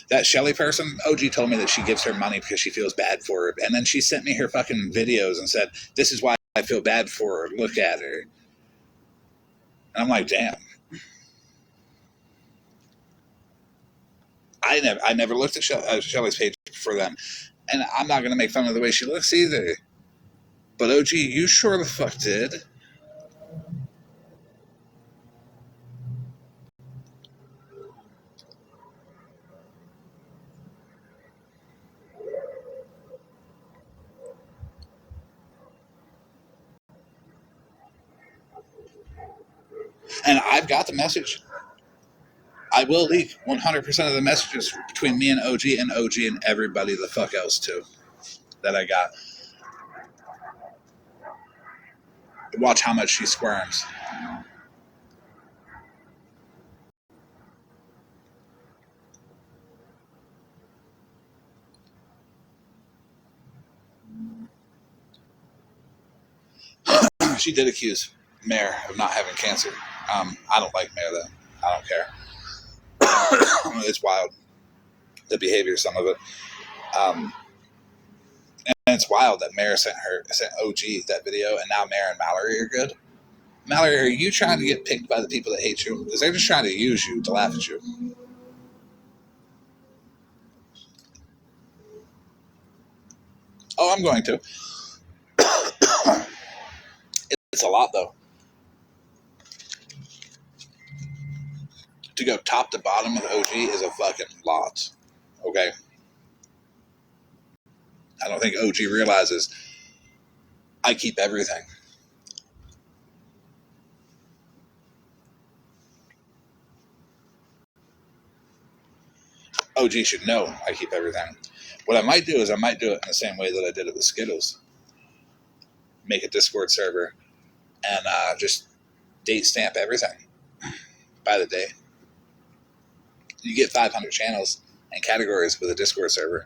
That Shelly person, OG told me that she gives her money because she feels bad for her. And then she sent me her fucking videos and said, this is why I feel bad for her. Look at her. And I'm like, damn. I never looked at Shelly's page for them. And I'm not going to make fun of the way she looks either. But OG, you sure the fuck did. And I've got the message. I will leak 100% of the messages between me and OG and everybody the fuck else too that I got. Watch how much she squirms. She did accuse Mayor of not having cancer. I don't like Mayor though. I don't care. It's wild, the behavior, some of it. And it's wild that Mayor sent OG that video, and now Mayor and Mallory are good. Mallory, are you trying to get picked by the people that hate you? Because they're just trying to use you to laugh at you. Oh, I'm going to. It's a lot, though. To go top to bottom with OG is a fucking lot. Okay? I don't think OG realizes I keep everything. OG should know I keep everything. What I might do is I might do it in the same way that I did it with Skittles. Make a Discord server and just date stamp everything by the day. You get 500 channels and categories with a Discord server.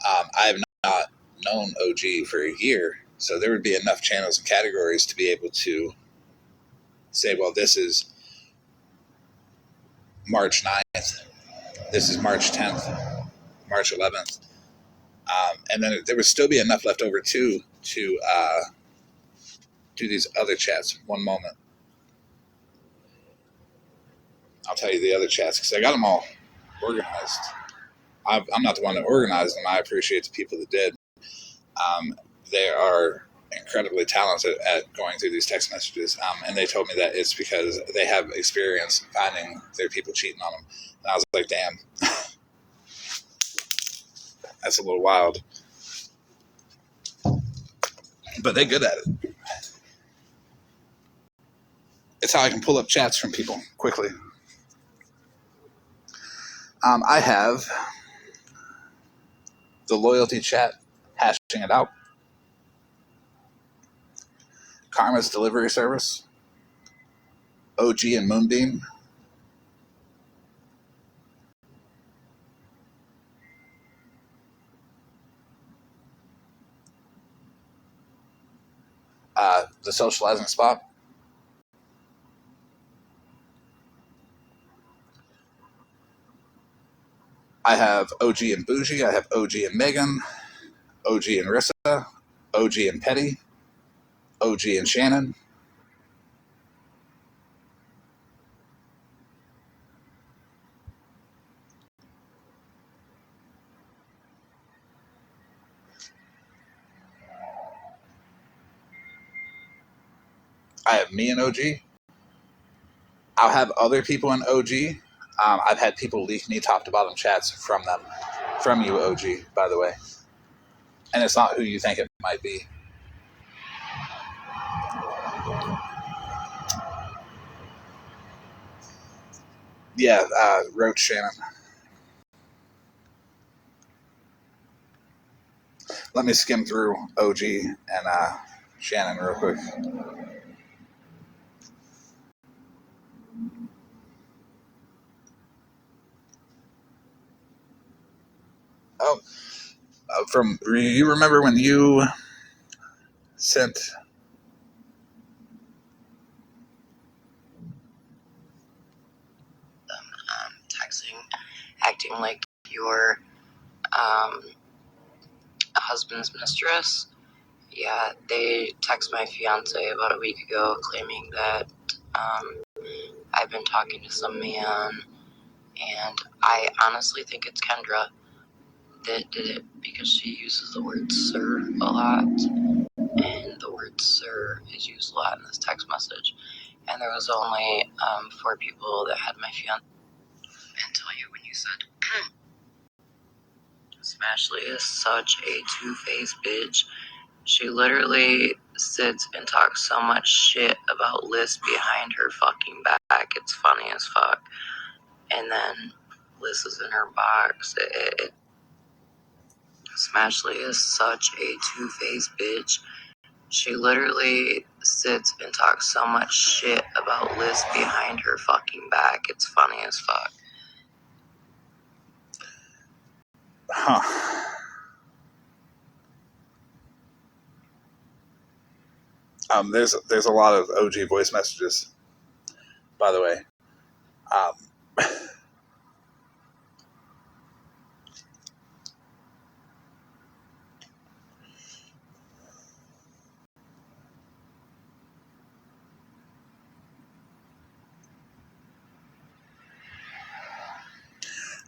I have not known OG for a year, so there would be enough channels and categories to be able to say, well, this is March 9th, this is March 10th, March 11th. And then there would still be enough left over too to do these other chats. One moment. I'll tell you the other chats because I got them all organized. I'm not the one that organized them. I appreciate the people that did. They are incredibly talented at going through these text messages. And they told me that it's because they have experience finding their people cheating on them. And I was like, damn, that's a little wild. But they're good at it. It's how I can pull up chats from people quickly. I have the loyalty chat hashing it out. Karma's delivery service. OG and Moonbeam. The socializing spot. I have OG and Bougie. I have OG and Megan. OG and Rissa. OG and Petty. OG and Shannon. I have me and OG. I'll have other people in OG. I've had people leak me top to bottom chats from them. From you, OG, by the way. And it's not who you think it might be. Yeah, Roach Shannon. Let me skim through OG and Shannon real quick. Oh, from you remember when you sent Texting, acting like your husband's mistress. Yeah, they text my fiance about a week ago claiming that I've been talking to some man, and I honestly think it's Kendra that did it because she uses the word sir a lot, and the word sir is used a lot in this text message. And there was only 4 people that had my fiance. And tell you when you said, Smashley is such a two-faced bitch. She literally sits and talks so much shit about Liz behind her fucking back. It's funny as fuck. And then Liz is in her box. Smashley is such a two-faced bitch. She literally sits and talks so much shit about Liz behind her fucking back. It's funny as fuck. Huh. There's a lot of OG voice messages, by the way.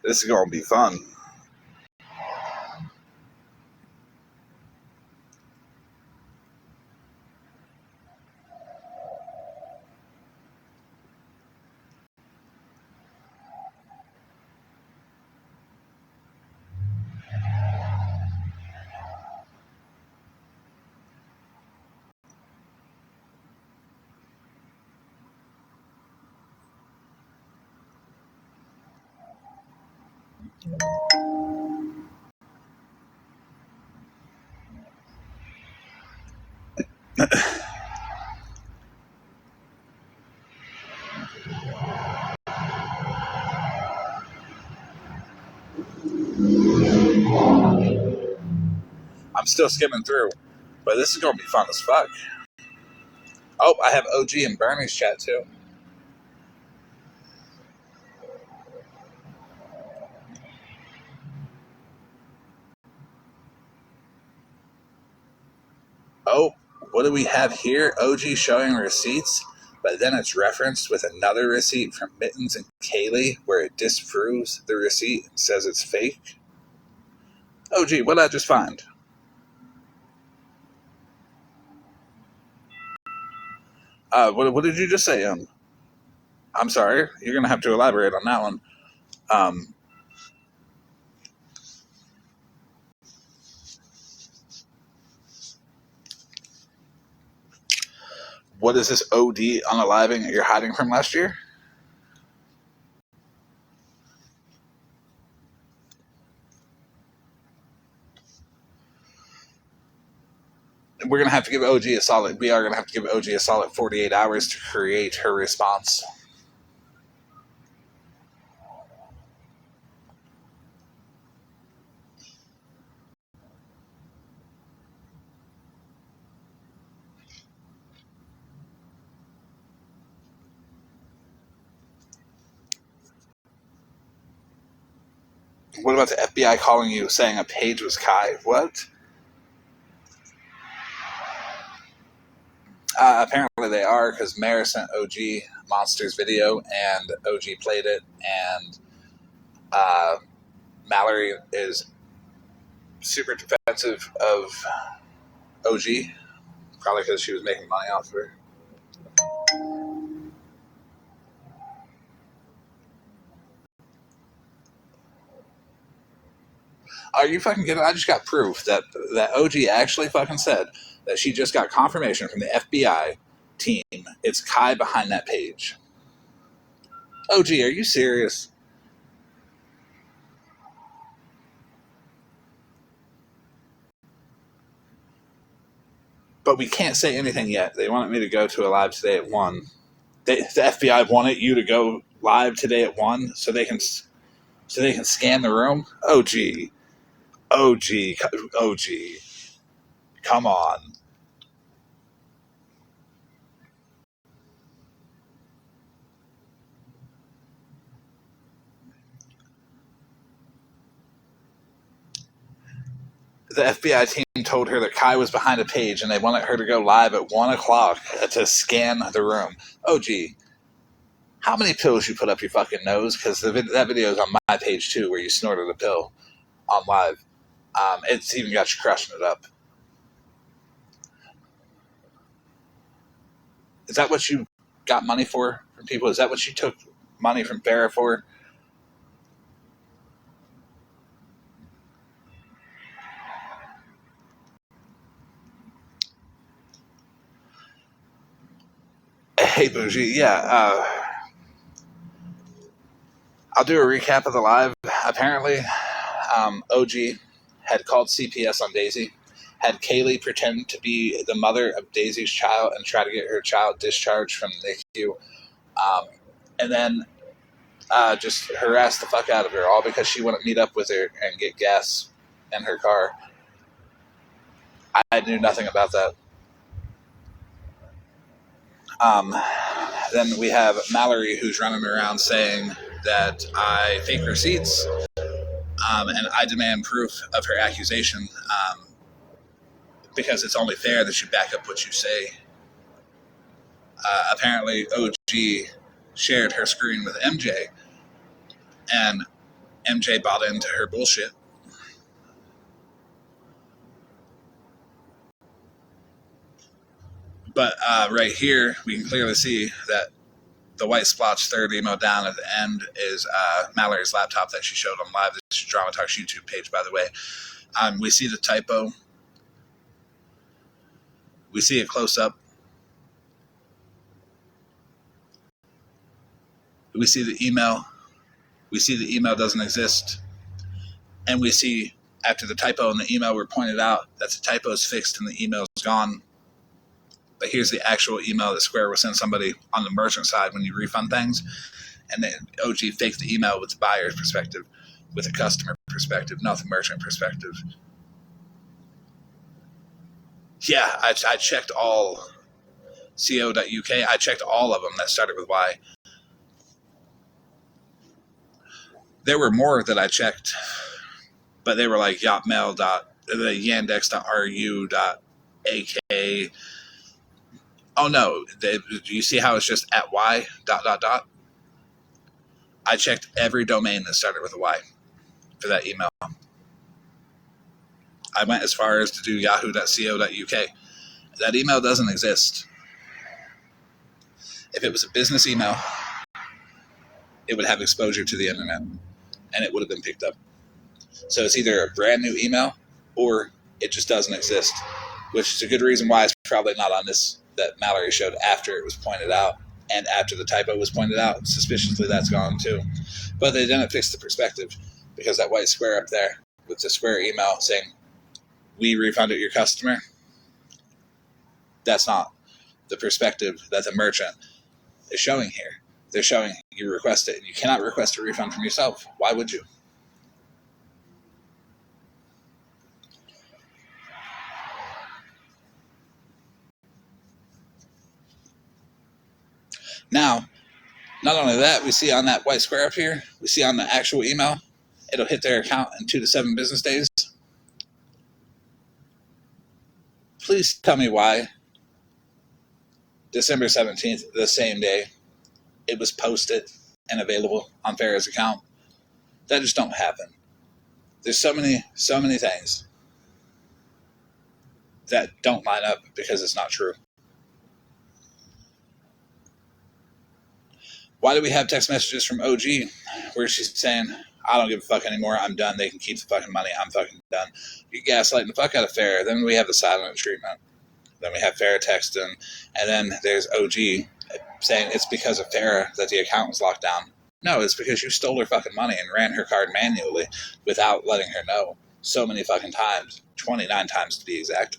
This is gonna be fun. I'm still skimming through, but this is gonna be fun as fuck. Oh, I have OG and Bernie's chat too. Oh, what do we have here? OG showing receipts, but then it's referenced with another receipt from Mittens and Kaylee where it disproves the receipt and says it's fake. OG, what did I just find? What did you just say? I'm sorry. You're gonna have to elaborate on that one. Um, what is this OD unaliving that you're hiding from last year? We're gonna have to give OG a solid. We are gonna have to give OG a solid 48 hours to create her response. What about the FBI calling you saying a page was Kai? What? Apparently they are, because Mare sent OG Monster's video, and OG played it, and Mallory is super defensive of OG, probably because she was making money off of her. Are you fucking kidding? I just got proof that OG actually fucking said that she just got confirmation from the FBI team. It's Kai behind that page. OG, are you serious? But we can't say anything yet. They wanted me to go to a live today at 1. The FBI wanted you to go live today at 1 so they can scan the room. OG, come on. The FBI team told her that Kai was behind a page and they wanted her to go live at 1 o'clock to scan the room. OG, how many pills you put up your fucking nose? Because that video is on my page too, where you snorted a pill on live. It's even got you crushing it up. Is that what you got money for from people? Is that what you took money from Farrah for? Hey, Bougie, yeah. I'll do a recap of the live. Apparently, OG had called CPS on Daisy, had Kaylee pretend to be the mother of Daisy's child and try to get her child discharged from the NICU, and then just harass the fuck out of her, all because she wouldn't meet up with her and get gas in her car. I knew nothing about that. Then we have Mallory, who's running around saying that I fake receipts, and I demand proof of her accusation, because it's only fair that you back up what you say. Apparently, OG shared her screen with MJ, and MJ bought into her bullshit. But right here, we can clearly see that the white splotch third email down at the end is Mallory's laptop that she showed on live. This is Drama Talk's YouTube page, by the way. We see the typo. We see it close up. We see the email. We see the email doesn't exist. And we see, after the typo in the email were pointed out, that the typo is fixed and the email is gone. But here's the actual email that Square will send somebody on the merchant side when you refund things. And then OG faked the email with the buyer's perspective, with the customer perspective, not the merchant perspective. Yeah, I checked all co.uk. I checked all of them that started with Y. There were more that I checked, but they were like Yotmail, the Yandex.ru.ak. Oh no, do you see how it's just at Y ... I checked every domain that started with a Y for that email. I went as far as to do yahoo.co.uk. That email doesn't exist. If it was a business email, it would have exposure to the internet, and it would have been picked up. So it's either a brand new email or it just doesn't exist, which is a good reason why it's probably not on this that Mallory showed after it was pointed out and after the typo was pointed out. Suspiciously, that's gone too. But they didn't fix the perspective, because that white square up there with the Square email saying, "We refunded your customer," that's not the perspective that the merchant is showing here. They're showing you request it, and you cannot request a refund from yourself. Why would you? Now, not only that, we see on that white square up here, we see on the actual email, it'll hit their account in 2 to 7 business days. Please tell me why December 17th, the same day, it was posted and available on Farrah's account. That just don't happen. There's so many things that don't line up because it's not true. Why do we have text messages from OG where she's saying, I don't give a fuck anymore, I'm done, they can keep the fucking money, I'm fucking done. You gaslighting the fuck out of Farrah. Then we have the silent treatment. Then we have Farrah texting, and then there's OG saying it's because of Farrah that the account was locked down. No, it's because you stole her fucking money and ran her card manually without letting her know so many fucking times, 29 times to be exact.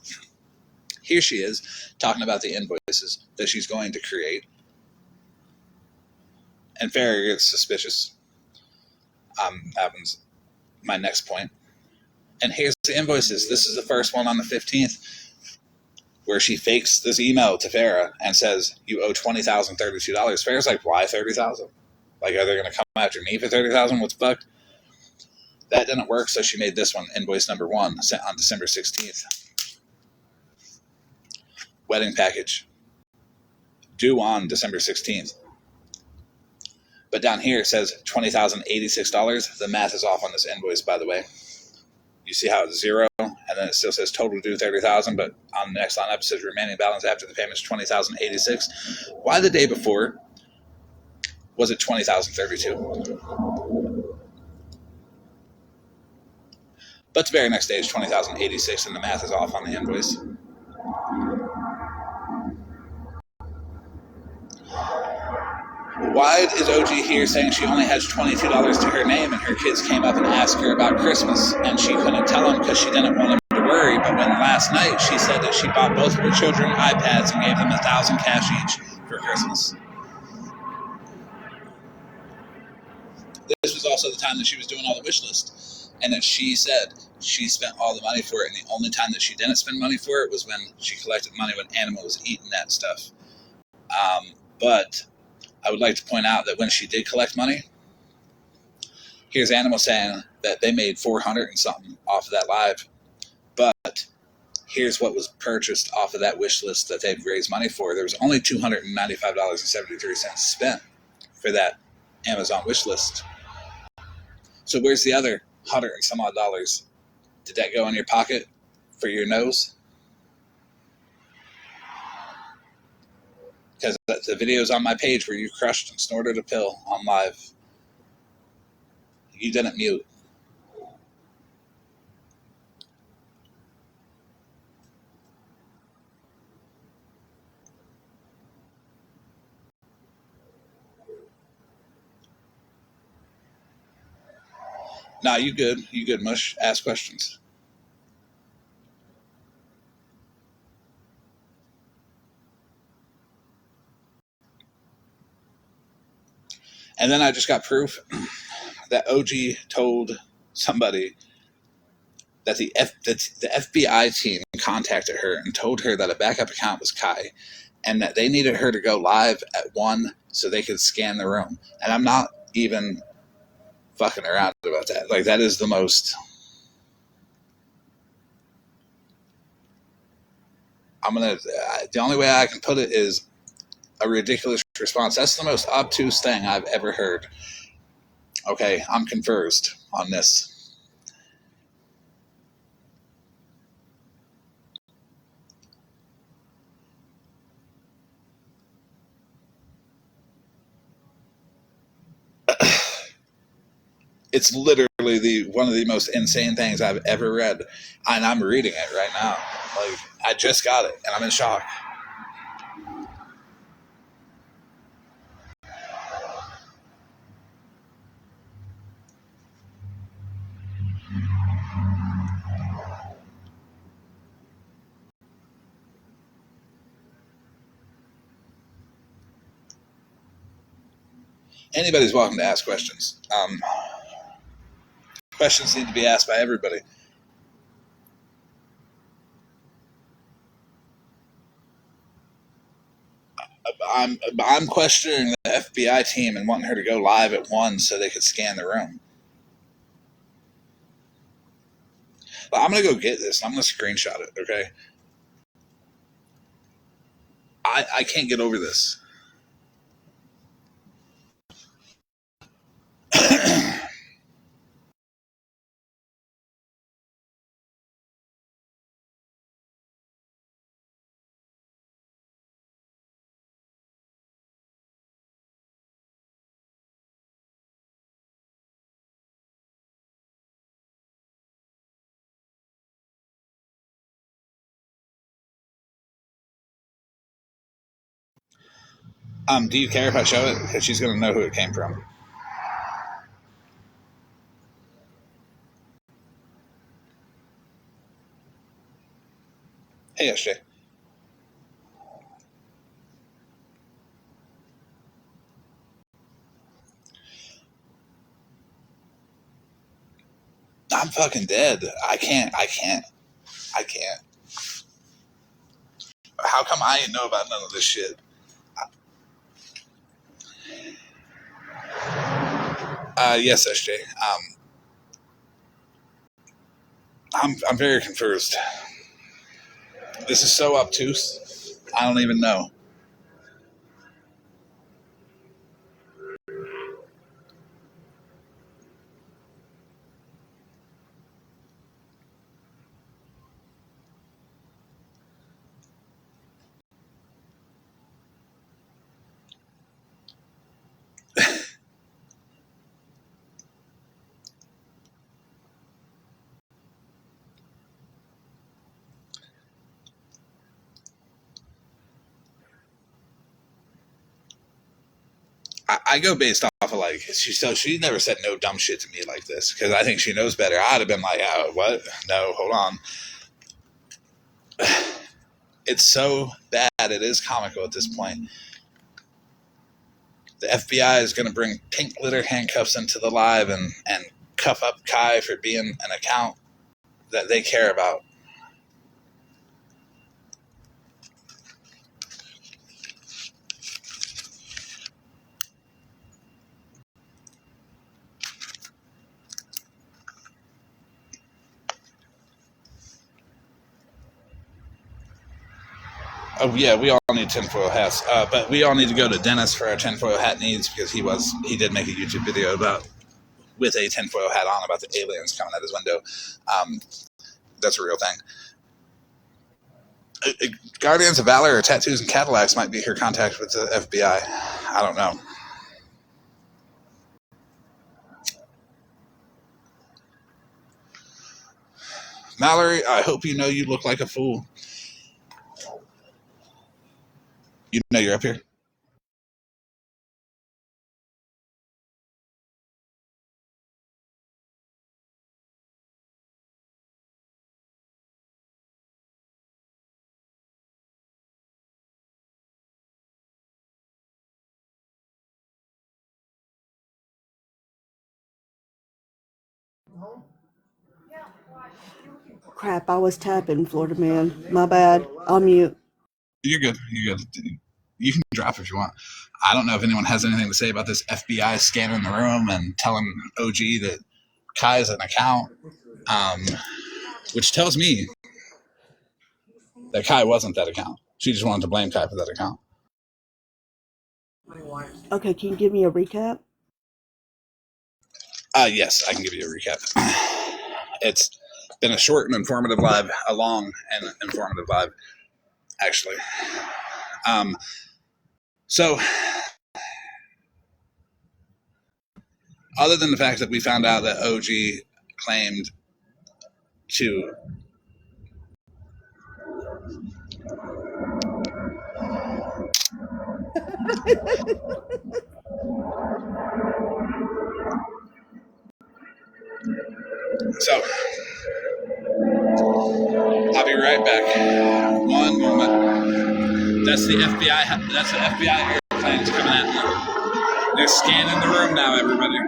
Here she is talking about the invoices that she's going to create, and Farrah gets suspicious. Happens my next point. And here's the invoices. This is the first one on the 15th, where she fakes this email to Farrah and says, you owe $20,032. Farrah's like, why $30,000? Like, are they going to come after me for $30,000? What the fuck? That didn't work, so she made this one, invoice number 1, sent on December 16th. Wedding package, due on December 16th. But down here it says $20,086. The math is off on this invoice, by the way. You see how it's 0, and then it still says total due $30,000, but on the next line up it says remaining balance after the payment is $20,086. Why the day before was it $20,032? But the very next day is $20,086, and the math is off on the invoice. Why is OG here saying she only has $22 to her name, and her kids came up and asked her about Christmas, and she couldn't tell them because she didn't want them to worry? But when last night she said that she bought both of her children iPads and gave them $1,000 cash each for Christmas. This was also the time that she was doing all the wish list, and that she said she spent all the money for it, and the only time that she didn't spend money for it was when she collected money when Animal was eating that stuff. But I would like to point out that when she did collect money, here's Animal saying that they made 400 and something off of that live. But here's what was purchased off of that wish list that they've raised money for. There was only $295.73 spent for that Amazon wish list. So where's the other $100 and some odd dollars? Did that go in your pocket for your nose? Because the video's on my page where you crushed and snorted a pill on live. You didn't mute. Nah, you good. You good, Mush. Ask questions. And then I just got proof that OG told somebody that the FBI team contacted her and told her that a backup account was Kai, and that they needed her to go live at 1 so they could scan the room. And I'm not even fucking around about that. Like, that is the most... the only way I can put it is a ridiculous response. That's the most obtuse thing I've ever heard. Okay, I'm confused on this. It's literally one of the most insane things I've ever read, and I'm reading it right now. Like, I just got it, and I'm in shock. Anybody's welcome to ask questions. Questions need to be asked by everybody. I'm questioning the FBI team and wanting her to go live at 1 so they could scan the room. But I'm gonna go get this. I'm gonna screenshot it. Okay. I can't get over this. Do you care if I show it? Because she's gonna know who it came from. Hey, SJ. I'm fucking dead. I can't. How come I ain't know about none of this shit? Yes, SJ. I'm very confused. This is so obtuse. I don't even know. I go based off of like she never said no dumb shit to me like this because I think she knows better. I'd have been like, oh, what? No, hold on. It's so bad. It is comical at this point. The FBI is going to bring pink glitter handcuffs into the live and cuff up Kai for being an account that they care about. Oh yeah, we all need tinfoil hats, but we all need to go to Dennis for our tinfoil hat needs because he did make a YouTube video about with a tinfoil hat on about the aliens coming at his window. That's a real thing. Guardians of Valor or Tattoos and Cadillacs might be her contact with the FBI. I don't know. Mallory, I hope you know you look like a fool. You know you're up here. Crap, I was tapping, Florida man. My bad. I'll mute. You're good. You're good. You can drop if you want. I don't know if anyone has anything to say about this FBI scanning the room and telling OG that Kai is an account, which tells me that Kai wasn't that account. She just wanted to blame Kai for that account. Okay, can you give me a recap? Yes, I can give you a recap. It's been a short and informative live, a long and informative live, actually. So, other than the fact that we found out that OG claimed to so I'll be right back. One moment. That's the FBI. That's the FBI airplanes coming at me. They're scanning the room now, everybody.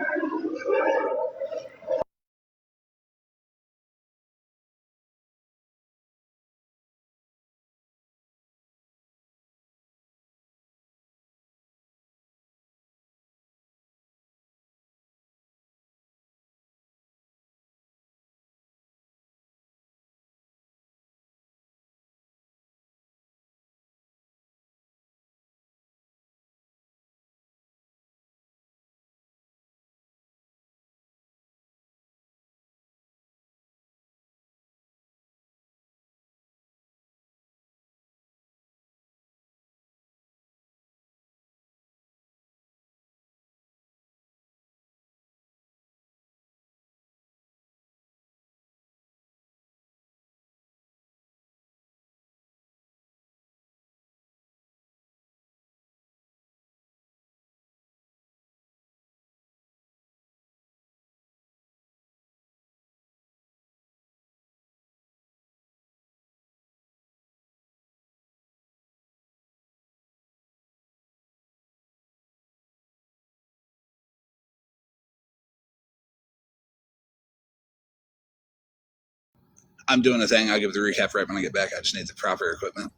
I'm doing a thing. I'll give the recap right when I get back. I just need the proper equipment.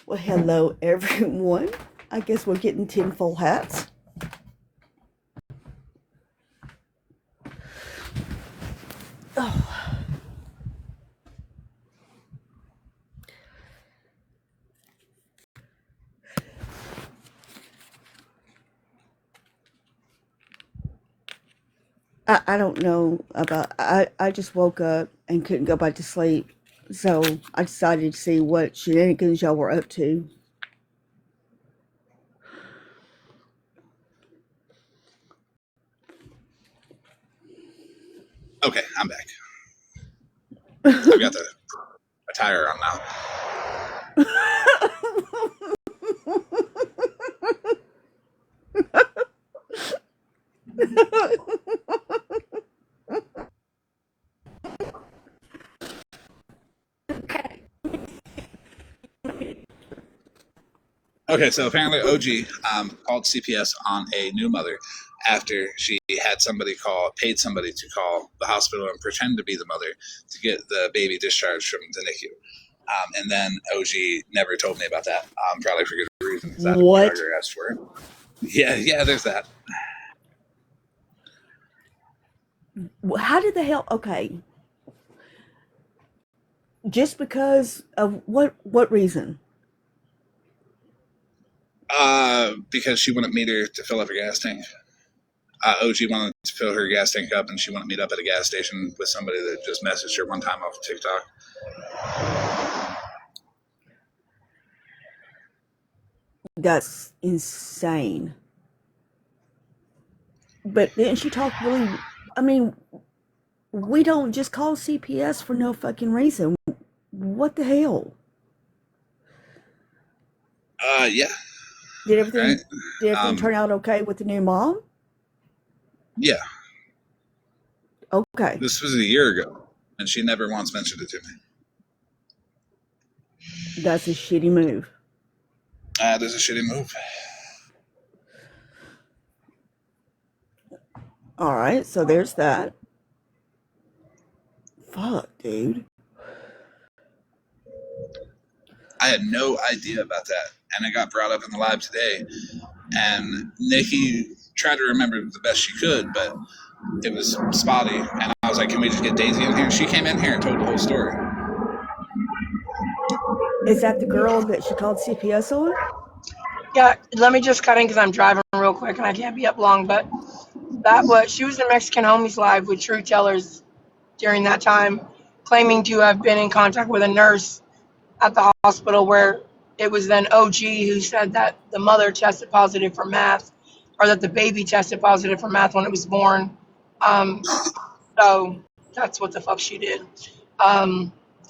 Well, hello, everyone. I guess we're getting tinfoil hats. Oh. I don't know about, I just woke up and couldn't go back to sleep. So I decided to see what shenanigans y'all were up to. Okay, I'm back. I've got the attire on now. Okay, so apparently OG called CPS on a new mother after she had paid somebody to call the hospital and pretend to be the mother to get the baby discharged from the NICU. And then OG never told me about that, probably for good reason, because I What? drug her asked for it. Yeah, there's that. How did the hell? Okay, just because of what reason? Because she wouldn't meet her to fill up her gas tank. OG wanted to fill her gas tank up, and she wouldn't meet up at a gas station with somebody that just messaged her one time off of TikTok. That's insane. But didn't she talk really? I mean, we don't just call CPS for no fucking reason. What the hell? Yeah. Did everything Right. turn out okay with the new mom? Yeah. Okay. This was a year ago, and she never once mentioned it to me. That's a shitty move. There's a shitty move. All right, so there's that. Fuck, dude. I had no idea about that, and it got brought up in the live today. And Nikki tried to remember the best she could, but it was spotty. And I was like, "Can we just get Daisy in here?" She came in here and told the whole story. Is that the girl that she called CPS on? Yeah, let me just cut in because I'm driving real quick and I can't be up long. But she was in Mexican Homies Live with True Tellers during that time, claiming to have been in contact with a nurse at the hospital, where it was then OG who said that the mother tested positive for meth, or that the baby tested positive for meth when it was born. So that's what the fuck she did.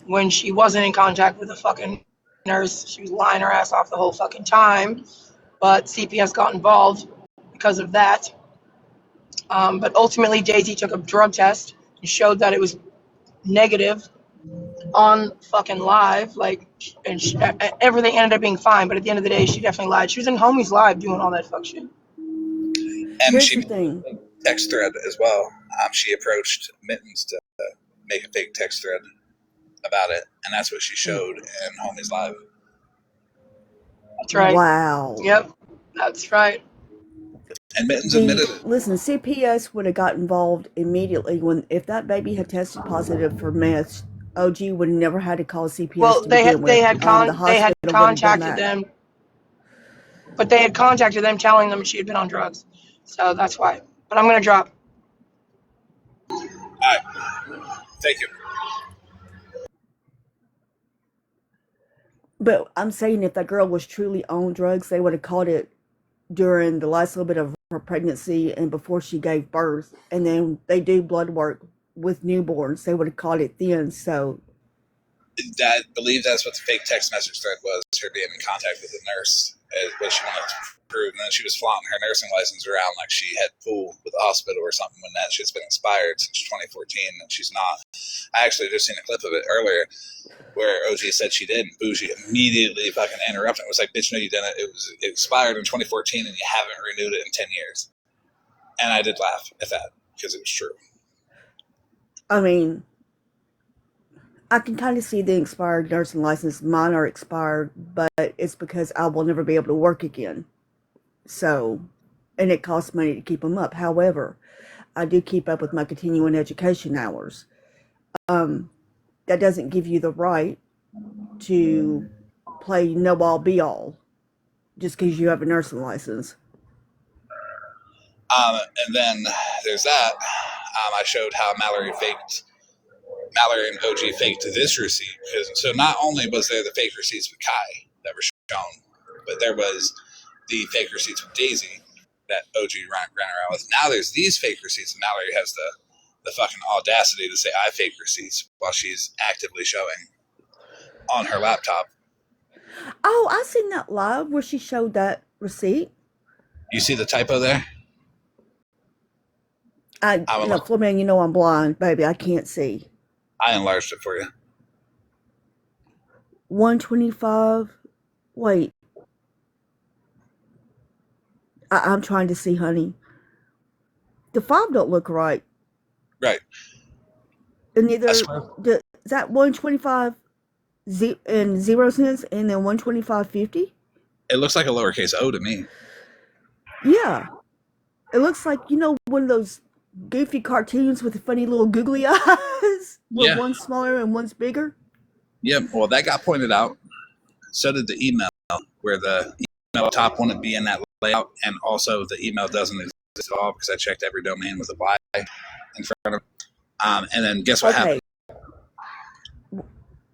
When she wasn't in contact with the fucking nurse, she was lying her ass off the whole fucking time. But CPS got involved because of that. But ultimately, Daisy took a drug test and showed that it was negative on fucking live. And everything ended up being fine. But at the end of the day, she definitely lied. She was in Homies Live doing all that fuck shit. And Here's she the thing. Text thread as well. She approached Mittens to make a fake text thread about it, and that's what she showed in Homie's Live. That's right. Wow. Yep, that's right. And Mittens admitted it. Listen, CPS would have got involved immediately if that baby had tested positive for meth. OG would have never had to call CPS Well, to they begin with. had contacted that. them, but they had contacted them telling them she had been on drugs. So that's why. But I'm gonna drop. All right. Thank you. But I'm saying if that girl was truly on drugs, they would have caught it during the last little bit of her pregnancy and before she gave birth. And then they do blood work with newborns. They would have caught it then. So I believe that's what the fake text message thread was, her being in contact with the nurse, what she wanted approved, and then she was flaunting her nursing license around like she had pool with the hospital or something when that shit's been expired since 2014, and she's not. I actually just seen a clip of it earlier where OG said she did, and Bougie immediately fucking interrupted. It was like, bitch, no, you didn't. It expired in 2014, and you haven't renewed it in 10 years. And I did laugh at that because it was true. I mean, I can kind of see the expired nursing license. Mine are expired, but it's because I will never be able to work again. So, and it costs money to keep them up. However, I do keep up with my continuing education hours. That doesn't give you the right to play no ball be all just because you have a nursing license. And then there's that. I showed how Mallory and OG faked this receipt. So not only was there the fake receipts with Kai that were shown, but there was the fake receipts with Daisy that OG ran around with. Now there's these fake receipts, and Mallory has the fucking audacity to say I fake receipts while she's actively showing on her laptop. Oh, I seen that live where she showed that receipt. You see the typo there? Fleming, you know I'm blind, baby. I can't see. I enlarged it for you. 125. Wait. I'm trying to see, honey. The 5 don't look right. Right. And neither is that 125 and 0 cents and then 125.50? It looks like a lowercase O to me. Yeah. It looks like, one of those goofy cartoons with the funny little googly eyes where one's smaller and one's bigger. Yep. Well, that got pointed out. So did the email, where the email top wouldn't be in that layout, and also the email doesn't exist at all because I checked every domain with a Y in front of it. And then guess what happened?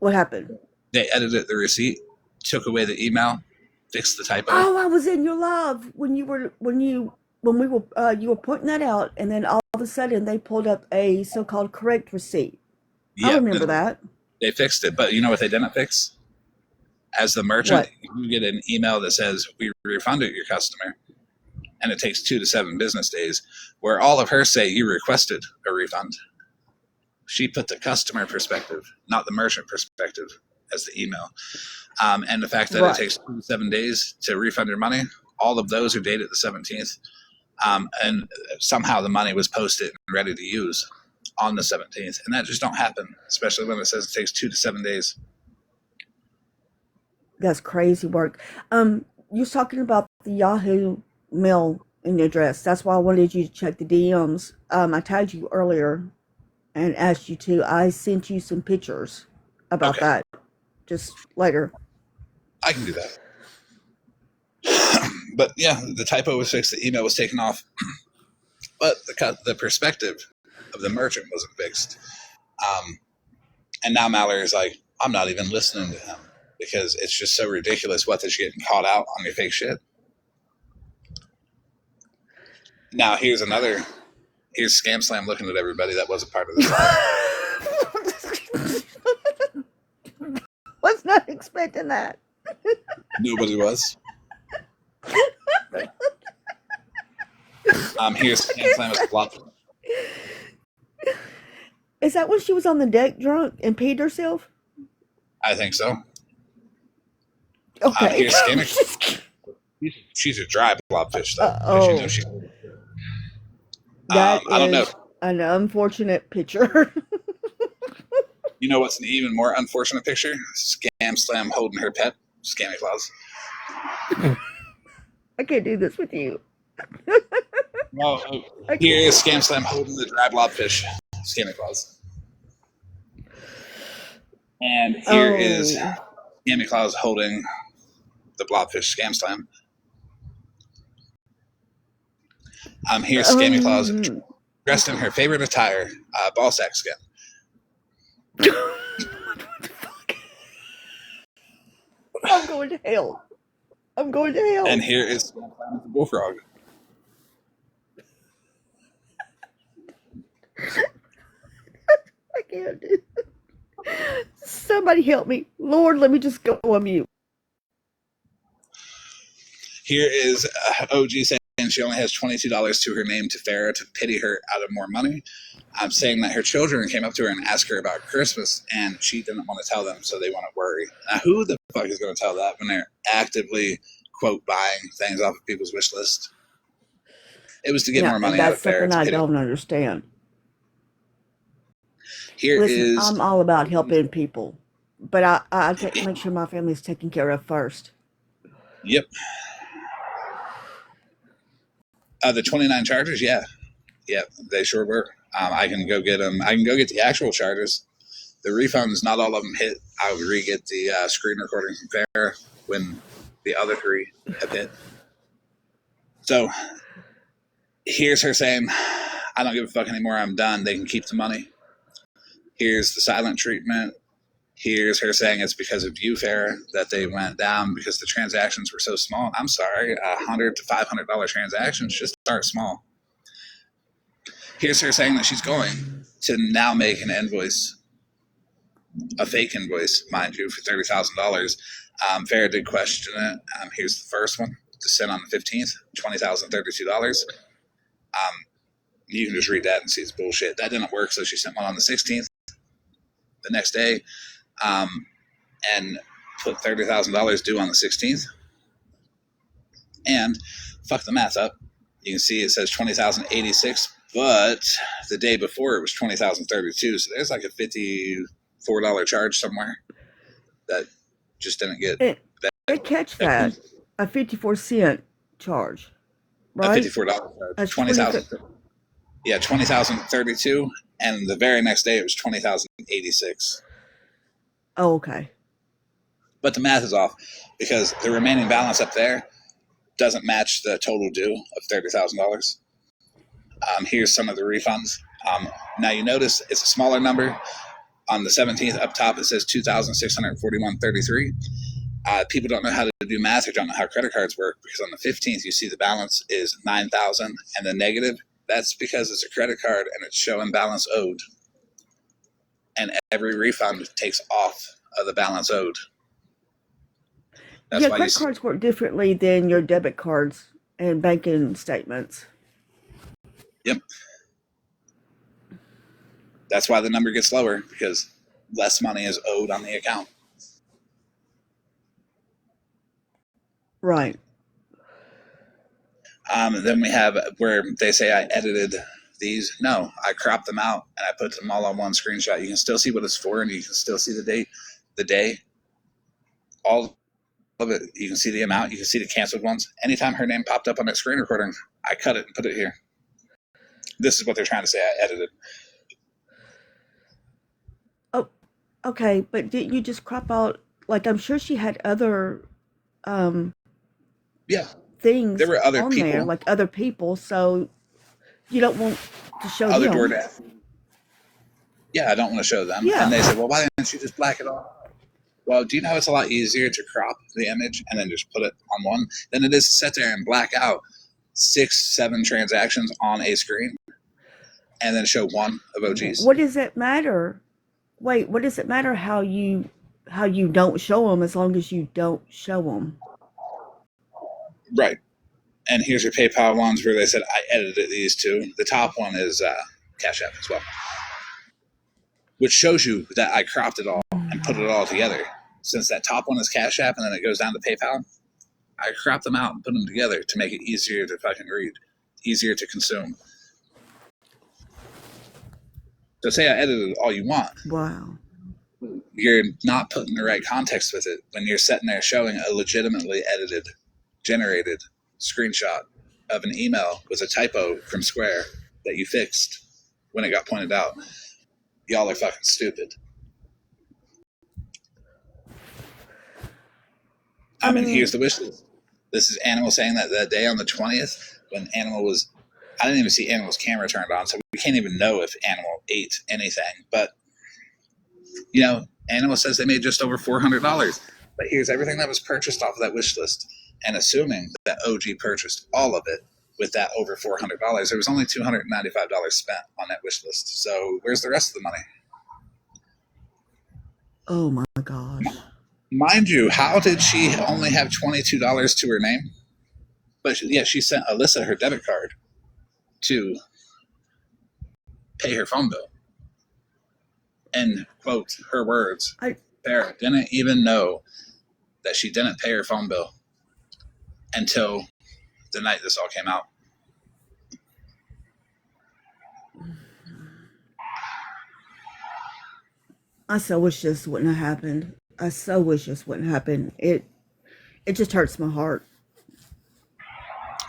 What happened? They edited the receipt, took away the email, fixed the typo. Oh, I was in your live when you were pointing that out, and then all of a sudden they pulled up a so-called correct receipt. I remember that. They fixed it, but you know what they didn't fix? As the merchant, you get an email that says, we refunded your customer, and it takes 2 to 7 business days, where all of hers say you requested a refund. She put the customer perspective, not the merchant perspective, as the email. And the fact that it takes 2 to 7 days to refund your money, all of those are dated the 17th. And somehow the money was posted and ready to use on the 17th. And that just don't happen, especially when it says it takes 2 to 7 days. That's crazy work. You're talking about the Yahoo mail address. That's why I wanted you to check the DMs. I tagged you earlier and asked you to. I sent you some pictures about that just later. I can do that. But yeah, the typo was fixed. The email was taken off. But the perspective of the merchant wasn't fixed. And now Mallory's like, I'm not even listening to him because it's just so ridiculous what that you're getting caught out on your fake shit. Now here's Scam Slam looking at everybody that wasn't part of this. Was not expecting that. Nobody was. Here's Scam Slam as a flop. Is that when she was on the deck drunk and peed herself? I think so. Okay. Here's Scam. She's a dry blobfish, though. That I don't know. An unfortunate picture. You know what's an even more unfortunate picture? Scam Slam holding her pet, Scammy Claus. I can't do this with you. Well, here is Scam Slam holding the dry blobfish, Scammy Claus. And here is Scammy Claus holding the blobfish Scam Slam. Here's Scammy Claus dressed in her favorite attire, ball sack skin. What the fuck? I'm going to hell. And here is the bullfrog. I can't do it. Somebody help me. Lord, let me just go on mute. Here is OG saying she only has $22 to her name to Farrah to pity her out of more money. I'm saying that her children came up to her and asked her about Christmas, and she didn't want to tell them, so they want to worry. Now, who the fuck is going to tell that when they're actively, quote, buying things off of people's wish list? It was to get Yeah, more and money out of that's Farrah something to I pity. don't understand. Here Listen, is I'm all about helping people, but I take to make sure my family's taken care of first. Yep. The 29 chargers, yeah. Yeah, they sure were. I can go get them. I can go get the actual chargers. The refunds, not all of them hit. I would re-get the screen recording from Farrah when the other 3 have hit. So here's her saying, I don't give a fuck anymore. I'm done. They can keep the money. Here's the silent treatment. Here's her saying it's because of you, Farrah, that they went down because the transactions were so small. I'm sorry, $100 to $500 transactions just start small. Here's her saying that she's going to now make an invoice, a fake invoice, mind you, for $30,000. Farrah did question it. Here's the first one to send on the 15th, $20,032. You can just read that and see it's bullshit. That didn't work, so she sent one on the 16th, the next day, and put $30,000 due on the 16th. And fuck the math up. You can see it says 20,086, but the day before it was 20,032. So there's like a $54 charge somewhere that just didn't get. I catch that a 54-cent charge, right? A $54 charge. 20,000. Yeah, 20,032, and the very next day it was 20,086. Oh, okay. But the math is off because the remaining balance up there doesn't match the total due of $30,000. Here's some of the refunds. Now you notice it's a smaller number. On the 17th up top it says $2,641.33. People don't know how to do math or don't know how credit cards work because on the 15th you see the balance is $9,000 and the negative. That's because it's a credit card and it's showing balance owed. And every refund takes off of the balance owed. That's Yeah, why credit cards work differently than your debit cards and banking statements. Yep. That's why the number gets lower because less money is owed on the account. Right. Then we have where they say I edited these. No, I cropped them out and I put them all on one screenshot. You can still see what it's for and you can still see the date, the day, all of it. You can see the amount. You can see the canceled ones. Anytime her name popped up on that screen recording, I cut it and put it here. This is what they're trying to say I edited. Oh, okay. But didn't you just crop out? Like, I'm sure she had other Yeah. things There were other on people. there, like other people. So you don't want to show Other them. DoorDash. Yeah, I don't want to show them. Yeah. And they said, well, why didn't you just black it off? Well, do you know it's a lot easier to crop the image and then just put it on one than it is to sit there and black out 6, 7 transactions on a screen and then show one of OG's? What does it matter? Wait, what does it matter how you don't show them as long as you don't show them? Right. And here's your PayPal ones where they said I edited these two. The top one is Cash App as well, which shows you that I cropped it all and put it all together. Since that top one is Cash App and then it goes down to PayPal, I cropped them out and put them together to make it easier to fucking read, easier to consume. So say I edited all you want. Wow. You're not putting the right context with it when you're sitting there showing a legitimately edited, generated screenshot of an email with a typo from Square that you fixed when it got pointed out. Y'all are fucking stupid. I mean, here's the wish list. This is Animal saying that day on the 20th when Animal was, I didn't even see Animal's camera turned on, so we can't even know if Animal ate anything. But, you know, Animal says they made just over $400. But here's everything that was purchased off of that wish list. And assuming that OG purchased all of it with that over $400, there was only $295 spent on that wish list. So where's the rest of the money? Oh my gosh. Mind you, how did she only have $22 to her name? But yeah, she sent Alyssa her debit card to pay her phone bill. And, quote, her words, Farrah didn't even know that she didn't pay her phone bill until the night this all came out. I so wish this wouldn't have happened. I so wish this wouldn't happen. It just hurts my heart.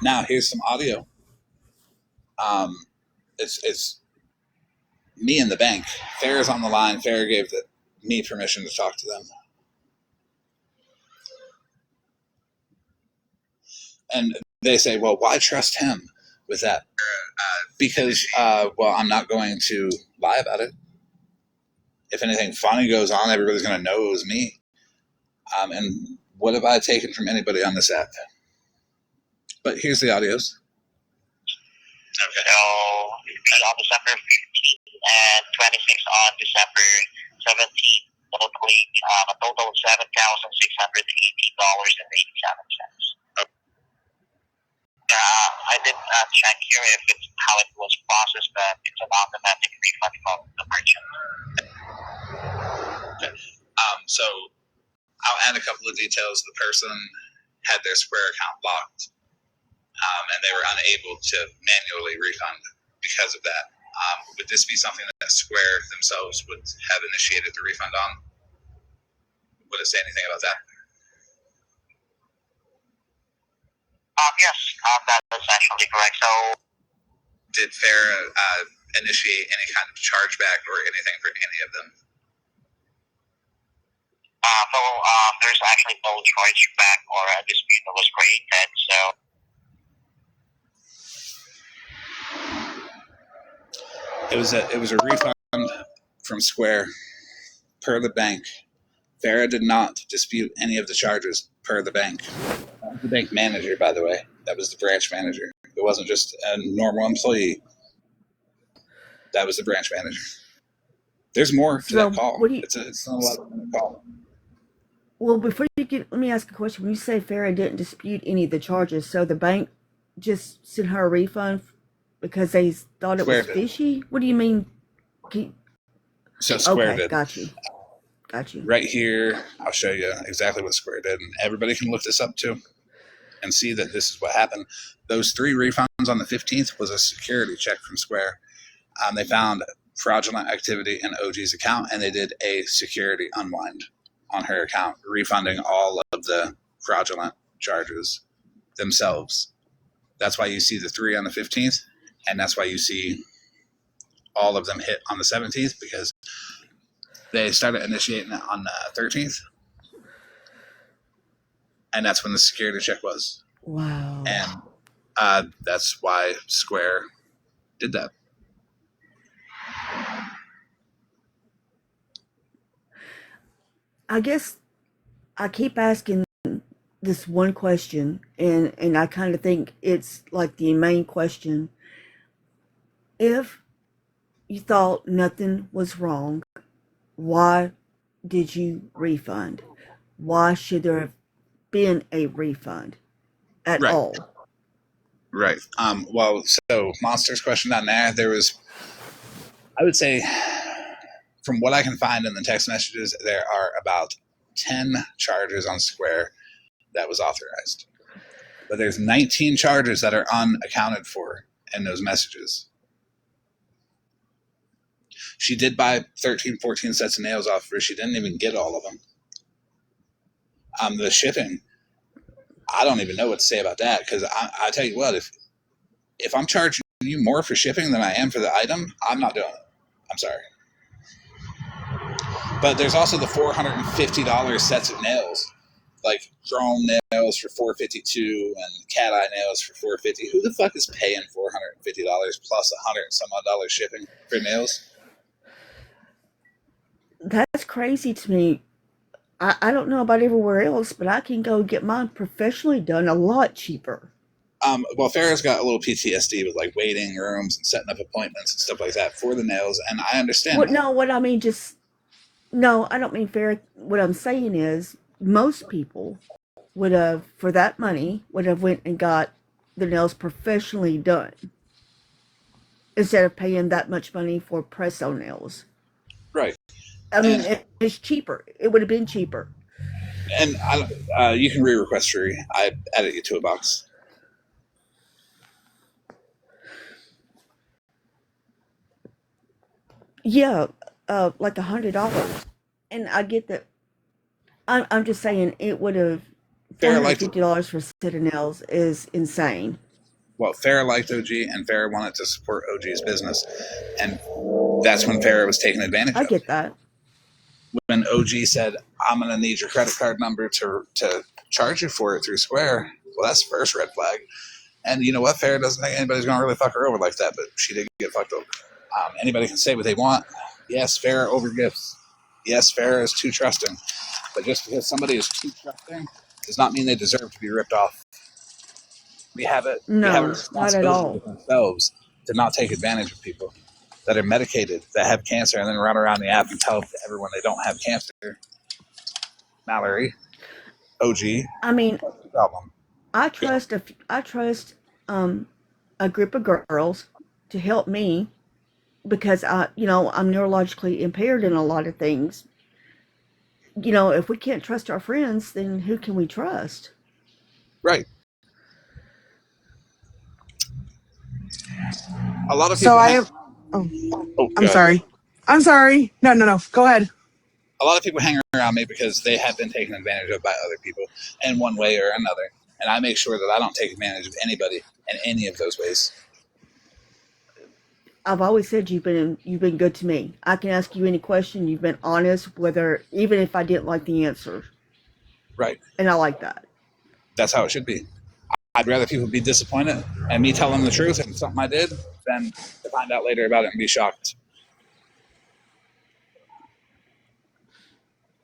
Now here's some audio. It's me and the bank. Farrah's on the line. Farrah gave me permission to talk to them. And they say, well, why trust him with that? Because, well, I'm not going to lie about it. If anything funny goes on, everybody's going to know it was me. And what have I taken from anybody on this app? But here's the audios. Okay. So, on December 15th and 26th on December 17th, totally a total of $7,618.87. I did check here if it's how it was processed, but it's an automatic refund from the merchant. Okay. So I'll add a couple of details. The person had their Square account blocked, and they were unable to manually refund because of that. Would this be something that Square themselves would have initiated the refund on? Would it say anything about that? Yes, that is actually correct. So, did Farrah initiate any kind of chargeback or anything for any of them? no, there's actually no chargeback or a dispute that was created. So, It was a refund from Square per the bank. Farrah did not dispute any of the charges per the bank. That was the bank manager, by the way. That was the branch manager. It wasn't just a normal employee. That was the branch manager. There's more to that call. It's not a lot of call. Well, before you get, let me ask a question. When you say Farrah didn't dispute any of the charges, so the bank just sent her a refund because they thought it was fishy? What do you mean? So Square did. Got you. Right here, I'll show you exactly what Square did. And everybody can look this up too and see that this is what happened. Those 3 refunds on the 15th was a security check from Square. They found fraudulent activity in OG's account, and they did a security unwind on her account, refunding all of the fraudulent charges themselves. That's why you see the 3 on the 15th, and that's why you see all of them hit on the 17th, because they started initiating it on the 13th, and that's when the security check was. Wow. And that's why Square did that. I guess I keep asking this one question, and I kind of think it's like the main question. If you thought nothing was wrong, why did you refund? Why should there have been a refund at all? Right. Well, so Monster's question on there was, I would say, from what I can find in the text messages, there are about 10 charges on Square that was authorized. But there's 19 charges that are unaccounted for in those messages. She did buy 13, 14 sets of nails off her. She didn't even get all of them. The shipping, I don't even know what to say about that, because I tell you what, if I'm charging you more for shipping than I am for the item, I'm not doing it. I'm sorry. But there's also the $450 sets of nails, like chrome nails for $452 and cat eye nails for $450. Who the fuck is paying $450 plus $100 and some odd shipping for nails? That's crazy to me. I don't know about everywhere else, but I can go get mine professionally done a lot cheaper. Well, Farrah's got a little PTSD with like waiting rooms and setting up appointments and stuff like that for the nails, and I understand. No, I don't mean Farrah. What I'm saying is, most people would have, for that money, would have went and got the nails professionally done instead of paying that much money for press on nails. Right. I mean, And it's cheaper. It would have been cheaper. you can re-request Shuri. I added you to a box. Yeah, like $100. And I get that. I'm just saying it would have Farrah liked $450 for a set of nails is insane. well, Farrah liked OG, and Farrah wanted to support OG's business, and that's when Farrah was taken advantage I of. get that. When OG said, "I'm going to need your credit card number to charge you for it through Square," well, that's the first red flag. And you know what? Farrah doesn't think anybody's going to really fuck her over like that, but she did get fucked over. Anybody can say what they want. Yes, Farrah overgifts. Yes, Farrah is too trusting. But just because somebody is too trusting does not mean they deserve to be ripped off. We have a No, not at responsibility all. with ourselves to not take advantage of people that are medicated, that have cancer, and then run around the app and tell everyone they don't have cancer. Mallory, OG, I mean, what's the problem? I Go. trust um a group of girls to help me because I'm neurologically impaired in a lot of things. If we can't trust our friends, then who can we trust? Right. A lot of So people I hang. am. Oh, Oh, I'm go ahead. sorry. I'm sorry. No. Go ahead. A lot of people hang around me because they have been taken advantage of by other people in one way or another, and I make sure that I don't take advantage of anybody in any of those ways. I've always said you've been good to me. I can ask you any question. You've been honest, whether even if I didn't like the answer, Right. and I like that. That's how it should be. I'd rather people be disappointed and me tell them the truth and something I did than to find out later about it and be shocked.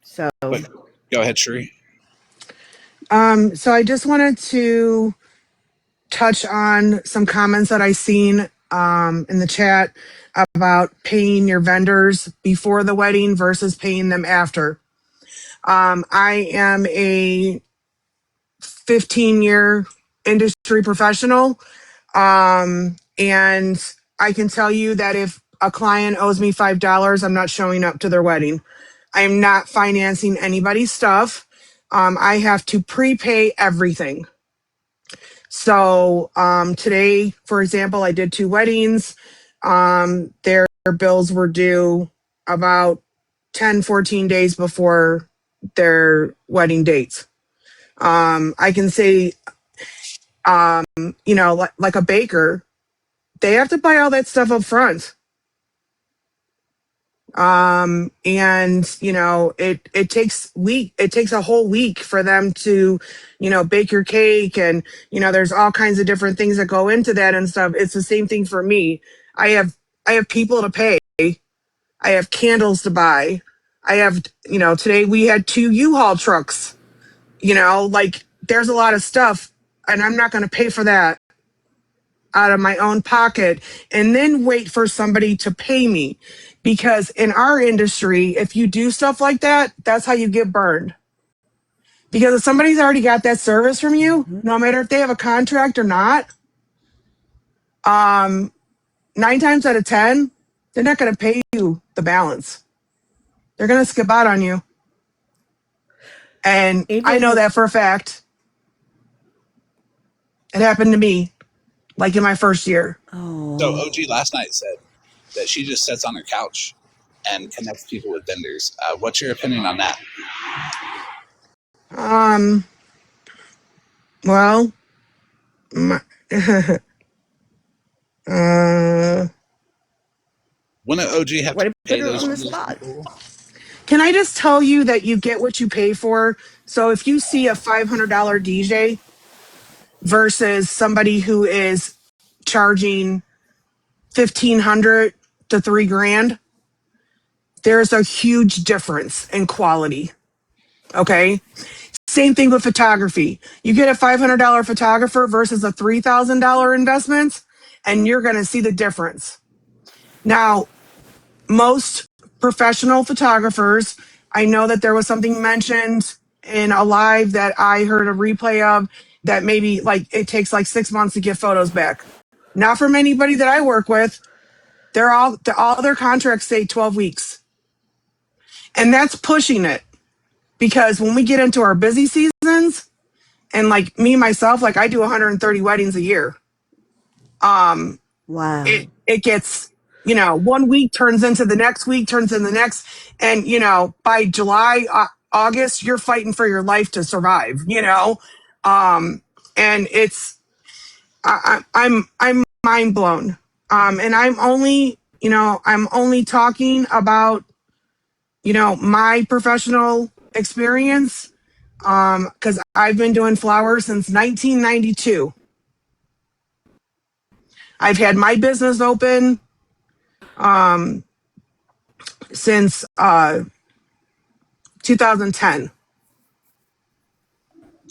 So But go ahead, Sheree. So I just wanted to touch on some comments that I seen in the chat about paying your vendors before the wedding versus paying them after. I am a 15-year industry professional. And I can tell you that if a client owes me $5, I'm not showing up to their wedding. I am not financing anybody's stuff. I have to prepay everything. So today, for example, I did 2 weddings. Their bills were due about 10, 14 days before their wedding dates. I can say, like a baker, they have to buy all that stuff up front. And it takes a whole week for them to bake your cake, and there's all kinds of different things that go into that and stuff. It's the same thing for me. I have people to pay. I have candles to buy. I have today we had 2 U-Haul trucks. Like there's a lot of stuff, and I'm not going to pay for that out of my own pocket and then wait for somebody to pay me. Because in our industry, if you do stuff like that, that's how you get burned. Because if somebody's already got that service from you, no matter if they have a contract or not, 9 times out of 10, they're not going to pay you the balance. They're going to skip out on you. And I know even that for a fact. It happened to me, like in my first year. So oh, OG last night said that she just sits on her couch and connects people with vendors. What's your opinion on that? Um, well, my, Wouldn't OG have way to to put pay her those on the spot. people? can I just tell you that you get what you pay for? So if you see a $500 DJ versus somebody who is charging 1,500 to 3 grand, there's a huge difference in quality. Okay. Same thing with photography. You get a $500 photographer versus a $3,000 investment, and you're going to see the difference. Now, most professional photographers, I know that there was something mentioned in a live that I heard a replay of, that maybe like it takes like 6 months to get photos back. Not from anybody that I work with. All their contracts say 12 weeks. And that's pushing it, because when we get into our busy seasons, and like me myself, like I do 130 weddings a year. Wow. It gets, 1 week turns into the next week, turns into the next, and by July, August, you're fighting for your life to survive. And it's I'm mind blown. And I'm only talking about my professional experience, because I've been doing flowers since 1992. I've had my business open since 2010.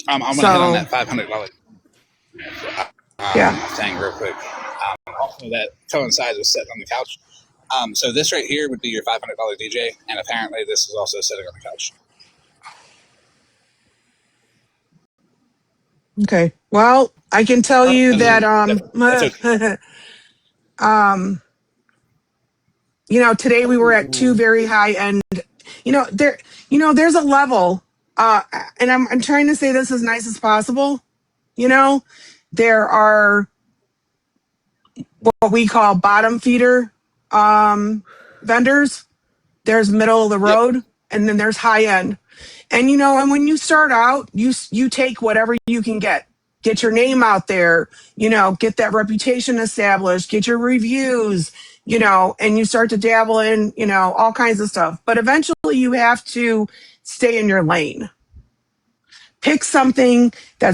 I'm going to hit on So that $500 yeah. thing real quick. Also, that coincides with sitting on the couch. So this right here would be your $500 DJ, and apparently this is also sitting on the couch. Okay. Well, I can tell you that That's okay. today we were at two very high end. There's a level, and I'm trying to say this as nice as possible. There are what we call bottom feeder vendors. There's middle of the Yep. road, and then there's high end. And when you start out, you take whatever you can get your name out there, get that reputation established, get your reviews, and you start to dabble in, all kinds of stuff. But eventually you have to stay in your lane. Pick something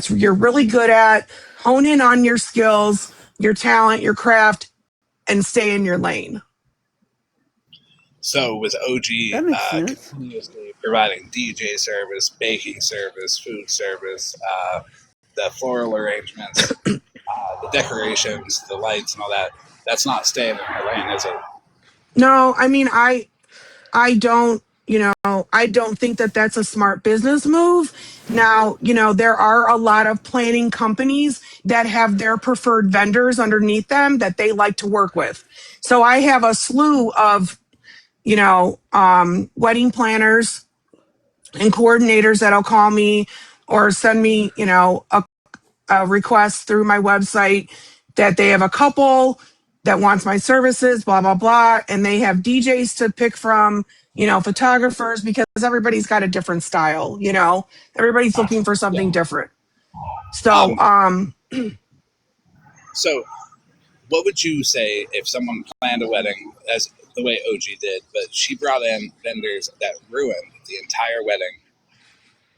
you're really good at, hone in on your skills, your talent, your craft, and stay in your lane. So with OG That makes sense. continuously providing DJ service, baking service, food service, the floral arrangements, the decorations, the lights, and all that, that's not staying in her lane, is it? No, I mean, I don't, I don't think that that's a smart business move. Now, there are a lot of planning companies that have their preferred vendors underneath them that they like to work with. So I have a slew of, wedding planners and coordinators that'll call me or send me, a request through my website that they have a couple that wants my services, blah, blah, blah. And they have DJs to pick from, photographers, because everybody's got a different style, everybody's looking for Yeah. something different. So, So what would you say if someone planned a wedding as the way OG did, but she brought in vendors that ruined the entire wedding,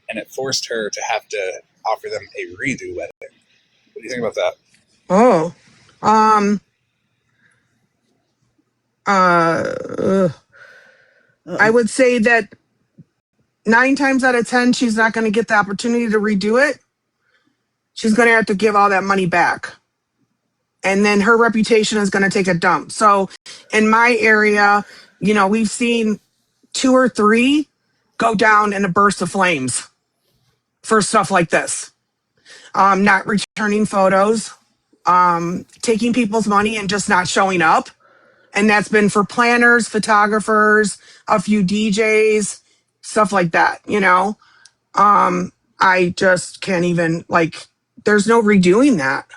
and it forced her to have to offer them a redo wedding? What do you think about that? oh, uh, I would say that 9 times out of 10, she's not going to get the opportunity to redo it. She's going to have to give all that money back. And then her reputation is going to take a dump. So in my area, we've seen 2 or 3 go down in a burst of flames for stuff like this. Not returning photos, taking people's money and just not showing up. And that's been for planners, photographers, a few DJs, stuff like that, I just can't even, like, there's no redoing that.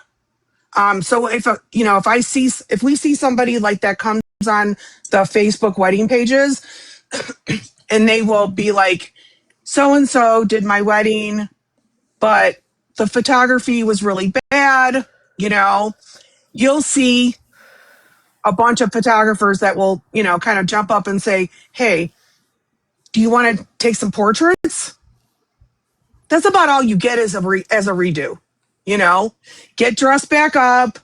So if we see somebody like that comes on the Facebook wedding pages, and they will be like, so and so did my wedding, but the photography was really bad, you'll see a bunch of photographers that will, kind of jump up and say, hey, do you want to take some portraits? That's about all you get as a redo. Get dressed back up,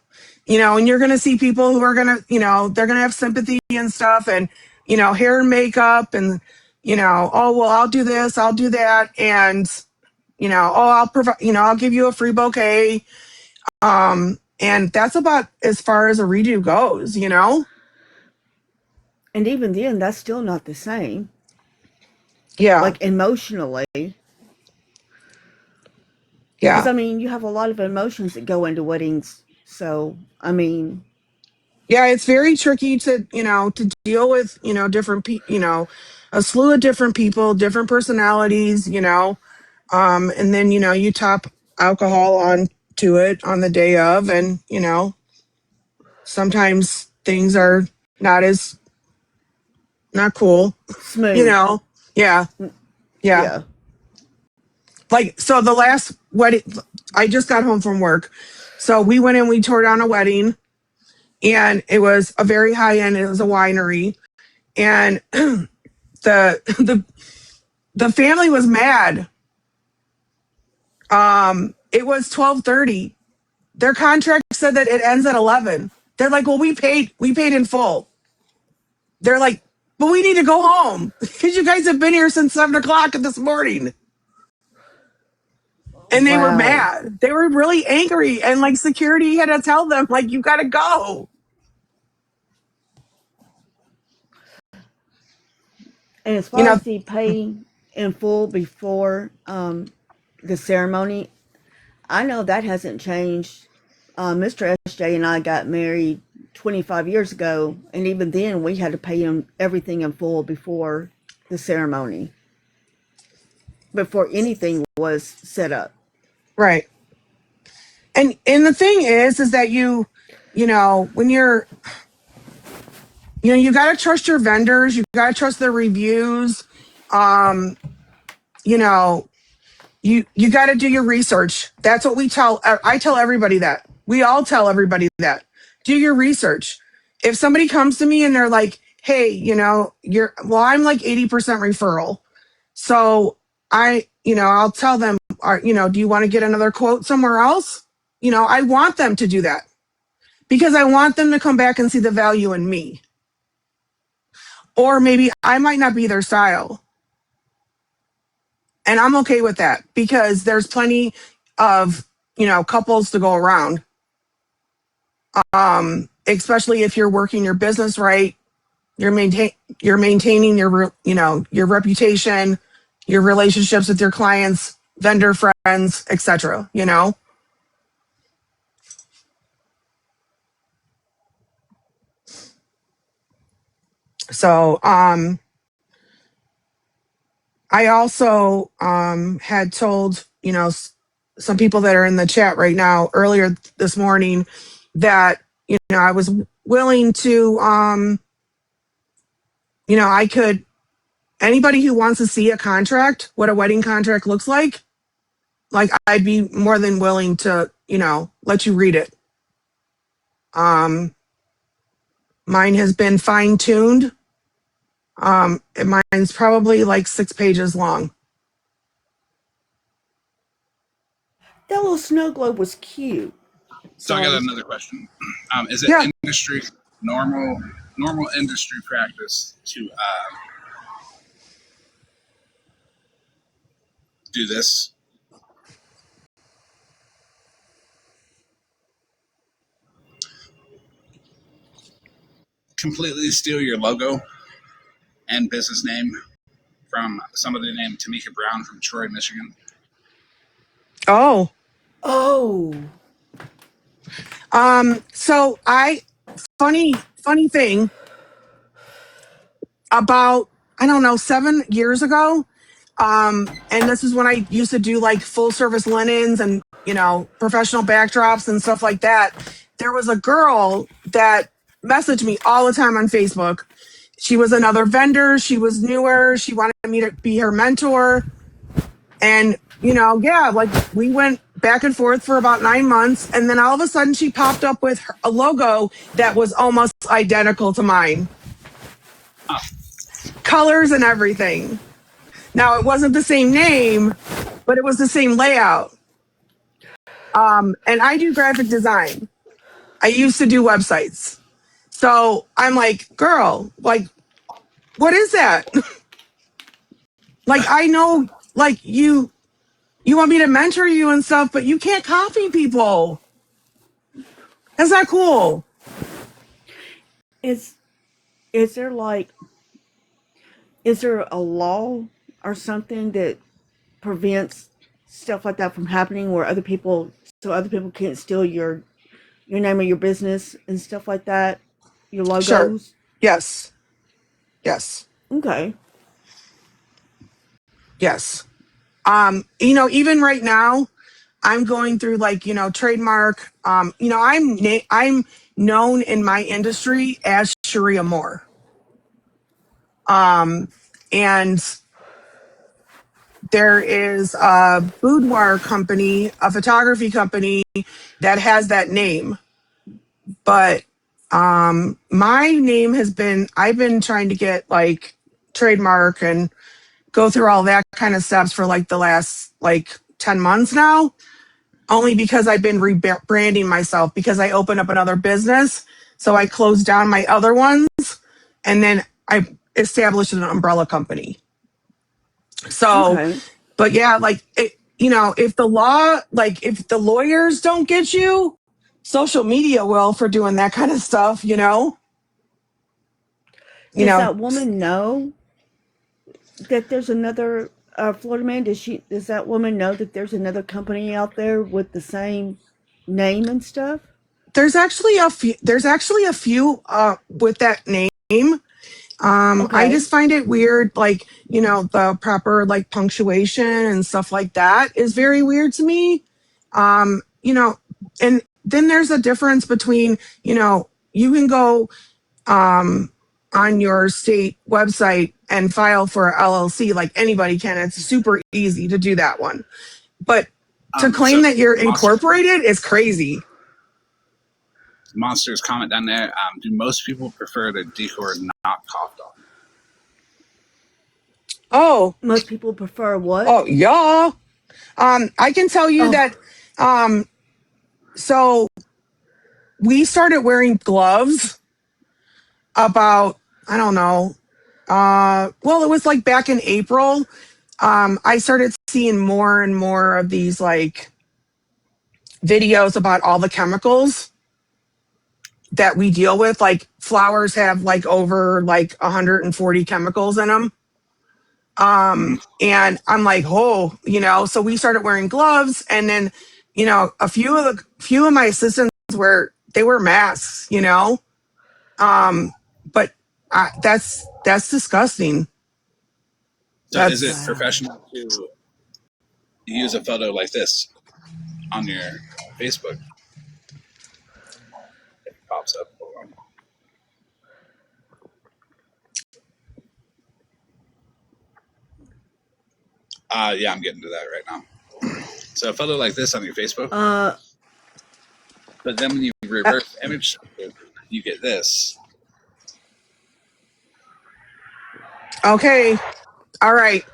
and you're going to see people who are going to, they're going to have sympathy and stuff, and, hair and makeup, and, oh, well, I'll do this, I'll do that. And, oh, I'll provide, I'll give you a free bouquet. And that's about as far as a redo goes, And even then, that's still not the same. Yeah. Like emotionally. Because Yeah. I mean, you have a lot of emotions that go into weddings. So I mean, Yeah, it's very tricky to, to deal with, different a slew of different people, different personalities, and then, you top alcohol on to it on the day of, and, sometimes things are not as not cool, you smooth. know. Yeah. Yeah. Yeah. Like, so the last wedding, I just got home from work. So we went and we tore down a wedding, and it was a very high end, it was a winery. And the the family was mad. It was 12:30. Their contract said that it ends at 11. They're like, well, we paid in full. They're like, but we need to go home because you guys have been here since 7 o'clock this morning. And they were Wow. mad. They were really angry. And like security had to tell them, like, you gotta go. And as You far know, as the pay in full before the ceremony, I know that hasn't changed. Mr. SJ and I got married 25 years ago, and even then we had to pay him everything in full before the ceremony, before anything was set up. right. And the thing is that when you gotta trust your vendors, you gotta trust their reviews. Um, you know, you got to do your research. That's what I tell everybody that. We all tell everybody that. Do your research. If somebody comes to me and they're like, "Hey, I'm like 80% referral." So I'll tell them, do you want to get another quote somewhere else? I want them to do that because I want them to come back and see the value in me. Or maybe I might not be their style. And I'm okay with that because there's plenty of, couples to go around. Especially if you're working your business right, you're maintaining your reputation, your relationships with your clients, vendor friends, etc. So I also had told, some people that are in the chat right now earlier this morning that, I was willing to, I could, anybody who wants to see a contract, what a wedding contract looks like I'd be more than willing to, let you read it. Mine has been fine tuned. Mine's probably like 6 pages long. That little snow globe was cute. So I got Sorry. another question. Is it Yeah. industry normal industry practice to do this? Completely steal your logo and business name from somebody named Tamika Brown from Troy, Michigan. Oh. Oh. So funny thing about, I don't know, 7 years ago. And this is when I used to do like full service linens and, professional backdrops and stuff like that. There was a girl that messaged me all the time on Facebook. She was another vendor. She was newer. She wanted me to be her mentor. And, yeah, like we went back and forth for about 9 months. And then all of a sudden she popped up with a logo that was almost identical to mine, colors and everything. Now it wasn't the same name, but it was the same layout. And I do graphic design. I used to do websites. So I'm like, girl, like, what is that? Like, I know, like, you want me to mentor you and stuff, but you can't copy people. That's not cool. Is is there like is there a law or something that prevents stuff like that from happening where so other people can't steal your name of your business and stuff like that, your Sure. logos? Yes. Yes. Okay. Yes. Even right now, I'm going through like, trademark. I'm known in my industry as Sharia Moore. And there is a boudoir company, a photography company that has that name. But my name I've been trying to get like trademark and go through all that kind of steps for like the last like 10 months now, only because I've been rebranding myself because I opened up another business. So I closed down my other ones and then I established an umbrella company. So, Okay. but yeah, like, if if the lawyers don't get you, social media will for doing that kind of stuff, Does that woman know that there's another Florida man? Does that woman know that there's another company out there with the same name and stuff? there's actually a few with that name. I Okay. just find it weird, like, the proper like punctuation and stuff like that is very weird to me. And then there's a difference between, you can go on your state website and file for a LLC like anybody can. It's super easy to do that one. But to claim So that you're Monster, incorporated is crazy. Monster's comment down there. Do most people prefer the decor not coughed on? Oh, Most people prefer what? oh, yeah. I can tell you Oh, that. So we started wearing gloves about, I don't know. Well, it was like back in April. I started seeing more and more of these like videos about all the chemicals that we deal with. Like flowers have like over like 140 chemicals in them. Mm-hmm. And I'm like, oh, so we started wearing gloves, and then, a few of my assistants they wear masks, but that's disgusting. So is it That's wow. professional to use a photo like this on your Facebook? It pops up. Hold on. Yeah, I'm getting to that right now. So a photo like this on your Facebook, Uh, but then when you reverse image it, you get this. okay. All right.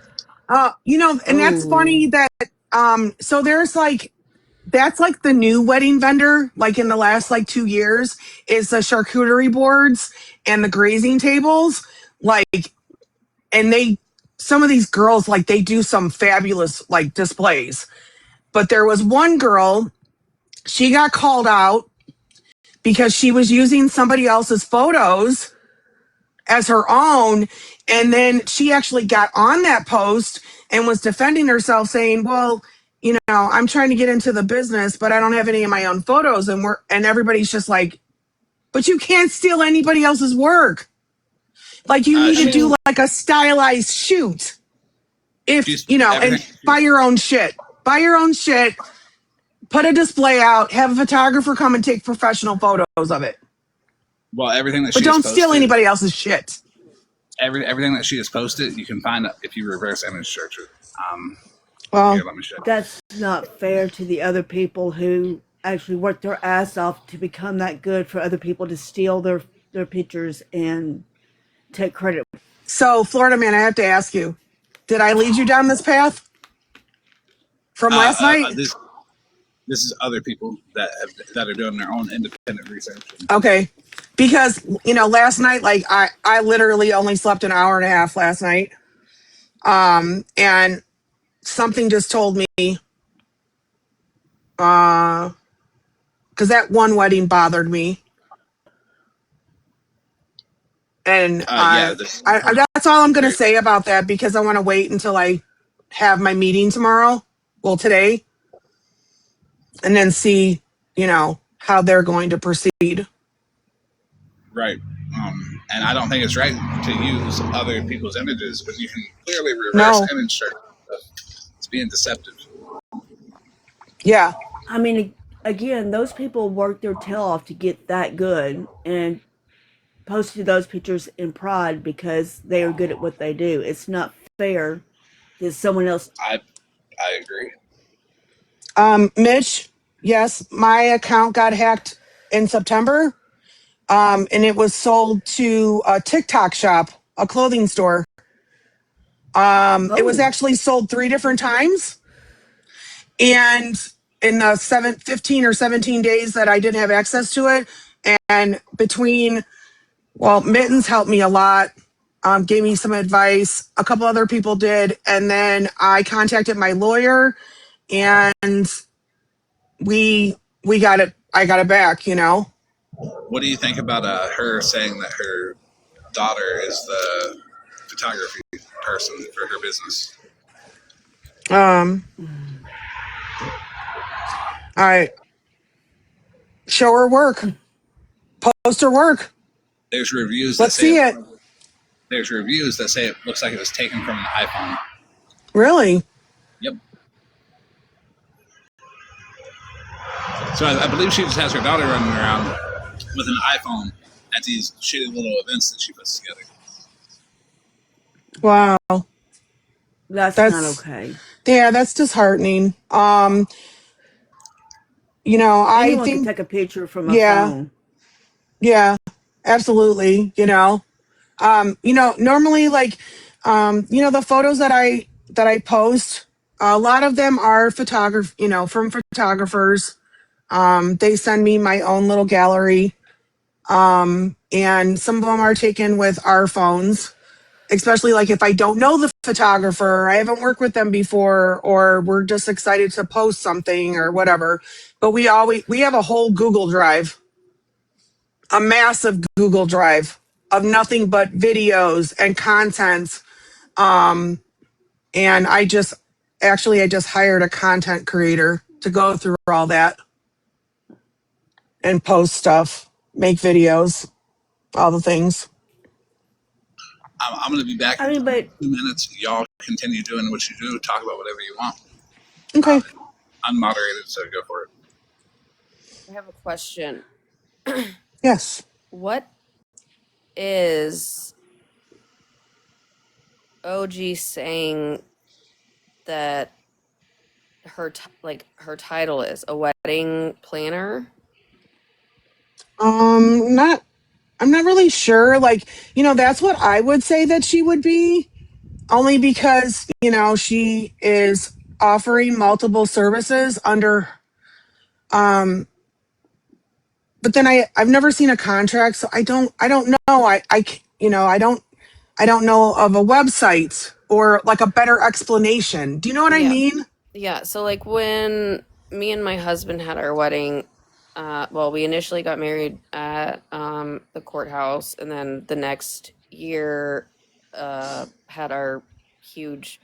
And that's oh, funny that so there's like that's like the new wedding vendor, like in the last like 2 years, is the charcuterie boards and the grazing tables. Like, and some of these girls, like, they do some fabulous like displays. But there was one girl, she got called out because she was using somebody else's photos as her own. And then she actually got on that post and was defending herself, saying, well, I'm trying to get into the business, but I don't have any of my own photos. And everybody's just like, but you can't steal anybody else's work. Like, you need I to do mean, like a stylized shoot. If, She's everything. and buy your own shit. Buy your own shit, put a display out, have a photographer come and take professional photos of it. Well, everything that But she has don't steal posted, anybody else's shit. everything that she has posted, you can find if you reverse image search it. Here, Well, let me show you. that's not fair to the other people who actually worked their ass off to become that good for other people to steal their pictures and take credit. so Florida man, I have to ask you, did I lead you down this path from last night? This is other people that are doing their own independent research. Okay. Because, last night, like I literally only slept an hour and a half last night. And something just told me, because that one wedding bothered me. And Yeah, this that's all I'm going to very say about that, because I want to wait until I have my meeting tomorrow. today, and then see, how they're going to proceed. Right. And I don't think it's right to use other people's images, but you can clearly reverse No. image search. It's being deceptive. Yeah. I mean, again, those people worked their tail off to get that good and posted those pictures in pride because they are good at what they do. It's not fair that someone else. I agree. Mitch, yes, my account got hacked in September. And it was sold to a TikTok shop, a clothing store. It was Oh, actually sold 3 different times. And in the 15 or 17 days that I didn't have access to it, and Mittens helped me a lot, gave me some advice. A couple other people did. And then I contacted my lawyer, and we got it. I got it back. What do you think about her saying that her daughter is the photography person for her business? All right. Show her work. Post her work. There's reviews that Let's say see it. it looks like it was taken from an iPhone. Really? Yep. So I believe she just has her daughter running around with an iPhone at these shitty little events that she puts together. Wow. that's not That's okay. that's disheartening. I Anyone can think take a picture from a yeah, phone. yeah, absolutely. Normally like the photos that I post, a lot of them are from photographers. They send me my own little gallery. And some of them are taken with our phones, especially like if I don't know the photographer, I haven't worked with them before, or we're just excited to post something or whatever. But we have a whole Google Drive, a massive Google Drive of nothing but videos and content. And I just hired a content creator to go through all that and post stuff, make videos, all the things. I'm going to be back I in mean, but 2 minutes. Y'all continue doing what you do. Talk about whatever you want. Okay. Unmoderated, so go for it. I have a question. Yes. What is OG saying that her title is a wedding planner? Not I'm not really sure. Like, that's what I would say that she would be, only because, she is offering multiple services under, but then I've never seen a contract, so I don't know. I don't know of a website or like a better explanation. Do you know what I Yeah. mean? Yeah, so like when me and my husband had our wedding, well, we initially got married at the courthouse, and then the next year had our huge,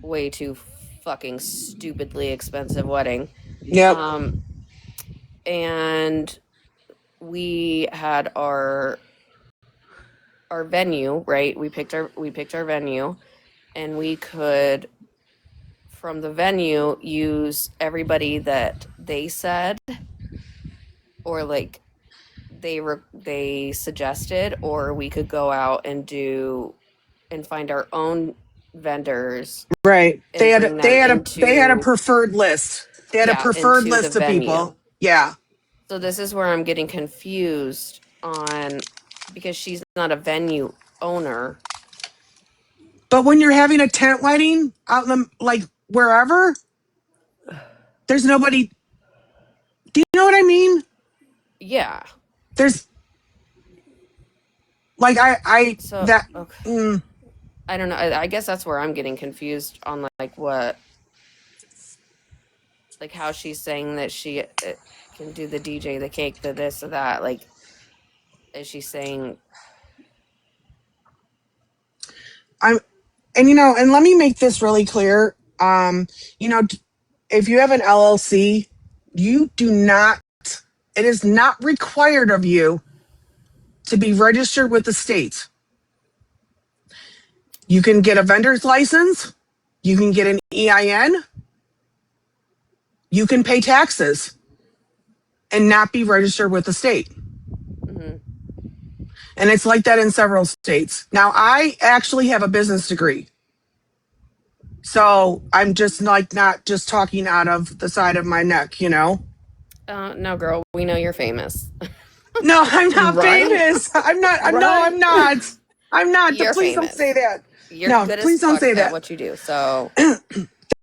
way too fucking stupidly expensive wedding. Yep. Um, and we had our venue, right? We picked our venue, and we could, from the venue, use everybody that they said, or like they suggested, or we could go out and find our own vendors Right. They and had bring they them had a they had a into, preferred list. They had a yeah, preferred into the list of venue. people. Yeah. So this is where I'm getting confused on, because she's not a venue owner. But when you're having a tent wedding out in the, like wherever, there's nobody. Do you know what I mean? Yeah. There's like I So that okay. mm, I don't know. I guess that's where I'm getting confused on like what, like how she's saying that she can do the DJ, the cake, the this, or that. Like, is she saying? I'm and and let me make this really clear. You know, if you have an LLC, you do not, it is not required of you to be registered with the state. You can get a vendor's license, you can get an EIN, you can pay taxes and not be registered with the state. Mm-hmm. And it's like that in several states. Now, I actually have a business degree. So I'm just like not just talking out of the side of my neck, you know? No, girl, we know you're famous. No, I'm not Right? famous. I'm not. No, I'm Right? not. I'm not. You're Please don't say famous. that. You're No, good as please don't fuck say at that. what you do. So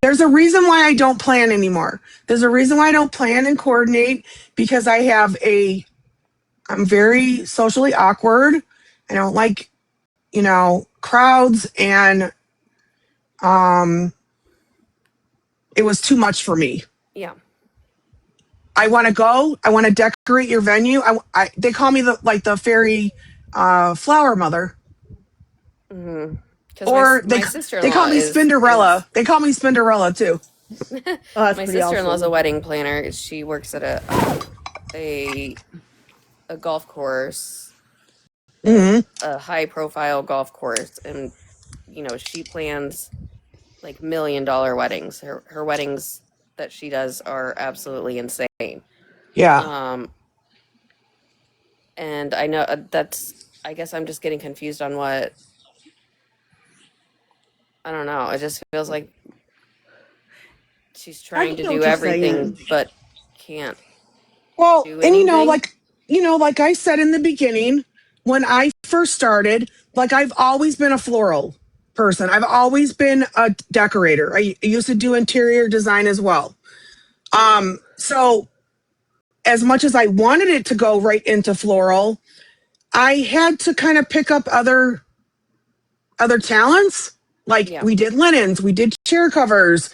There's a reason why I don't plan anymore. There's a reason why I don't plan and coordinate because I'm very socially awkward. I don't like, crowds, and it was too much for me. yeah. I want to go. I want to decorate your venue. They call me the fairy flower mother, Mm-hmm. Because or my they call sister-in-law me is Spinderella. They call me Spinderella too. Oh, that's my pretty sister-in-law's a awesome. wedding planner. She works at a golf course, Hmm. a high-profile golf course, and she plans like $1 million weddings. Her weddings that she does are absolutely insane. Yeah. And I know I guess I'm just getting confused on what, I don't know. It just feels like she's I trying to get do what you're everything saying. but can't Well, do and anything. like I said in the beginning, when I first started, like I've always been a floral person. I've always been a decorator. I used to do interior design as well. So as much as I wanted it to go right into floral, I had to kind of pick up other talents. Like Yeah. we did linens, we did chair covers,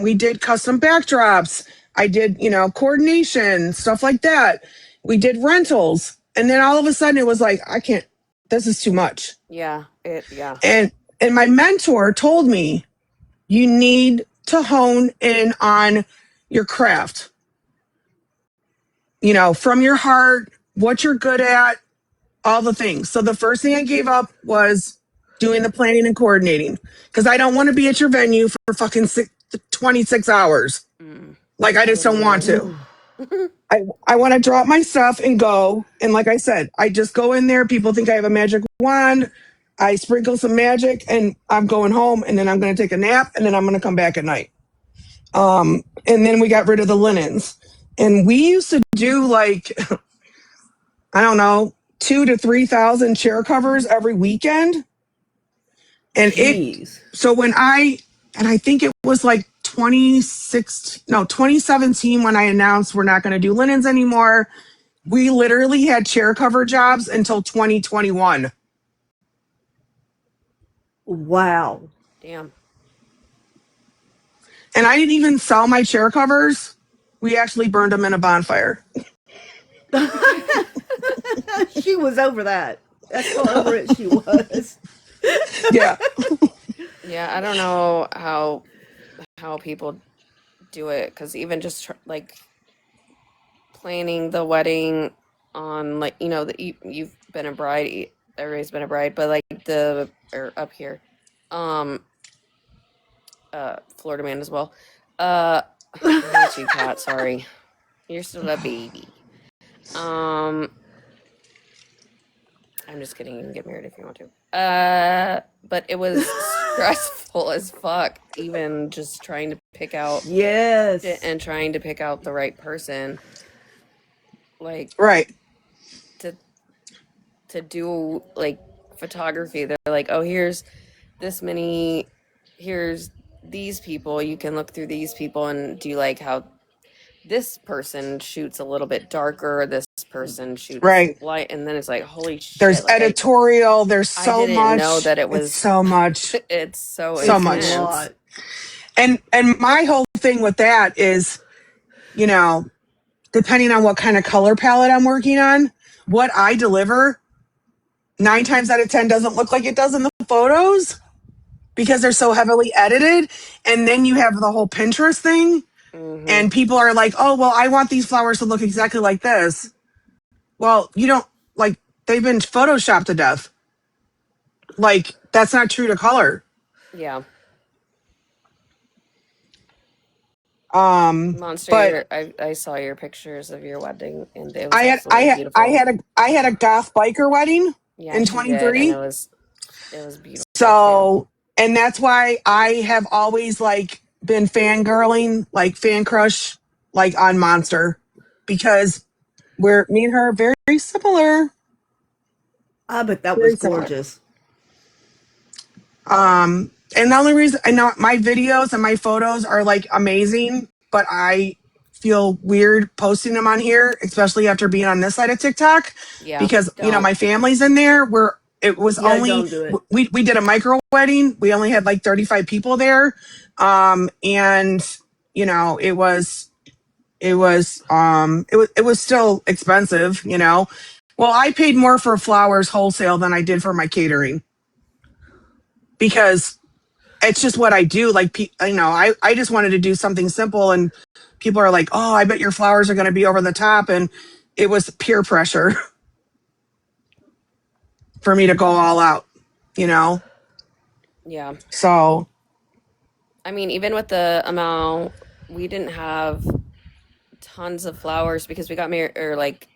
we did custom backdrops. I did, coordination, stuff like that. We did rentals. And then all of a sudden it was like, I can't, this is too much. Yeah. Yeah. And my mentor told me, you need to hone in on your craft, from your heart, what you're good at, all the things. So the first thing I gave up was doing the planning and coordinating because I don't want to be at your venue for fucking 26 hours. Like, I just Been don't want there. to. I want to drop my stuff and go. And like I said, I just go in there. People think I have a magic wand. I sprinkle some magic and I'm going home, and then I'm going to take a nap, and then I'm going to come back at night. And then we got rid of the linens. And we used to do like, I don't know, 2,000 to 3,000 chair covers every weekend. And Jeez. I think it was like 2017 when I announced we're not going to do linens anymore. We literally had chair cover jobs until 2021. Wow. Damn. And I didn't even sell my chair covers. We actually burned them in a bonfire. She was over that. That's how over it she was. Yeah. Yeah. I don't know how people do it, because even just like planning the wedding on, like, that you've been a bride, everybody's been a bride, but like or up here, Florida man as well. Not you, Kat. Sorry, you're still a baby. I'm just kidding. You can get married if you want to. But it was stressful as fuck. Even just trying to pick out Yes. and trying to pick out the right person, like Right. to do like photography. They're like, oh, here's these people. You can look through these people and do like how this person shoots a little bit darker, this person shoots Right. light, and then it's like, holy There's shit, like editorial. There's I so didn't know much. that it It's was so much. it's so So It's a much. intense. lot. And my whole thing with that is, depending on what kind of color palette I'm working on, what I deliver 9 times out of 10 doesn't look like it does in the photos. because they're so heavily edited. And then you have the whole Pinterest thing, and people are like, oh, well, I want these flowers to look exactly like this. Well, you don't, like, they've been photoshopped to death. Like, that's not true to color. Yeah. But Monster, I saw your pictures of your wedding and it was absolutely beautiful. I had a goth biker wedding Yeah, in she did, and 23. it was beautiful too. So, and that's why I have always like been fangirling, like fan crush, like on Monster, because me and her are very similar. Ah, but that was Very similar. gorgeous. And the only reason I know my videos and my photos are like amazing, but I feel weird posting them on here, especially after being on this side of TikTok, Yeah, because don't. my family's in there. It was Yeah, only don't do it. we did a micro wedding. We only had like 35 people there, and it was still expensive. Well, I paid more for flowers wholesale than I did for my catering because it's just what I do. Like, I just wanted to do something simple, and people are like, oh, I bet your flowers are going to be over the top. And it was peer pressure for me to go all out, Yeah. So, I mean, even with the amount, we didn't have tons of flowers because we got married, or like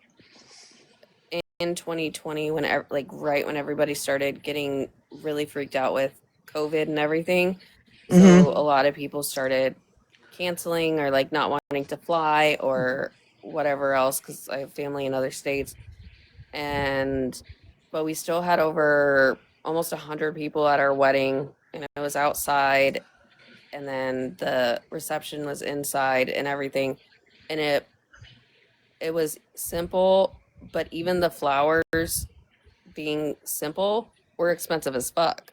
in 2020, when like right when everybody started getting really freaked out with COVID and everything. mhm. So a lot of people started canceling or like not wanting to fly or whatever else because I have family in other states. But we still had over almost 100 people at our wedding, and it was outside, and then the reception was inside and everything, and it was simple, but even the flowers being simple were expensive as fuck.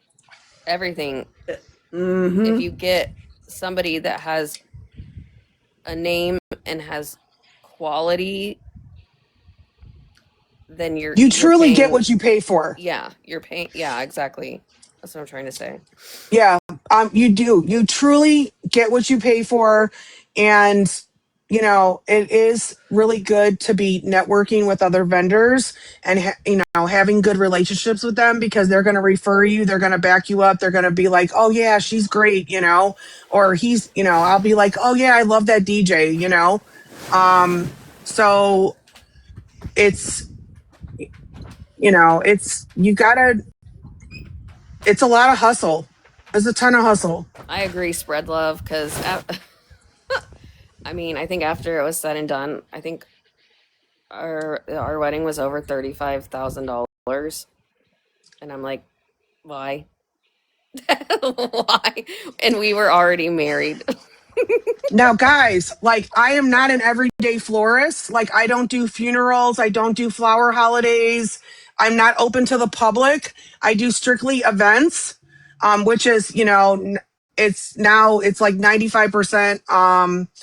Everything. If you get somebody that has a name and has quality, then You you're truly get paying. what you pay for. Yeah, you're paying. Yeah, exactly. That's what I'm trying to say. Yeah, you do. You truly get what you pay for. And, it is really good to be networking with other vendors and, having good relationships with them because they're going to refer you. They're going to back you up. They're going to be like, oh, yeah, she's great, or he's, I'll be like, oh, yeah, I love that DJ. So it's, it's a lot of hustle. There's a ton of hustle. I agree. Spread love, because I mean, I think after it was said and done, I think our wedding was over $35,000, and I'm like, why? Why? And we were already married. Now, guys, like, I am not an everyday florist. Like, I don't do funerals. I don't do flower holidays. I'm not open to the public. I do strictly events, which is, it's like 95%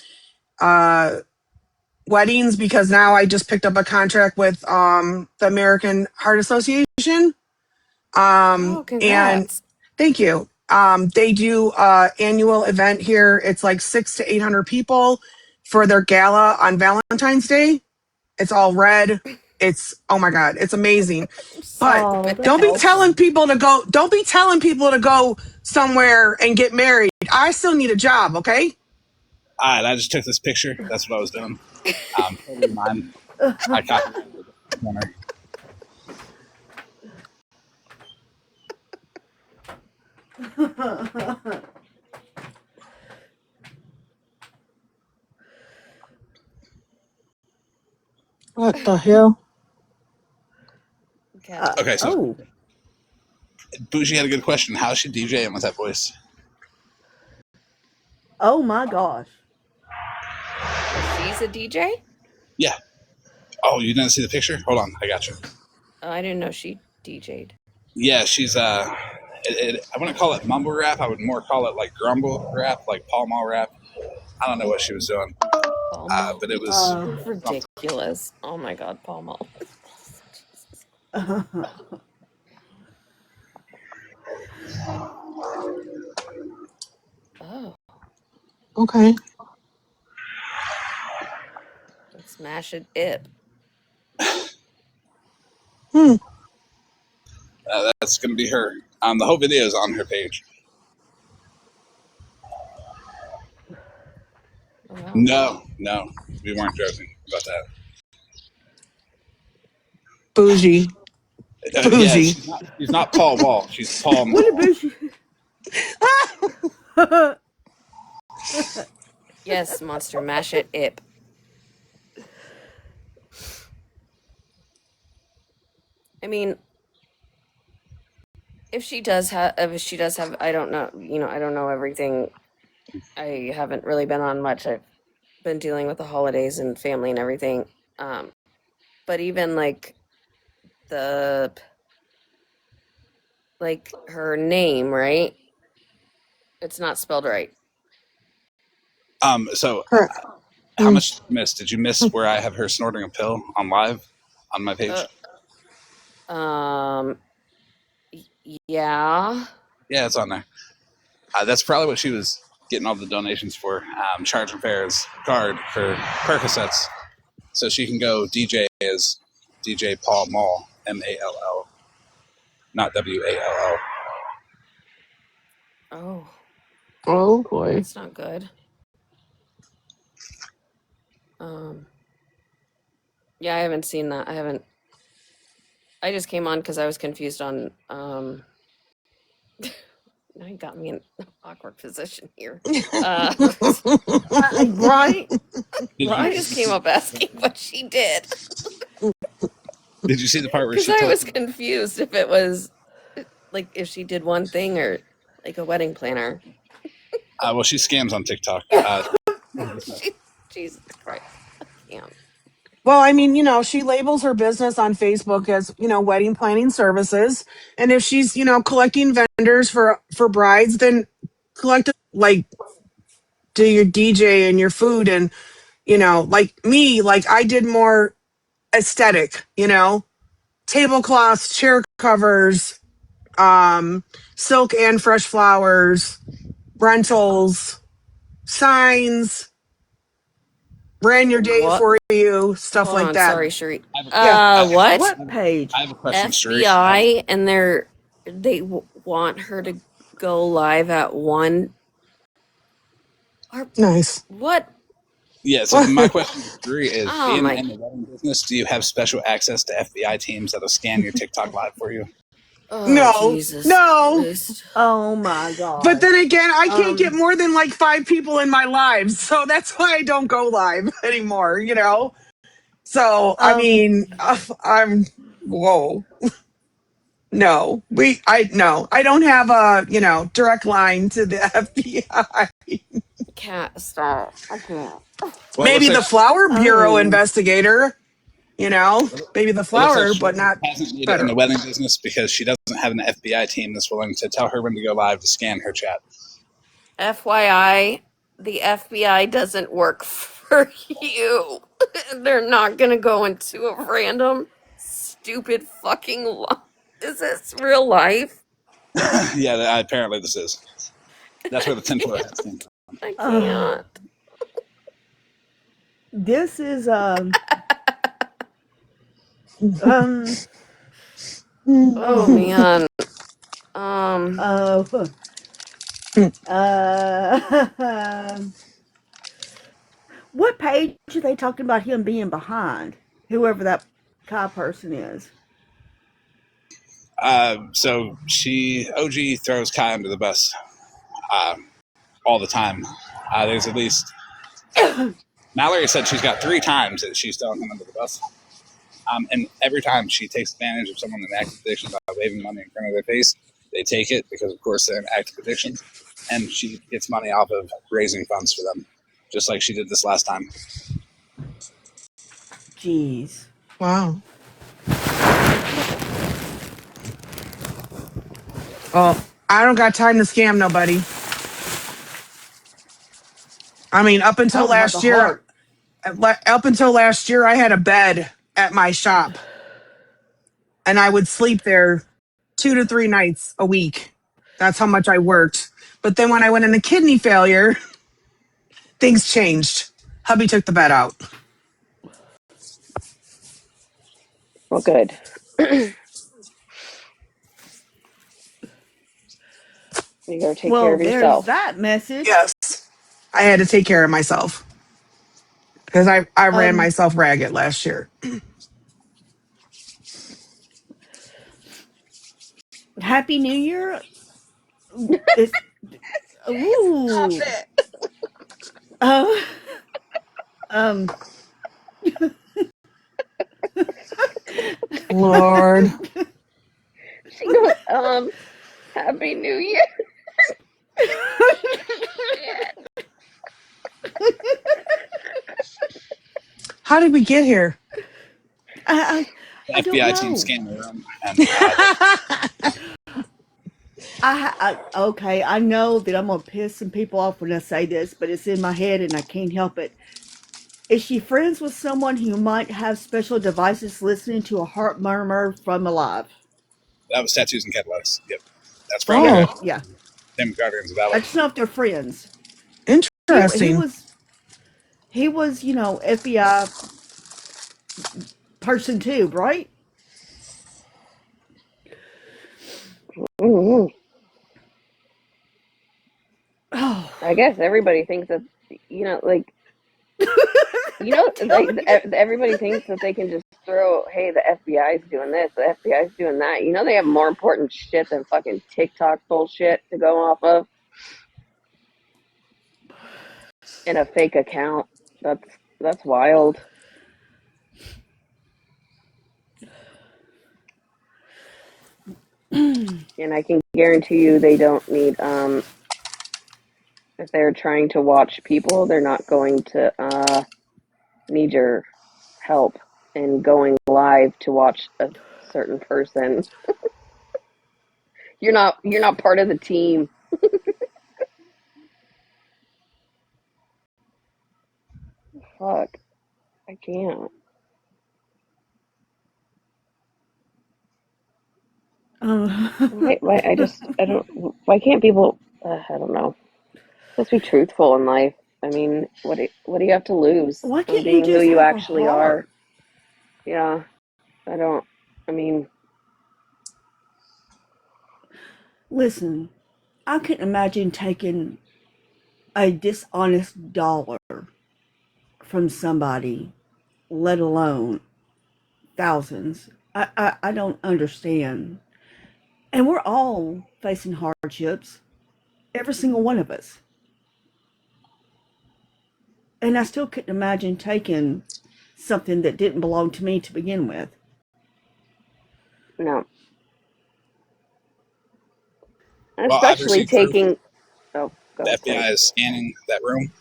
weddings because now I just picked up a contract with the American Heart Association. Oh, And congrats. thank you. They do annual event here. It's like 600 to 800 people for their gala on Valentine's Day. It's all red. Oh my God, it's amazing. I'm so But Oh, bad. that's don't be telling awesome. people to go. Don't be telling people to go somewhere and get married. I still need a job. Okay. All right, I just took this picture. That's what I was doing. Totally mine. I copyrighted it in the corner. What the hell? Cat. Okay, so oh, Bougie had a good question. How's she DJing with that voice? oh my gosh. She's a DJ? Yeah. Oh, you didn't see the picture? Hold on, I got you. Oh, I didn't know she DJ'd. Yeah, she's I wouldn't call it mumble rap. I would more call it like grumble rap, like Paul Mall rap. I don't know what she was doing, Paul Mall. but it was Uh, something. Ridiculous. Oh my God, Paul Mall. Okay. Smash it. Hmm. That's going to be her. The whole video is on her page. Oh, wow. No, we weren't joking about that. Bougie. Yeah, Bougie. she's not Paul Wall. She's Paul What Mall. about you? Yes, monster, mash it. I mean, if she does have, I don't know, I don't know everything. I haven't really been on much. I've been dealing with the holidays and family and everything. But even like the, like her name, right? It's not spelled right. So Correct. how much did you miss? Did you miss where I have her snorting a pill on live on my page? Um, yeah. Yeah, it's on there. That's probably what she was getting all the donations for. Charging Fair's card for Percocets, so she can go DJ as DJ Paul Mall, Mall, not WALL. Oh, Oh boy. that's not good. Yeah, I haven't seen that. I just came on because I was confused on, now you got me in an awkward position here. Right? I Right? just came up asking what she did. Did you see the part where Because she I told? was confused if it was like if she did one thing or like a wedding planner. Well, she scams on TikTok. Jesus Christ. I can't. Well, I mean, she labels her business on Facebook as, wedding planning services. And if she's, collecting vendors for brides, then collect like do your DJ and your food and, like me, like I did more aesthetic, tablecloths, chair covers, silk and fresh flowers, rentals, signs, ran your day What? for you, stuff Hold like on, that. sorry, Sheree. Yeah. What? What page? I have a question, Sheree. FBI and they want her to go live at 1. Or Nice. what? Yeah, so my question to Sheree is, Oh being my. in the wedding business, do you have special access to FBI teams that'll scan your TikTok live for you? Oh, No, Jesus no. Christ. Oh my But then gosh. again, I can't get Um, more than like 5 people in my lives. So that's why I don't go live anymore. So, I um, mean, whoa. No, no, I don't have a, direct line to the FBI. Can't stop. I can't. Well, it looks Maybe like the Flower Bureau oh, investigator, maybe the it looks like flower, but Sheree not hasn't made it in the federal. wedding business because she doesn't have an FBI team that's willing to tell her when to go live to scan her chat. FYI, the FBI doesn't work for you. They're not gonna go into a random, stupid fucking. Is this real life? Yeah, apparently this is. That's where the tinfoil hats came from. I uh, can't. this is um Oh man. Um. uh uh what page are they talking about him being behind? Whoever that Kai person is. So OG throws Kai under the bus uh, all the time. There's at least, Mallory said she's got 3 times that she's thrown him under the bus. And every time she takes advantage of someone in active addiction by waving money in front of their face, they take it because, of course, they're in active addiction. And she gets money off of raising funds for them, just like she did this last time. Jeez. Wow. Well, I don't got time to scam nobody. I mean, I don't have the heart. up until last year, I had a bed at my shop and I would sleep there 2 to 3 nights a week. That's how much I worked. But then when I went into kidney failure, things changed. Hubby took the bed out. Well, good. You gotta take care Well, of there's yourself. that message. Yes, I had to take care of myself because I ran Um, myself ragged last year. Happy New Year. It's Stop ooh. it. Uh, um. Lord, She goes, Happy New Year. Shit. how did we get here? I, The I don't FBI team know. scanned the room, and Okay, I know that I'm gonna piss some people off when I say this, but it's in my head and I can't help it. Is she friends with someone who might have special devices listening to a heart murmur from alive? that was Tattoos and Catalysts. Yep, that's from Yeah, Oh, yeah. them Guardians of Valor. I just know if they're friends. He interesting. was FBI person too, right? Mm-hmm. Oh, I guess everybody thinks that, like, don't tell like me that. everybody thinks that they can just throw, hey, the FBI's doing this, the FBI's doing that. They have more important shit than fucking TikTok bullshit to go off of in a fake account. That's wild. And I can guarantee you they don't need if they're trying to watch people, they're not going to need your help in going live to watch a certain person. You're not part of the team. Fuck. I can't. Why I don't why can't people I don't know. Let's be truthful in life. I mean, what do you have to lose Why from can't you being who just you have a actually are? heart? Yeah, I don't I mean, Listen, I couldn't imagine taking a dishonest dollar from somebody, let alone thousands. I don't understand. And we're all facing hardships, every single one of us. And I still couldn't imagine taking something that didn't belong to me to begin with. no. Well, I've Especially received proof. taking oh, go The ahead, sorry. FBI is scanning that room.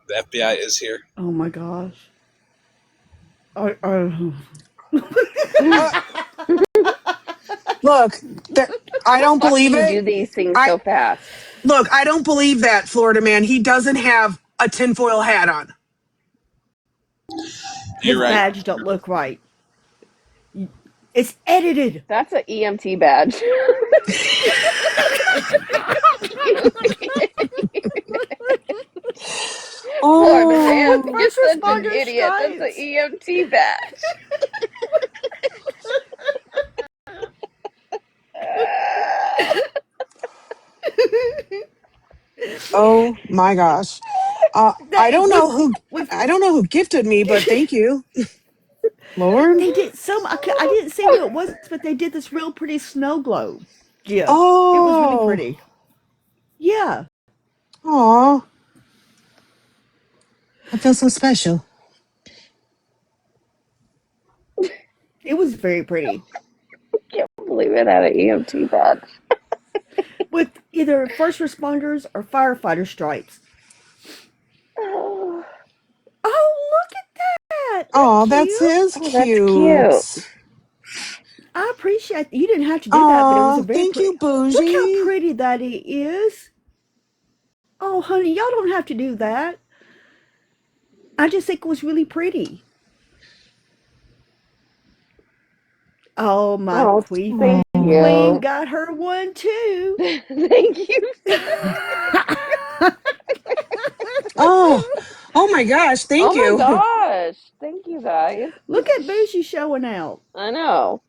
The FBI is here. Oh my gosh. Are Uh, look, there, I don't Why do believe you it. do these things I so fast? look, I don't believe that, Florida man. He doesn't have a tinfoil hat on. You're his right. badge don't look right. It's edited. That's an EMT badge. Florida man, you're Oh, First such an responder idiot. That's an stripes. EMT badge. oh my gosh. That it was with I don't know who gifted me, but thank you, Lord. they did some. I didn't see who it was, but they did this real pretty snow globe gift. It was really Oh, pretty. Yeah, aw, I feel so special. it was very pretty Can't believe it had an EMT badge. with either first responders or firefighter stripes. Oh, Oh, look at that! That's Oh, that's cute. his that's cute. cute. I appreciate you didn't have to do that, but it was a Aw, very thank pretty. you, Look how Bougie. pretty that it is. Oh, honey, y'all don't have to do that. I just think it was really pretty. Oh, my Oh, queefy. thank Queen you. got her one too. Thank you. Oh my gosh, thank Oh my you. gosh. Thank you guys. Look at Bougie showing out. I know.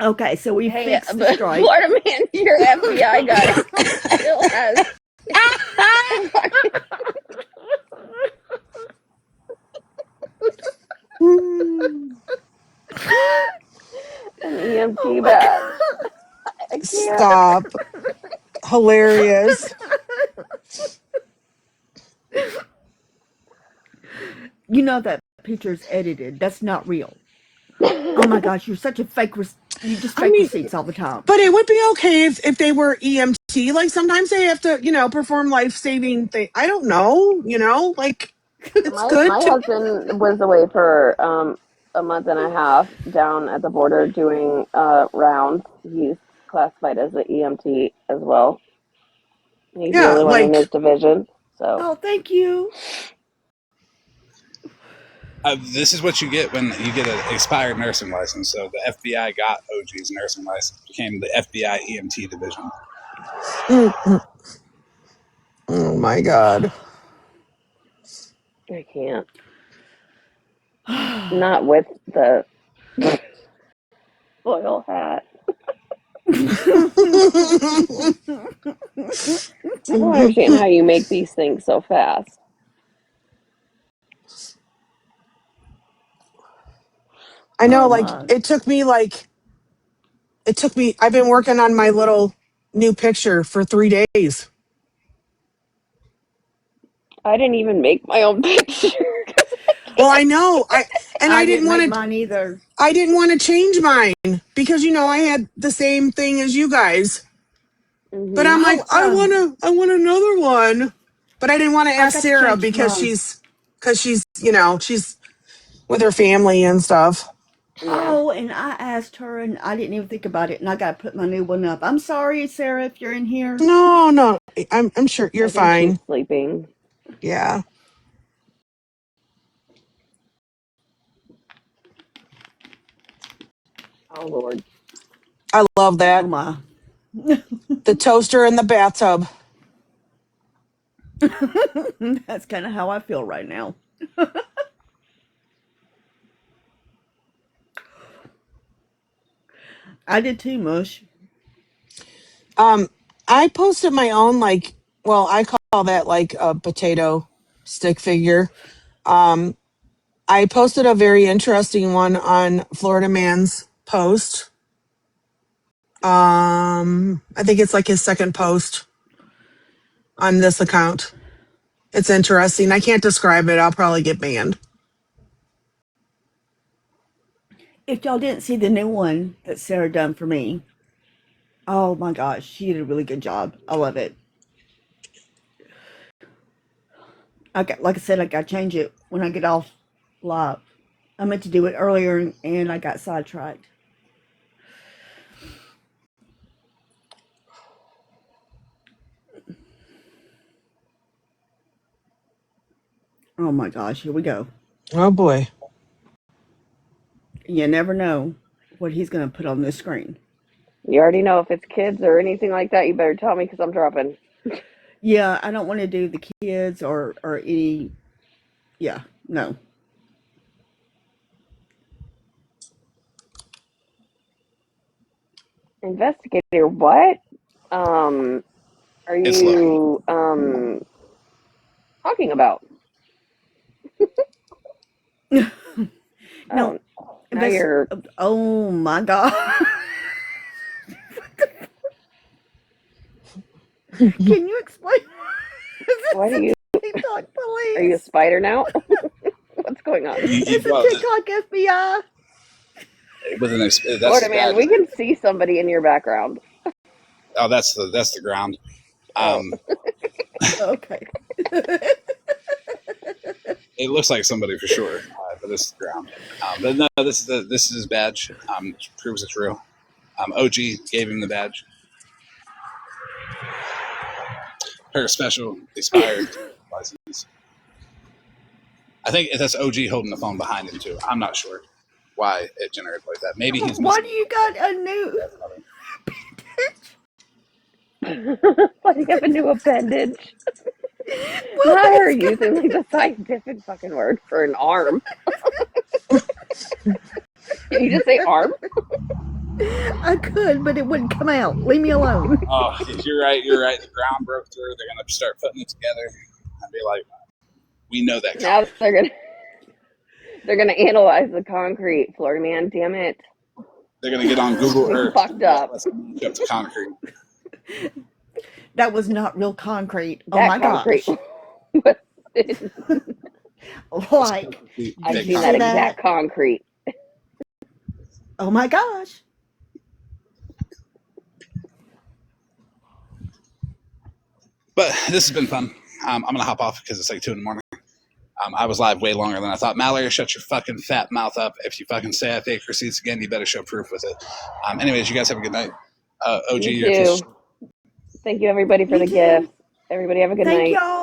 Okay, so we Hey, fixed the but strike. Florida man, your FBI guy still has an EMT Oh my badge. god. I can't. Stop. Hilarious. You know that picture's edited. That's not real. Oh my gosh, you're such a fake. You just I fake mean, receipts all the time. but it would be okay if they were EMT. Like sometimes they have to, perform life saving thing. I don't know, like it's good My to. husband was away for a month and a half down at the border doing rounds. He's classified as an EMT as well. He's the Yeah, only one in his like division. So Oh, thank you. This is what you get when you get an expired nursing license. So the FBI got OG's nursing license, became the FBI EMT division. oh my god. I can't. Not with the foil hat. I don't understand how you make these things so fast. I know, Oh like my. I've been working on my little new picture for 3 days. I didn't even make my own picture because I Well, can't. I know. I I didn't didn't make want to mine either. I didn't want to change mine because I had the same thing as you guys. But Mm-hmm. I'm like, Oh, I want another one. But I didn't want to I ask got to Sarah change because mine. she's with her family and stuff. Yeah. Oh, and I asked her, and I didn't even think about it, and I got to put my new one up. I'm sorry, Sarah, if you're in here. No, no. I'm sure you're I think she's fine. sleeping. Yeah. Oh Lord. I love Oh that. my. The toaster in the bathtub. That's kind of how I feel right now. I did too, Mush. Um, I posted my own I call that like a potato stick figure. Um, I posted a very interesting one on Florida Man's post. I think it's like his second post on this account. It's interesting. I can't describe it. I'll probably get banned. If y'all didn't see the new one that Sarah done for me, oh my gosh, she did a really good job. I love it. Like I said, I got to change it when I get off live. I meant to do it earlier and I got sidetracked. Oh my gosh, here we go. Oh boy. You never know what he's going to put on this screen. You already know if it's kids or anything like that, you better tell me because I'm dropping. Yeah, I don't want to do the kids or any. Yeah, no. Investigator, what? Um, are It's loading. you talking about? No, Oh, now invest. you're. Oh my god! Can you explain? What are This you? is a TikTok Are you a police. spider now? What's going on? It's a Well, TikTok FBI. with an that's Florida his man, badge. we can see somebody in your background. Oh, that's the ground. Oh, Um, Okay. it looks like somebody for sure, but this is the ground. But no, this is his badge. Proves it's real. OG gave him the badge. Her special expired license. I think that's OG holding the phone behind him too. I'm not sure. why it generated like that. Maybe he's Why missing. do you got a new Why do you have a new appendage? well, Not her it's using got, like the scientific fucking word for an arm. Can you just say arm? I could, but it wouldn't come out. Leave me alone. Oh, you're right. You're right. The ground broke through. They're gonna start putting it together. I'd be like, we know that Now coming. they're gonna analyze the concrete, Florida man. Damn it, They're gonna get on Google we Earth fucked and let up. us match up to concrete. That was not real concrete. Oh That my concrete. gosh. Just Like, I've did fake you seen that say concrete. that? exact concrete. Oh my gosh. But this has been fun. I'm gonna hop off because it's like 2 a.m. I was live way longer than I thought. Mallory, shut your fucking fat mouth up. If you fucking say I fake receipts again, you better show proof with it. Anyways, you guys have a good night. OG, You you're a piece of too. shit. Thank you everybody for You the too. gifts. Everybody have a good Thank night. y'all.